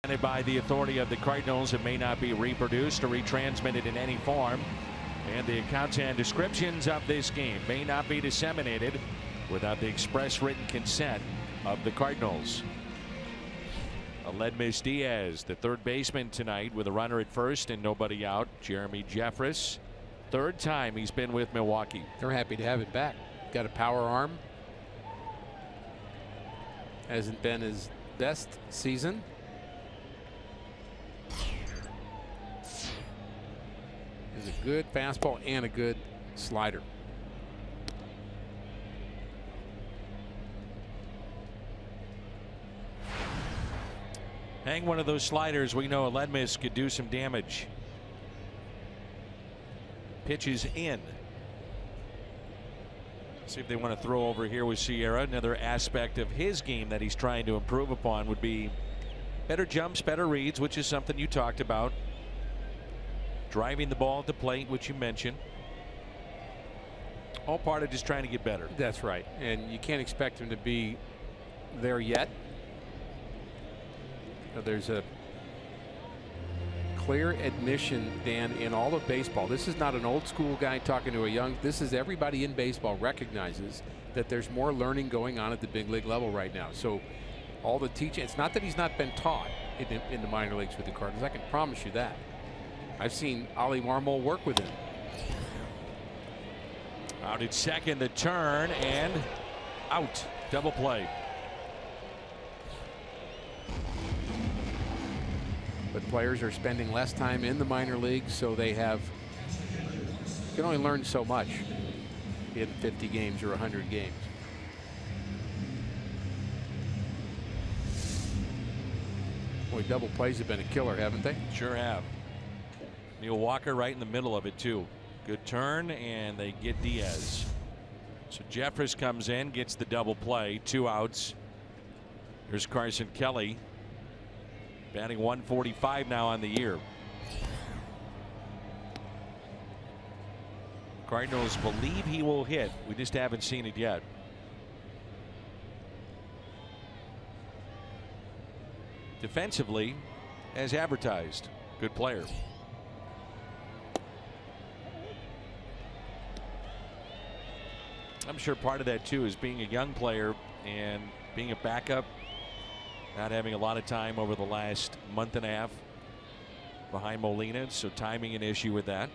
presented by the authority of the Cardinals. It may not be reproduced or retransmitted in any form. And the accounts and descriptions of this game may not be disseminated without the express written consent of the Cardinals. Aledmys Diaz, the third baseman tonight, with a runner at first and nobody out. Jeremy Jeffress, third time he's been with Milwaukee. They're happy to have it back. Got a power arm. Hasn't been his best season. Is a good fastball and a good slider. Hang one of those sliders. We know Aledmys could do some damage. Pitches in. See if they want to throw over here with Sierra. Another aspect of his game that he's trying to improve upon would be better jumps, better reads, which is something you talked about. Driving the ball at the plate, which you mentioned. All part of just trying to get better. That's right. And you can't expect him to be there yet. There's a clear admission, Dan, in all of baseball. This is not an old school guy talking to a young. This is everybody in baseball recognizes that there's more learning going on at the big league level right now. So all the teaching, it's not that he's not been taught in the minor leagues with the Cardinals. I can promise you that. I've seen Ali Marmol work with him. Out at second, the turn, and out. Double play. But players are spending less time in the minor leagues, so they can only learn so much in 50 games or 100 games. Boy, double plays have been a killer, haven't they? Sure have. Neil Walker right in the middle of it, too. Good turn, and they get Diaz. So Jeffress comes in, gets the double play, 2 outs. Here's Carson Kelly, batting 145 now on the year. Cardinals believe he will hit. We just haven't seen it yet. Defensively, as advertised, good player. I'm sure part of that too is being a young player and being a backup, not having a lot of time over the last month and a half behind Molina, so timing an issue with that.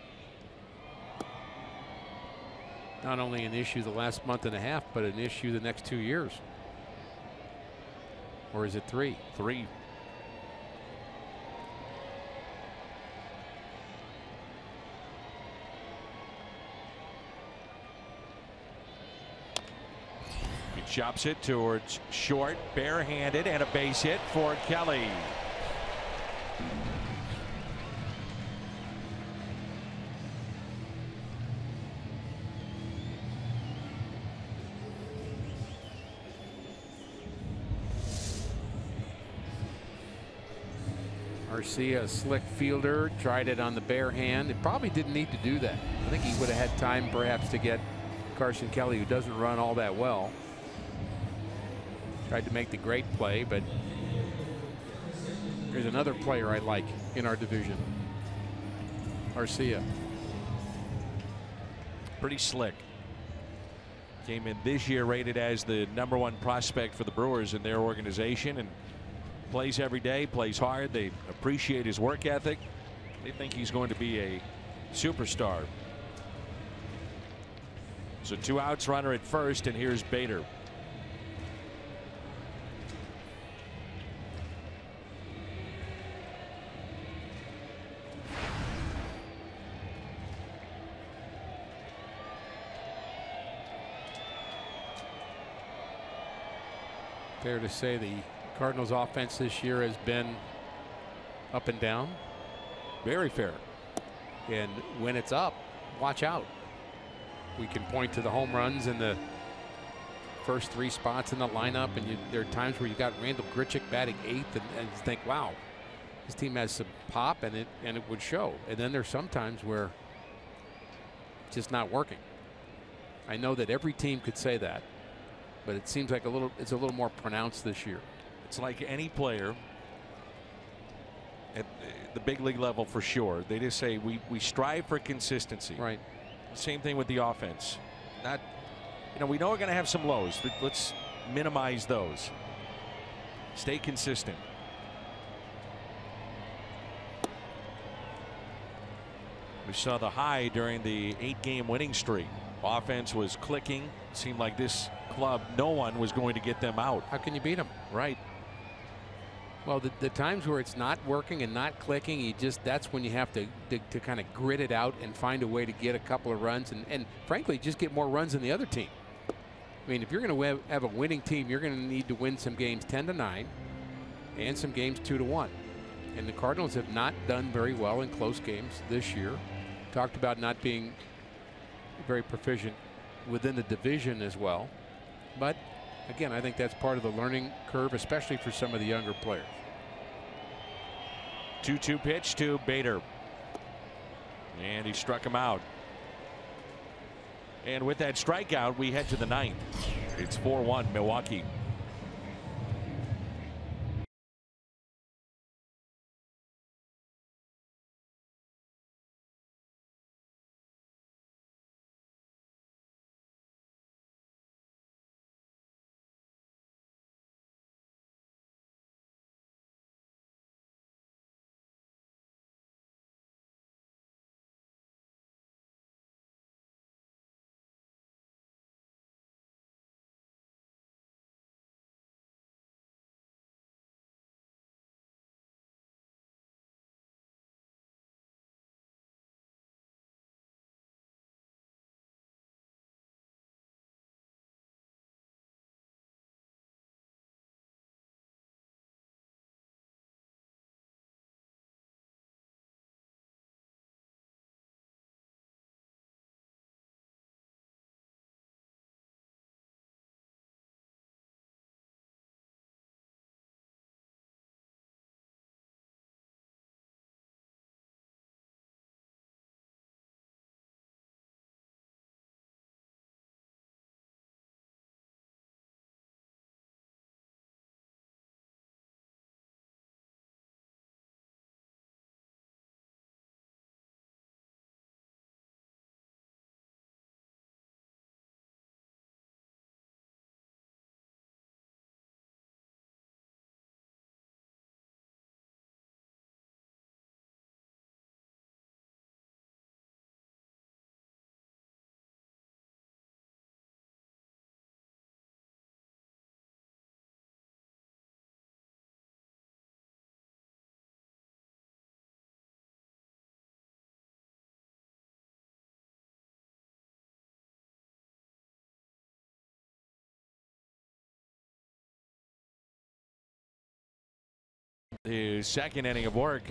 Not only an issue the last month and a half, but an issue the next 2 years. Or is it 3? 3. He chops it towards short, barehanded, and a base hit for Kelly. Garcia, a slick fielder, tried it on the bare hand. It probably didn't need to do that. I think he would have had time perhaps to get Carson Kelly, who doesn't run all that well. Tried to make the great play, but there's another player I like in our division. Garcia. Pretty slick. Came in this year rated as the #1 prospect for the Brewers in their organization, and plays every day, plays hard. They appreciate his work ethic. They think he's going to be a superstar. So 2 outs, runner at first, and here's Bader. Fair to say the Cardinals offense this year has been up and down. Very fair. And when it's up, watch out. We can point to the home runs in the first 3 spots in the lineup, and there are times where you got Randall Grichuk batting 8th, and you think, wow, this team has some pop, and it would show. And then there's some times where it's just not working. I know that every team could say that, but it seems like it's a little more pronounced this year. It's like any player at the big league level for sure. They just say we strive for consistency. Right. Same thing with the offense. Not, we know we're going to have some lows, but let's minimize those. Stay consistent. We saw the high during the 8-game winning streak. Offense was clicking. It seemed like this club, no one was going to get them out. How can you beat them? Right. Well, the times where it's not working and not clicking, that's when you have to kind of grit it out and find a way to get a couple of runs and frankly just get more runs than the other team. I mean, if you're going to have a winning team, you're going to need to win some games 10-9 and some games 2-1. And the Cardinals have not done very well in close games this year. Talked about not being very proficient within the division as well. But again, I think that's part of the learning curve, especially for some of the younger players. 2-2 pitch to Bader. And he struck him out. And with that strikeout, we head to the 9th. It's 4-1 Milwaukee. The second inning of work.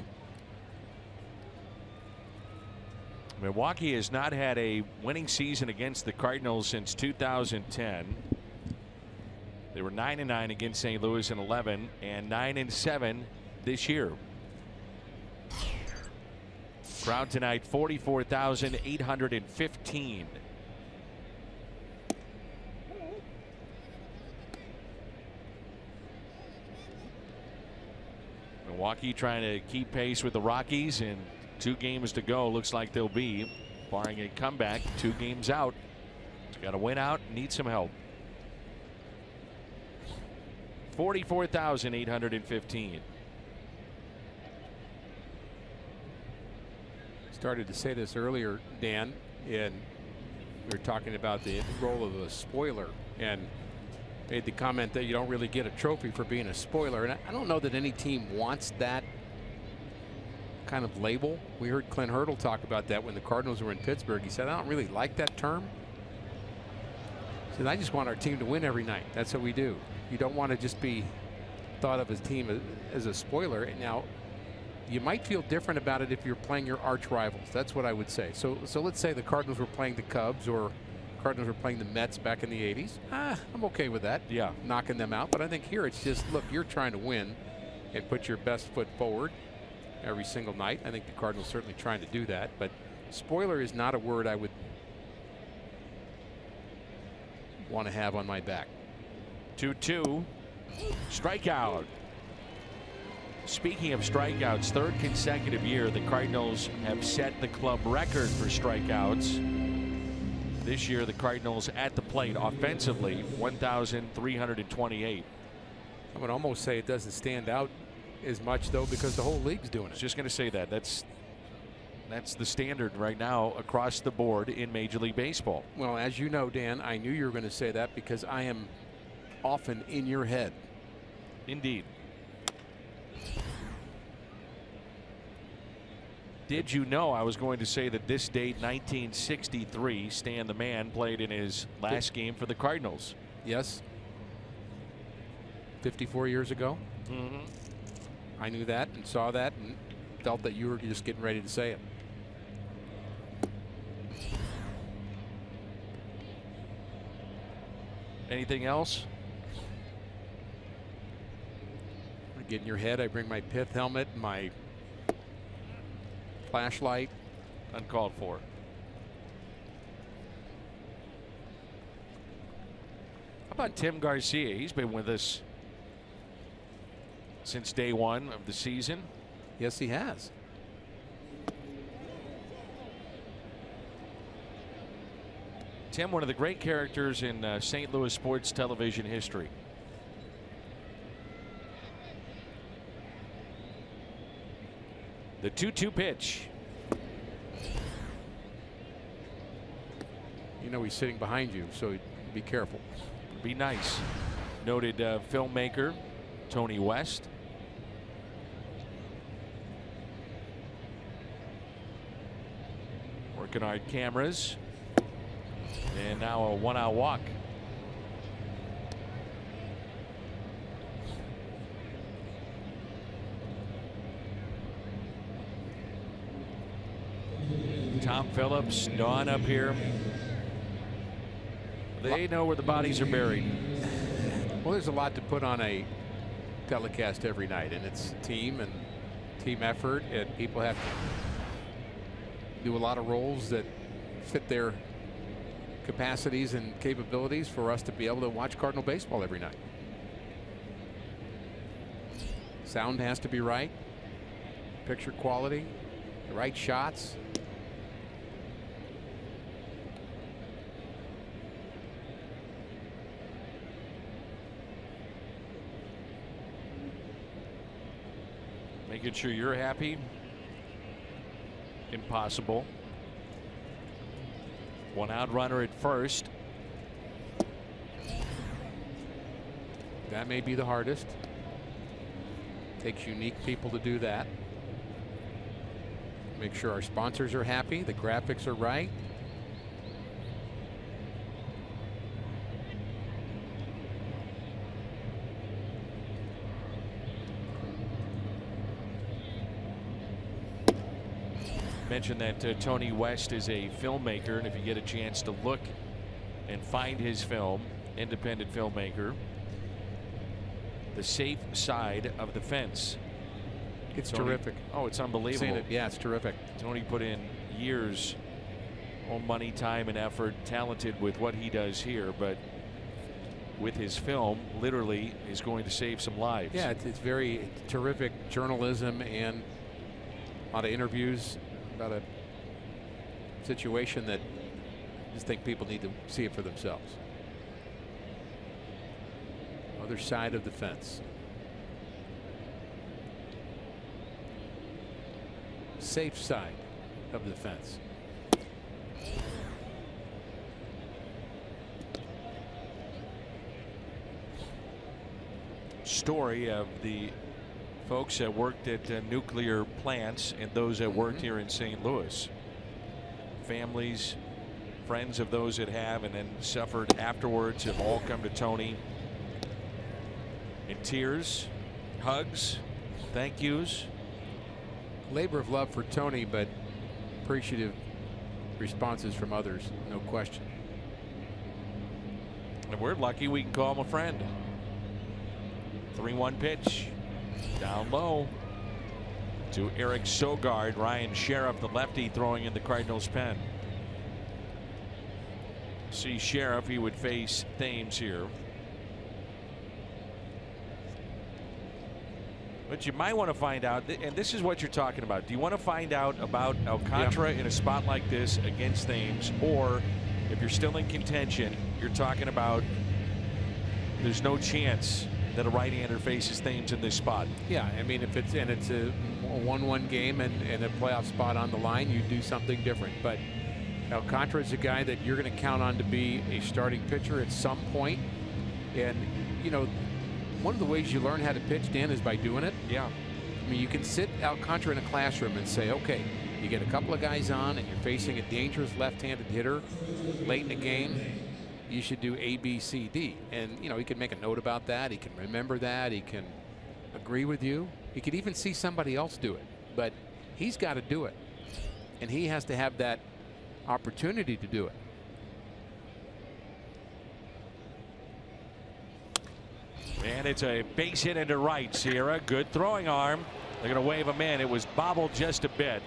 Milwaukee has not had a winning season against the Cardinals since 2010. They were 9-9 against St. Louis in 11 and 9-7 this year. Crowd tonight 44,815. Milwaukee trying to keep pace with the Rockies, and 2 games to go. Looks like they'll be, barring a comeback, 2 games out. Got to win out, need some help. 44,815. Started to say this earlier, Dan, and we were talking about the role of a spoiler, and made the comment that you don't really get a trophy for being a spoiler. And I don't know that any team wants that kind of label. We heard Clint Hurdle talk about that when the Cardinals were in Pittsburgh. He said, I don't really like that term. He said, I just want our team to win every night. That's what we do. You don't want to just be thought of as a team as a spoiler. And now you might feel different about it if you're playing your arch rivals. That's what I would say. So let's say the Cardinals were playing the Cubs, or Cardinals were playing the Mets back in the 80s. I'm okay with that. Yeah. Knocking them out. But I think here it's just, look, you're trying to win and put your best foot forward every single night. I think the Cardinals certainly trying to do that. But spoiler is not a word I would want to have on my back. 2-2. Strikeout. Speaking of strikeouts, third consecutive year the Cardinals have set the club record for strikeouts. This year the Cardinals at the plate offensively 1,328. I would almost say it doesn't stand out as much though because the whole league's doing it. Just going to say that that's the standard right now across the board in Major League Baseball. Well, as you know, Dan, I knew you were going to say that because I am often in your head. Indeed. Did you know I was going to say that this date 1963 Stan the Man played in his last game for the Cardinals? Yes. 54 years ago. Mm-hmm. I knew that and saw that and felt that you were just getting ready to say it. Anything else? I get in your head. I bring my pith helmet, my flashlight. Uncalled for. How about Tim Garcia? He's been with us since day one of the season. Yes, he has. Tim, one of the great characters in St. Louis sports television history. The 2-2 pitch. You know he's sitting behind you, so be careful. Be nice. Noted filmmaker Tony West. Working hard cameras. And now a one-out walk. Tom Phillips, Dawn up here. They know where the bodies are buried. Well, there's a lot to put on a telecast every night, and it's team and team effort, and people have to do a lot of roles that fit their capacities and capabilities for us to be able to watch Cardinal baseball every night. Sound has to be right, picture quality, the right shots. Making sure you're happy. Impossible. One out runner at first. That may be the hardest. Takes unique people to do that. Make sure our sponsors are happy, the graphics are right. Mentioned that Tony West is a filmmaker, and if you get a chance to look and find his film, independent filmmaker, The Safe Side of the Fence. It's Tony, terrific. Oh, it's unbelievable. Seen it. Yeah, it's terrific. Tony put in years, all money, time, and effort, talented with what he does here, but with his film, literally is going to save some lives. Yeah, it's very terrific journalism and a lot of interviews about a situation that I just think people need to see it for themselves. Other side of the fence. Safe side of the fence. Story of the folks that worked at nuclear plants and those that worked here in St. Louis. Families, friends of those that have and then suffered afterwards have all come to Tony in tears, hugs, thank yous. Labor of love for Tony, but appreciative responses from others, no question. And we're lucky we can call him a friend. 3-1 pitch. Down low to Eric Sogard. Ryan Sheriff, the lefty, throwing in the Cardinals pen. See Sheriff, he would face Thames here. But you might want to find out, and this is what you're talking about. Do you want to find out about Alcantara in a spot like this against Thames, or if you're still in contention, you're talking about there's no chance that a right-hander faces Thames in this spot? Yeah, I mean, if it's a 1-1 game and a playoff spot on the line, you do something different. But Alcantara is a guy that you're going to count on to be a starting pitcher at some point. And, you know, one of the ways you learn how to pitch, Dan, is by doing it. Yeah. I mean, you can sit Alcantara in a classroom and say, okay, you get a couple of guys on and you're facing a dangerous left-handed hitter late in the game. You should do A, B, C, D. And, you know, he can make a note about that. He can remember that. He can agree with you. He could even see somebody else do it. But he's got to do it. And he has to have that opportunity to do it. And it's a base hit into right. Sierra, good throwing arm. They're going to wave him in. It was bobbled just a bit.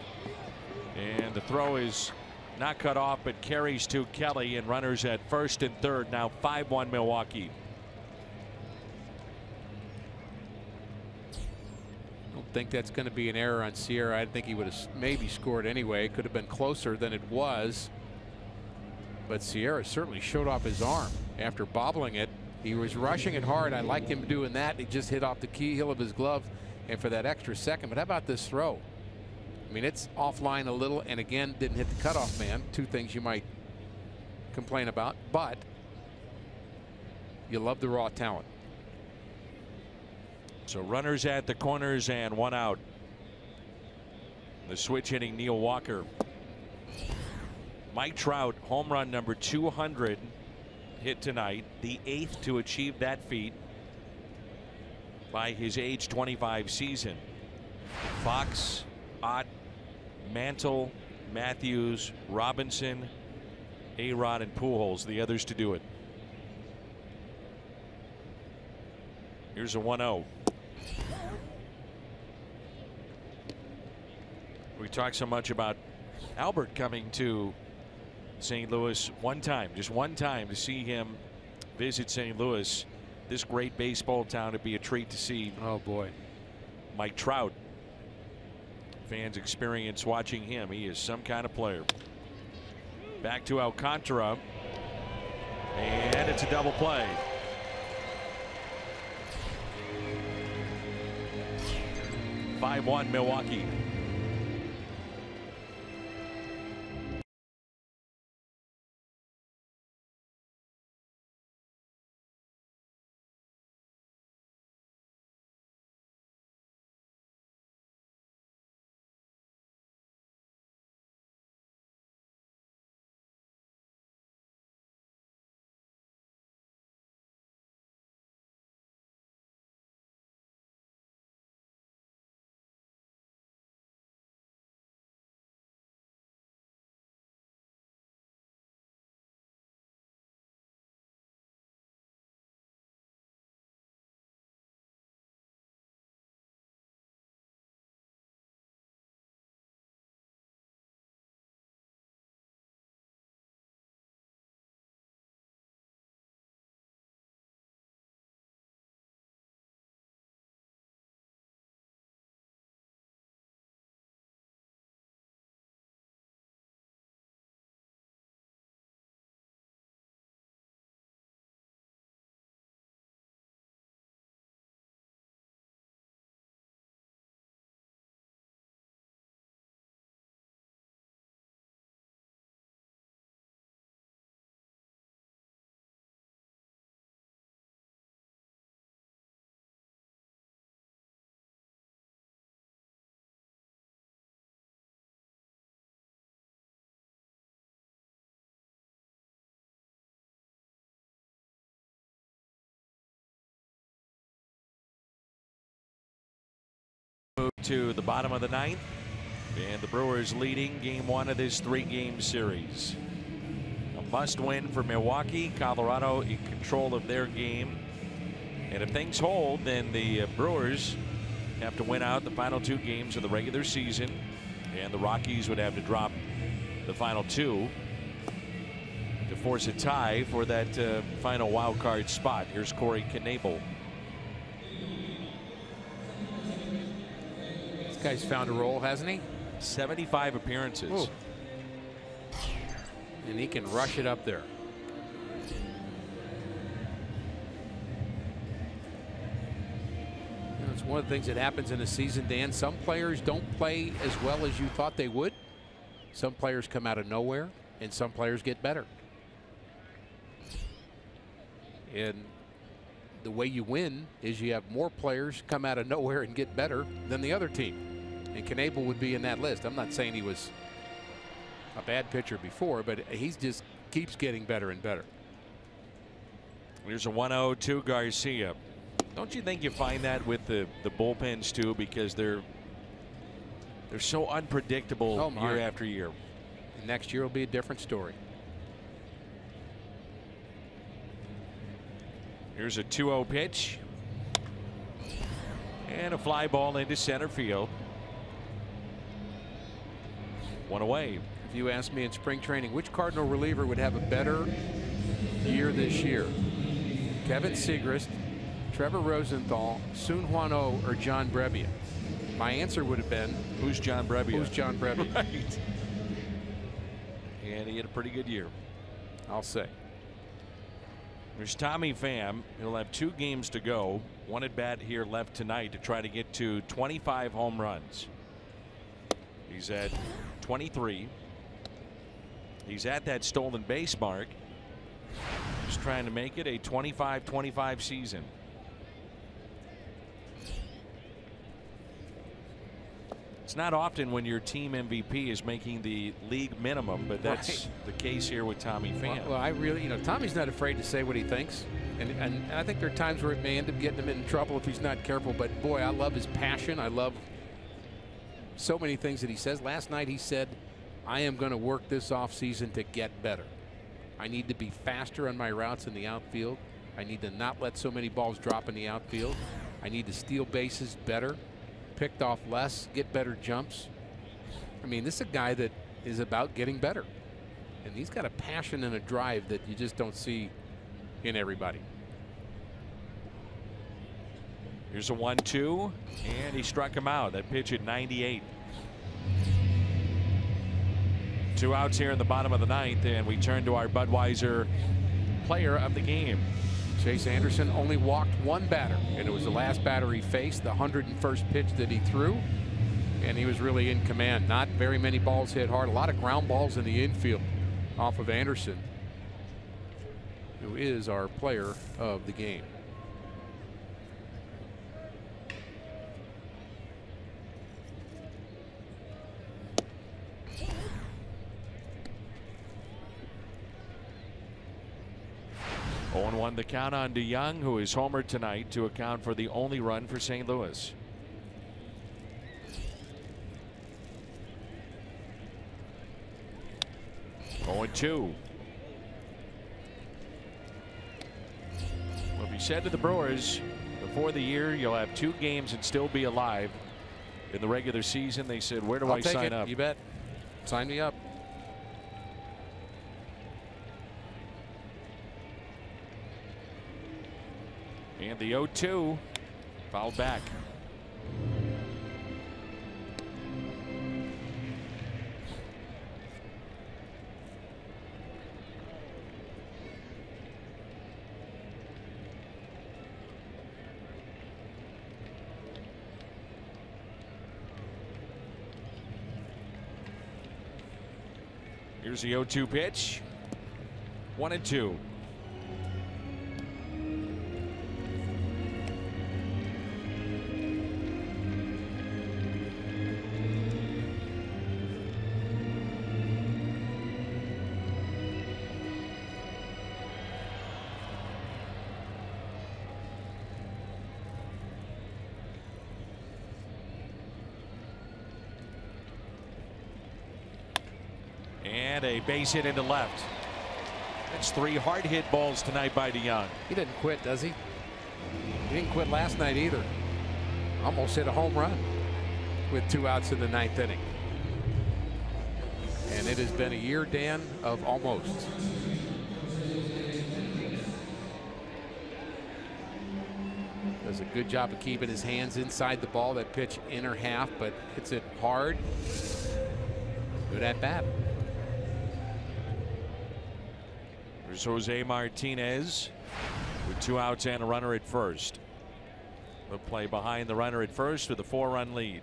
And the throw is not cut off, but carries to Kelly, and runners at first and third. Now 5-1 Milwaukee. I don't think that's going to be an error on Sierra. I think he would have maybe scored anyway. It could have been closer than it was. But Sierra certainly showed off his arm after bobbling it. He was rushing it hard. I liked him doing that. He just hit off the key heel of his glove, and for that extra second. But how about this throw? I mean, it's offline a little, and again, didn't hit the cutoff man. Two things you might complain about, but you love the raw talent. So runners at the corners and one out. The switch hitting Neil Walker. Mike Trout, home run number 200 hit tonight, the 8th to achieve that feat by his age 25 season. Fox, Ott, Mantle, Matthews, Robinson, A-Rod, and Pujols, the others to do it. Here's a 1-0. We talk so much about Albert coming to St. Louis just one time to see him visit St. Louis. This great baseball town, to be a treat to see. Oh boy, Mike Trout. Fans experience watching him. He is some kind of player. Back to Alcantara, and it's a double play. (5-1) Milwaukee. Move to the bottom of the 9th, and the Brewers leading game 1 of this 3-game series. A must win for Milwaukee. Colorado in control of their game, and if things hold, then the Brewers have to win out the final 2 games of the regular season, and the Rockies would have to drop the final 2 to force a tie for that final wild card spot. Here's Corey Knebel. guy's found a role, hasn't he? 75 appearances. Ooh. And he can rush it up there. You know, it's one of the things that happens in a season, Dan. Some players don't play as well as you thought they would. Some players come out of nowhere, and some players get better. And the way you win is you have more players come out of nowhere and get better than the other team. And Knebel would be in that list. I'm not saying he was a bad pitcher before, but he just keeps getting better and better. Here's a 1-0 to Garcia. Don't you think you find that with the bullpens too, because they're so unpredictable year after year? And next year will be a different story. Here's a 2-0 pitch. And a fly ball into center field. One away. If you asked me in spring training which Cardinal reliever would have a better year this year, Kevin Segrist, Trevor Rosenthal, Sun Hwan Oh, or John Brebbia, my answer would have been, who's John Brebbia? Who's John Brebbia? Right. And he had a pretty good year, I'll say. There's Tommy Pham. He'll have 2 games to go. 1 at bat here left tonight to try to get to 25 home runs. He's at 23. He's at that stolen base mark. Just trying to make it a 25-25 season. It's not often when your team MVP is making the league minimum, but that's the case here with Tommy Pham. Well, I really, Tommy's not afraid to say what he thinks. And I think there are times where it may end up getting him in trouble if he's not careful. But, boy, I love his passion. I love so many things that he says. Last night he said, I am going to work this offseason to get better. I need to be faster on my routes in the outfield. I need to not let so many balls drop in the outfield. I need to steal bases better, picked off less, get better jumps. I mean, this is a guy that is about getting better. And he's got a passion and a drive that you just don't see in everybody. Here's a 1-2, and he struck him out. That pitch at 98. 2 outs here in the bottom of the 9th, and we turn to our Budweiser player of the game. Chase Anderson only walked 1 batter, and it was the last batter he faced, the 101st pitch that he threw, and he was really in command. Not very many balls hit hard, a lot of ground balls in the infield off of Anderson, who is our player of the game. On the count on DeYoung, who is homered tonight to account for the only run for St. Louis. Going 2. Well, if you said to the Brewers before the year you'll have 2 games and still be alive in the regular season, they said, where do I sign up? You bet. Sign me up. And the 0-2 fouled back. Here's the 0-2 pitch. 1-2. And a base hit into left. That's 3 hard hit balls tonight by DeYoung. He didn't quit, does he? He didn't quit last night either. Almost hit a home run with 2 outs in the 9th inning. And it has been a year, Dan, of almost. The Does a good job of keeping his hands inside the ball. That pitch inner half, but hits it hard. Good at bat. There's Jose Martinez with 2 outs and a runner at first. They'll play behind the runner at first with a 4-run lead.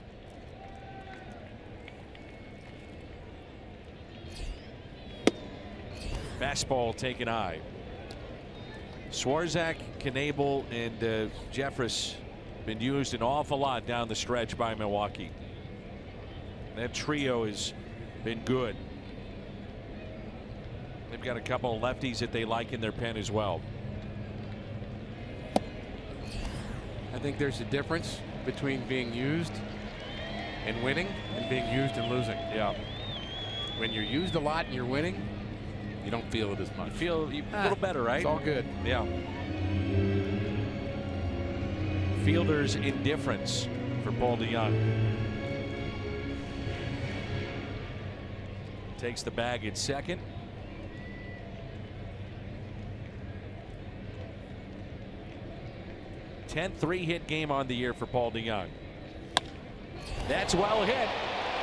Fastball taken high. Swarzak, Knebel, and Jeffress been used an awful lot down the stretch by Milwaukee. That trio has been good. They've got a couple of lefties that they like in their pen as well. I think there's a difference between being used and winning and being used and losing. Yeah. When you're used a lot and you're winning, you don't feel it as much. You feel a little better, right? It's all good. Yeah. Fielder's indifference for Paul DeJong. Takes the bag at second. Tenth 3-hit game on the year for Paul DeJong. That's well hit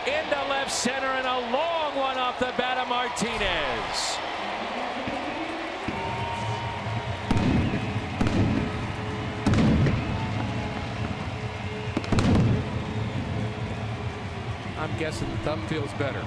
into left center, and a long one off the bat of Martinez. I'm guessing the thumb feels better.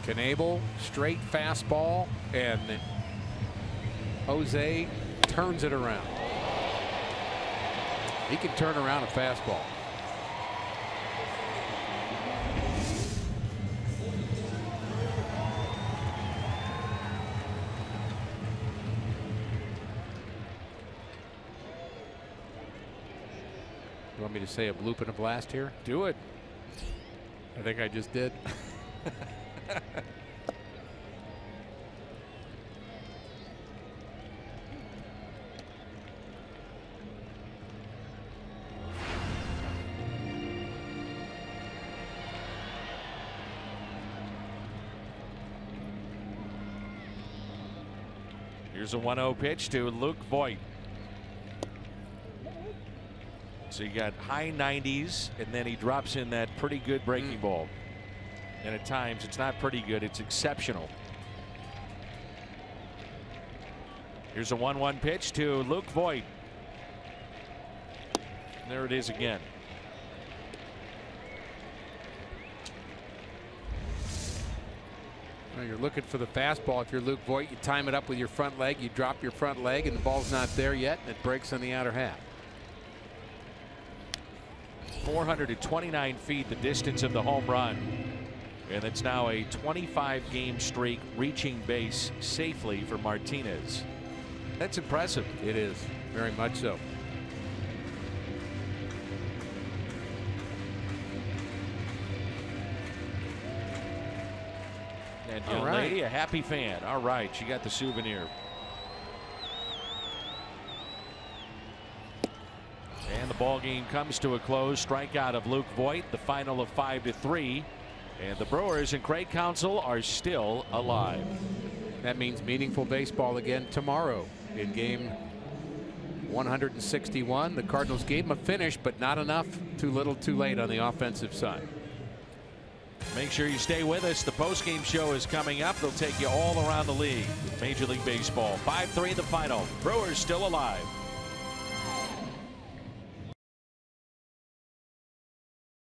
Knebel, straight fastball, and Jose turns it around. He can turn around a fastball. You want me to say a bloop and a blast here? Do it. I think I just did. Here's a 1-0 pitch to Luke Voit. So you got high 90s, and then he drops in that pretty good breaking ball. And at times it's not pretty good, it's exceptional. Here's a 1-1 pitch to Luke Voit. And there it is again. Well, you're looking for the fastball. If you're Luke Voit, you time it up with your front leg, you drop your front leg, and the ball's not there yet, and it breaks on the outer half. 429 feet, the distance of the home run. And it's now a 25-game streak reaching base safely for Martinez. That's impressive. It is, very much so. And young lady, a happy fan. All right, she got the souvenir. And the ball game comes to a close. Strikeout of Luke Voit, the final of 5-3. And the Brewers and Craig Counsell are still alive. That means meaningful baseball again tomorrow in game 161. The Cardinals gave them a finish, but not enough. Too little, too late on the offensive side. Make sure you stay with us. The postgame show is coming up. They'll take you all around the league. Major League Baseball. 5-3 the final. Brewers still alive.